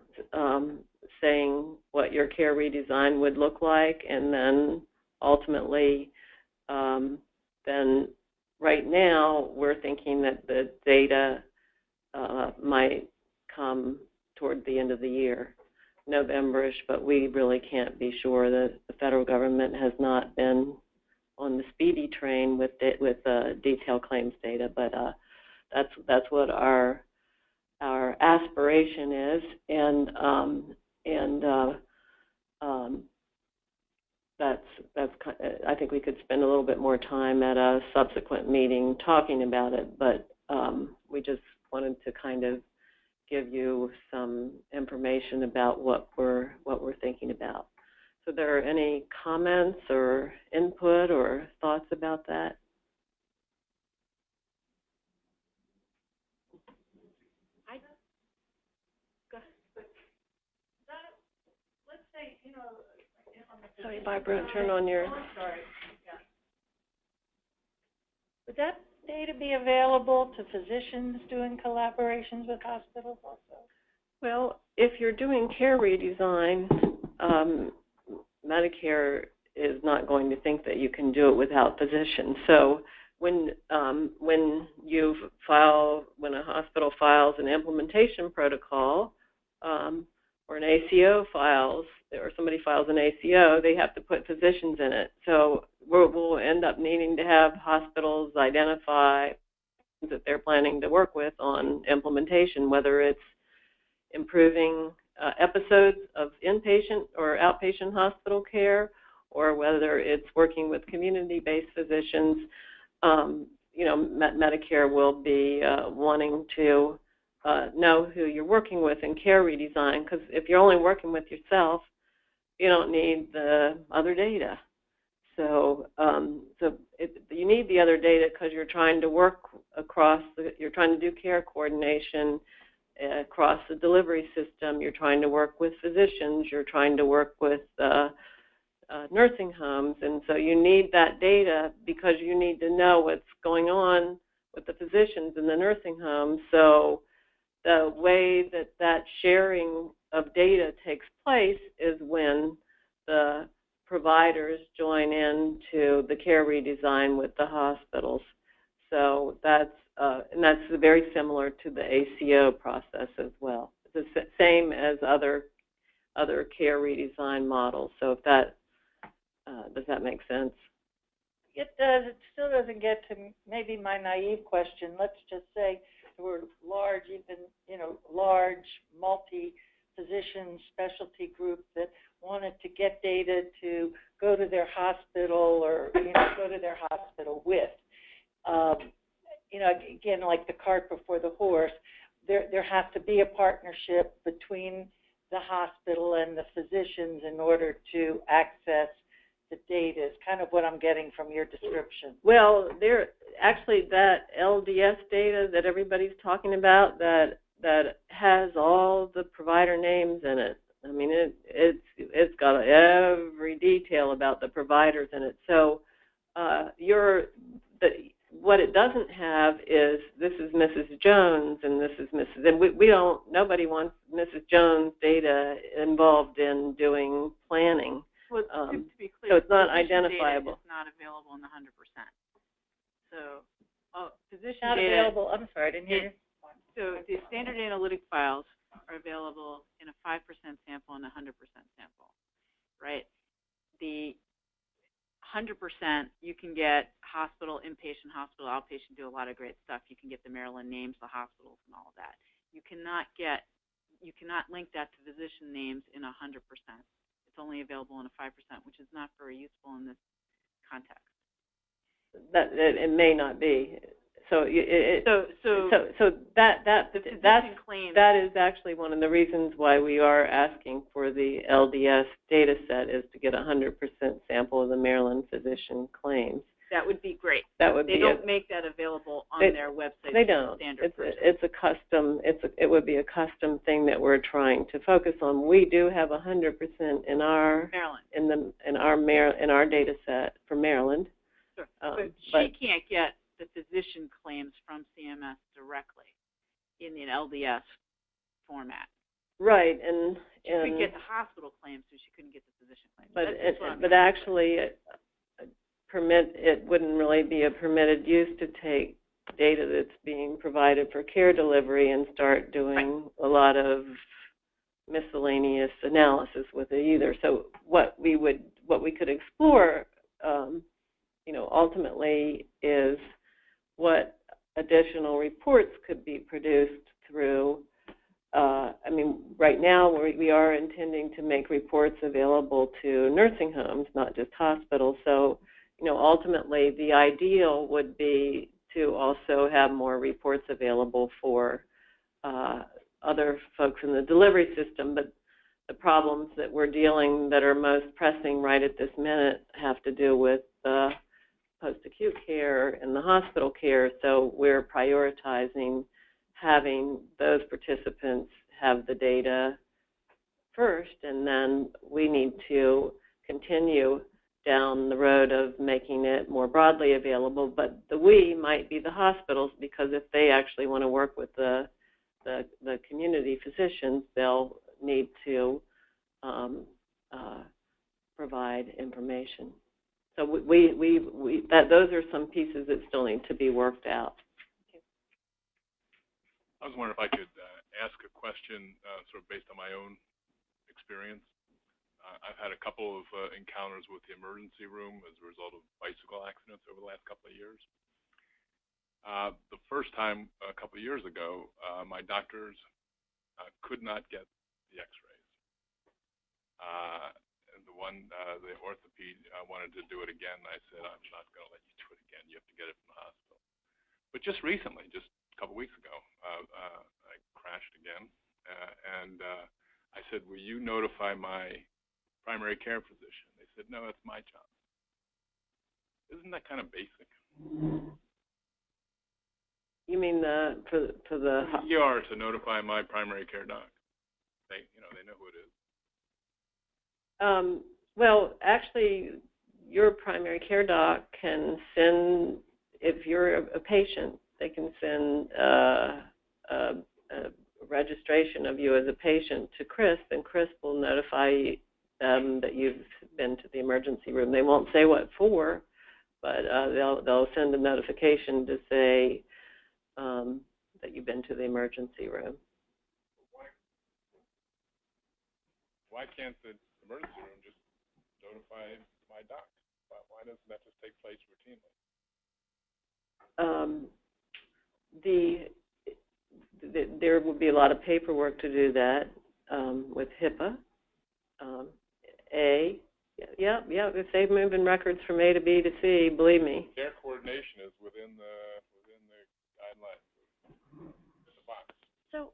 saying what your care redesign would look like, and then ultimately, then right now we're thinking that the data might come toward the end of the year, November-ish, but we really can't be sure. That the federal government has not been on the speedy train with detailed claims data, but that's what our aspiration is, and that's I think we could spend a little bit more time at a subsequent meeting talking about it, but we just wanted to kind of give you some information about what we're thinking about. So, there are any comments or input or thoughts about that? Let's say, Sorry, Barbara, turn on your. Oh, sorry. Yeah. Would that data be available to physicians doing collaborations with hospitals also? Well, if you're doing care redesign, Medicare is not going to think that you can do it without physicians. So when a hospital files an implementation protocol, or an ACO files or somebody files an ACO, they have to put physicians in it. So we'll end up needing to have hospitals identify that they're planning to work with on implementation, whether it's improving episodes of inpatient or outpatient hospital care, or whether it's working with community-based physicians. Medicare will be wanting to know who you're working with in care redesign, because if you're only working with yourself, you don't need the other data. So, you need the other data because you're trying to work you're trying to do care coordination across the delivery system. You're trying to work with physicians. You're trying to work with nursing homes, and so you need that data because you need to know what's going on with the physicians in the nursing homes. So the way that sharing of data takes place is when the providers join into the care redesign with the hospitals. So that's very similar to the ACO process as well. It's the same as other care redesign models. So if that does that make sense? It does. It still doesn't get to maybe my naive question. Let's just say there were large, large multi-physician specialty groups that wanted to get data to go to their hospital or, go to their hospital with. Again, like the cart before the horse, there has to be a partnership between the hospital and the physicians in order to access the data is kind of what I'm getting from your description. Well, actually that LDS data that everybody's talking about that has all the provider names in it. I mean, it's got every detail about the providers in it. So what it doesn't have is this is Mrs. Jones and this is Mrs. And nobody wants Mrs. Jones data involved in doing planning. Well, to be clear, so it's not physician identifiable. Data is not available in the 100%. So, physician Not data. available. I'm sorry, I didn't hear you. So the standard analytic files are available in a 5% sample and a 100% sample, right? The 100%, you can get hospital, inpatient, hospital, outpatient, do a lot of great stuff. You can get the Maryland names, the hospitals, and all of that. You cannot link that to physician names in 100%. It's only available in a 5%, which is not very useful in this context. That it may not be. So that is actually one of the reasons why we are asking for the LDS data set, is to get a 100% sample of the Maryland physician claims. That would be great. That would they don't make that available on their website. They don't. It would be a custom thing that we're trying to focus on. We do have 100% in our Maryland. in our data set for Maryland. Sure. But she can't get the physician claims from CMS directly in an LDS format. Right, she could get the hospital claims, so she couldn't get the physician claims. But actually, it wouldn't really be a permitted use to take data that's being provided for care delivery and start doing a lot of miscellaneous analysis with it either. So what we could explore, ultimately, is what additional reports could be produced through. Right now we are intending to make reports available to nursing homes, not just hospitals. So, ultimately the ideal would be to also have more reports available for other folks in the delivery system. But the problems that we're dealing that are most pressing right at this minute have to do with post-acute care and the hospital care. So we're prioritizing having those participants have the data first, and then we need to continue down the road of making it more broadly available. But the we might be the hospitals, because if they actually want to work with the community physicians, they'll need to provide information. So those are some pieces that still need to be worked out. I was wondering if I could ask a question sort of based on my own experience. I've had a couple of encounters with the emergency room as a result of bicycle accidents over the last couple of years. The first time a couple of years ago, my doctors could not get the x-rays. And the orthoped wanted to do it again. I said, I'm not going to let you do it again. You have to get it from the hospital. But just recently, just a couple of weeks ago, I crashed again. And I said, will you notify my primary care physician? They said, no, that's my job. Isn't that kind of basic? You mean for the ER to notify my primary care doc. They know who it is. Well, actually, your primary care doc can send, if you're a patient, they can send a registration of you as a patient to CRISP, and CRISP will notify them that you've been to the emergency room. They won't say what for, but they'll send a notification to say that you've been to the emergency room. Why can't the emergency room just notify my doc? Why doesn't that just take place routinely? There would be a lot of paperwork to do that with HIPAA. If they're moving records from A to B to C, believe me. Care coordination is within the guidelines of the box. So,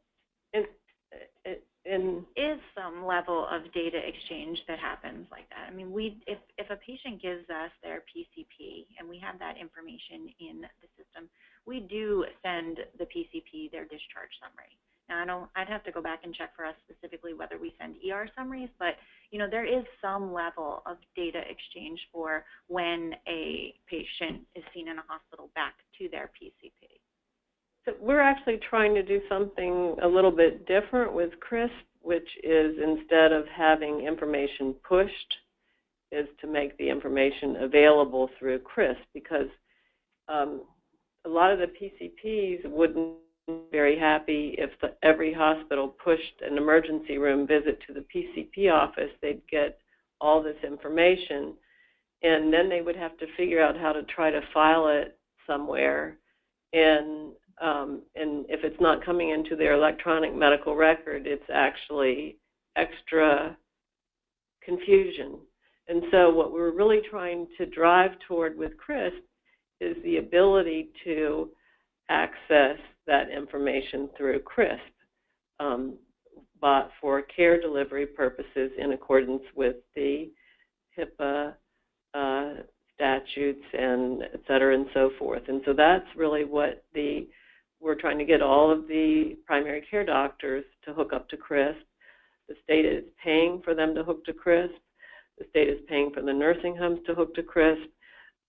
and is some level of data exchange that happens like that? I mean, if a patient gives us their PCP and we have that information in the system, we do send the PCP their discharge summary. Now, I'd have to go back and check for us specifically whether we send ER summaries, but there is some level of data exchange for when a patient is seen in a hospital back to their PCP. So we're actually trying to do something a little bit different with CRISP, which is instead of having information pushed, is to make the information available through CRISP, because a lot of the PCPs wouldn't be very happy if every hospital pushed an emergency room visit to the PCP office. They'd get all this information, and then they would have to figure out how to try to file it somewhere. And if it's not coming into their electronic medical record, it's actually extra confusion. And so what we're really trying to drive toward with CRISP is the ability to access that information through CRISP, but for care delivery purposes in accordance with the HIPAA statutes and et cetera and so forth. And so that's really what we're trying to get all of the primary care doctors to hook up to CRISP. The state is paying for them to hook to CRISP. The state is paying for the nursing homes to hook to CRISP.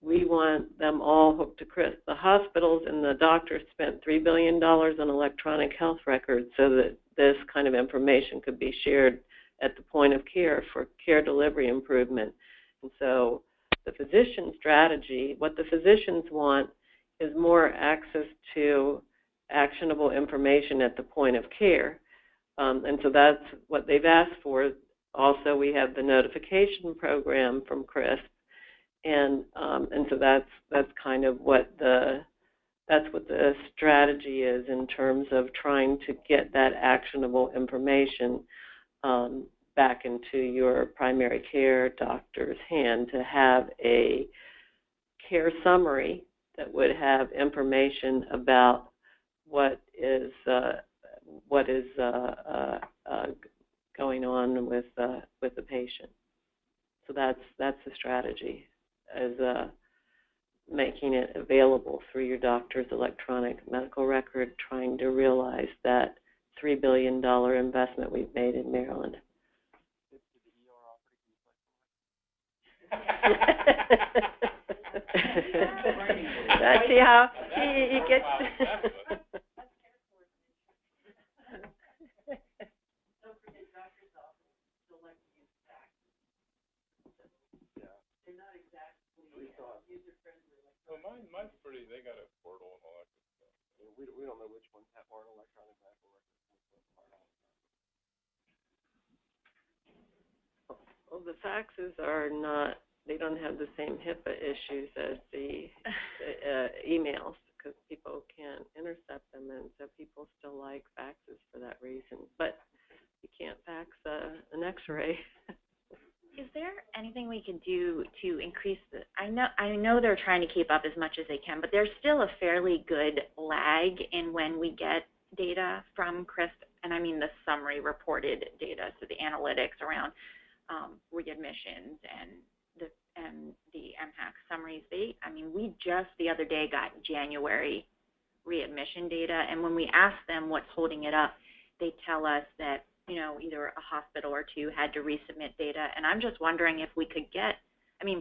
We want them all hooked to CRISP. The hospitals and the doctors spent $3 billion on electronic health records so that this kind of information could be shared at the point of care for care delivery improvement. And so the physician strategy, what the physicians want is more access to actionable information at the point of care. And so that's what they've asked for. Also, we have the notification program from CRISP. And so that's kind of what the strategy is in terms of trying to get that actionable information back into your primary care doctor's hand, to have a care summary that would have information about what is going on with the patient. So that's the strategy, is making it available through your doctor's electronic medical record, trying to realize that $3 billion investment we've made in Maryland. See how he gets. Well, mine's pretty. They got a portal and all that good stuff. We don't know which ones have our electronic medical records. Well, the faxes are not, they don't have the same HIPAA issues as the emails, because people can't intercept them, and so people still like faxes for that reason. But you can't fax an X-ray. Is there anything we could do to increase the, I know they're trying to keep up as much as they can, but there's still a fairly good lag in when we get data from CRISP, and I mean the summary reported data, so the analytics around readmissions and the MHAC summaries. We just the other day got January readmission data, and when we ask them what's holding it up, they tell us that either a hospital or two had to resubmit data, and I'm just wondering if we could get,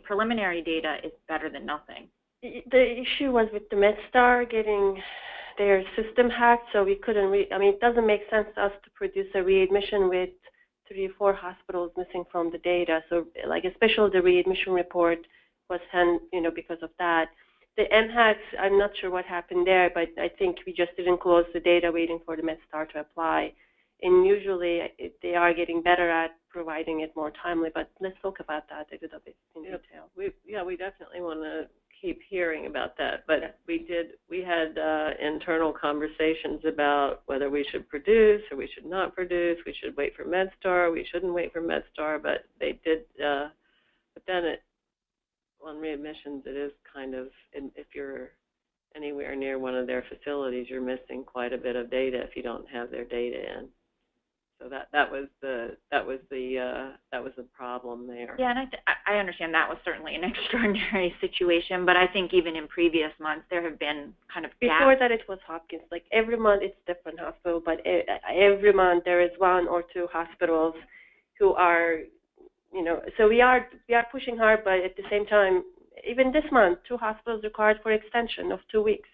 preliminary data is better than nothing. The issue was with the MedStar getting their system hacked, so we couldn't it doesn't make sense to us to produce a readmission with 3 or 4 hospitals missing from the data. So, especially the readmission report was sent, because of that. The MHACs, I'm not sure what happened there, but I think we just didn't close the data waiting for the MedStar to apply. And usually they are getting better at providing it more timely, but let's talk about that a little bit in detail. We definitely want to keep hearing about that, but we had internal conversations about whether we should produce or we should not produce, we should wait for MedStar, we shouldn't wait for MedStar, but they did, but then on readmissions, it is kind of, if you're anywhere near one of their facilities, you're missing quite a bit of data if you don't have their data in. So that was the problem there. Yeah, and I understand that was certainly an extraordinary situation, but I think even in previous months there have been kind of gaps. Before that it was Hopkins. Every month it's different hospital, but every month there is 1 or 2 hospitals who are, so we are pushing hard, but at the same time, even this month, 2 hospitals required for extension of 2 weeks,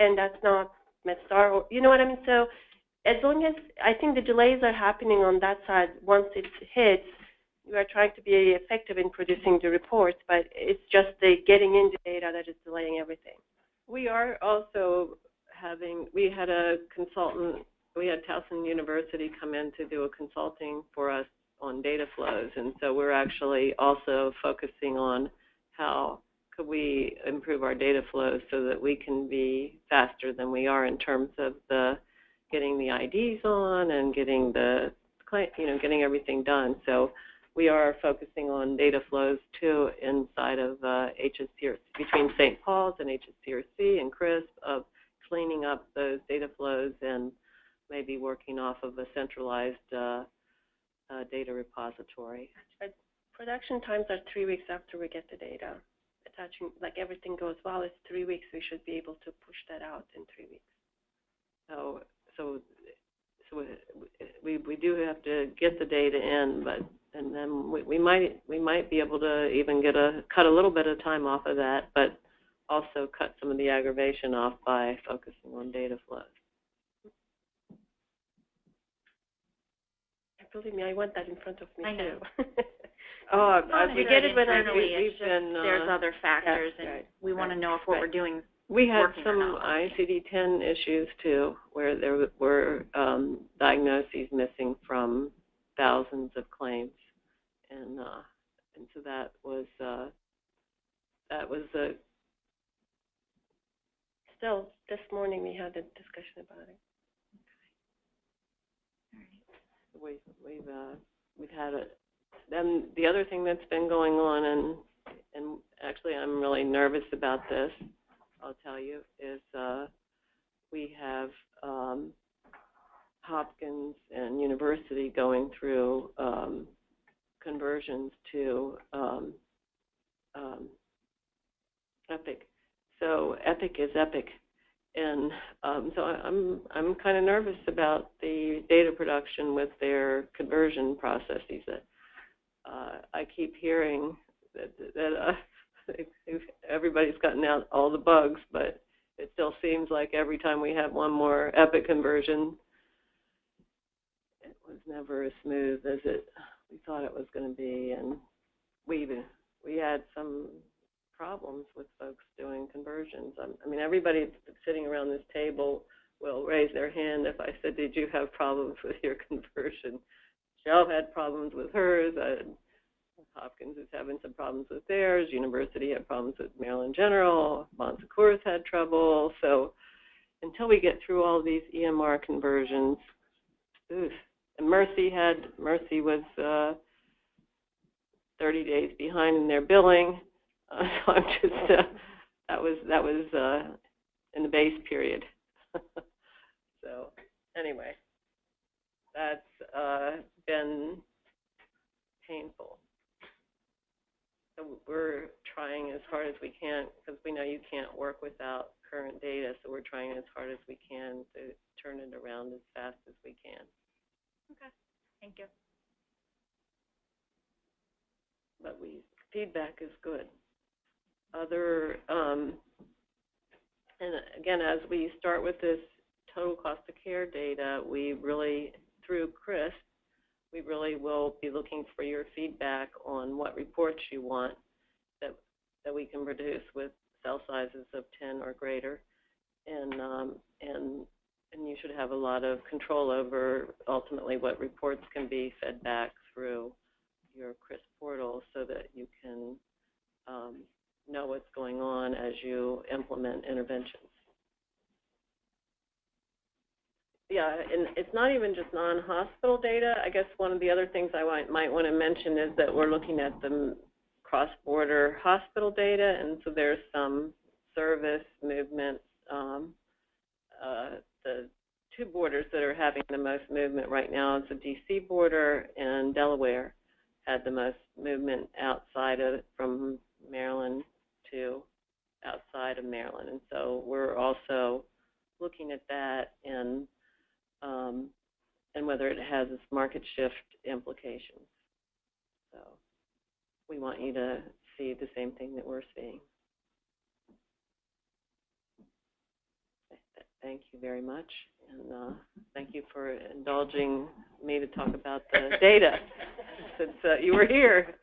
and that's not MedStar, or, you know what I mean? So as long as, I think the delays are happening on that side, once it hits, we are trying to be effective in producing the reports, but it's just the getting in the data that is delaying everything. We are also we had a consultant, we had Towson University come in to do a consulting for us on data flows, and so we're actually also focusing on how could we improve our data flows so that we can be faster than we are in terms of getting the IDs on and getting getting everything done. So we are focusing on data flows too inside of HSCRC, between St. Paul's and HSCRC and CRISP, of cleaning up those data flows and maybe working off of a centralized data repository. Production times are 3 weeks after we get the data. Attaching, everything goes well, it's 3 weeks. We should be able to push that out in 3 weeks. So we do have to get the data in, and then we might be able to even cut a little bit of time off of that, but also cut some of the aggravation off by focusing on data flows. Believe me, I want that in front of me. I know. We get it when we've been. There's other factors, and we want to know if what we're doing. We had some ICD-10 issues too, where there were diagnoses missing from thousands of claims, and so that was a. Still, this morning we had a discussion about it. We've had it. Then the other thing that's been going on, and actually I'm really nervous about this, I'll tell you, is we have Hopkins and University going through conversions to Epic. So Epic is Epic. And so I'm kind of nervous about the data production with their conversion processes. I keep hearing that everybody's gotten out all the bugs, but it still seems like every time we have one more Epic conversion, it was never as smooth as we thought it was going to be, and we had some problems with folks doing conversions. I mean, everybody sitting around this table will raise their hand if I said, did you have problems with your conversion? Michelle had problems with hers. Hopkins is having some problems with theirs. University had problems with Maryland General. Bon Secours had trouble. So until we get through all these EMR conversions, oof. And Mercy was 30 days behind in their billing. So I'm just that was in the base period. So anyway, that's been painful. So we're trying as hard as we can, because we know you can't work without current data, so we're trying as hard as we can to turn it around as fast as we can. Okay, thank you. But feedback is good. And again, as we start with this total cost of care data, we really, through Chris, we really will be looking for your feedback on what reports you want that we can produce with cell sizes of 10 or greater, and you should have a lot of control over ultimately what reports can be fed back through your Chris portal, so that you can know what's going on as you implement interventions. Yeah, and it's not even just non-hospital data. I guess one of the other things I might want to mention is that we're looking at the cross-border hospital data, and so there's some service movement. The two borders that are having the most movement right now is the DC border, and Delaware had the most movement from Maryland to outside of Maryland. And so we're also looking at that and whether it has its market shift implications. So we want you to see the same thing that we're seeing. Thank you very much, and thank you for indulging me to talk about the data since you were here.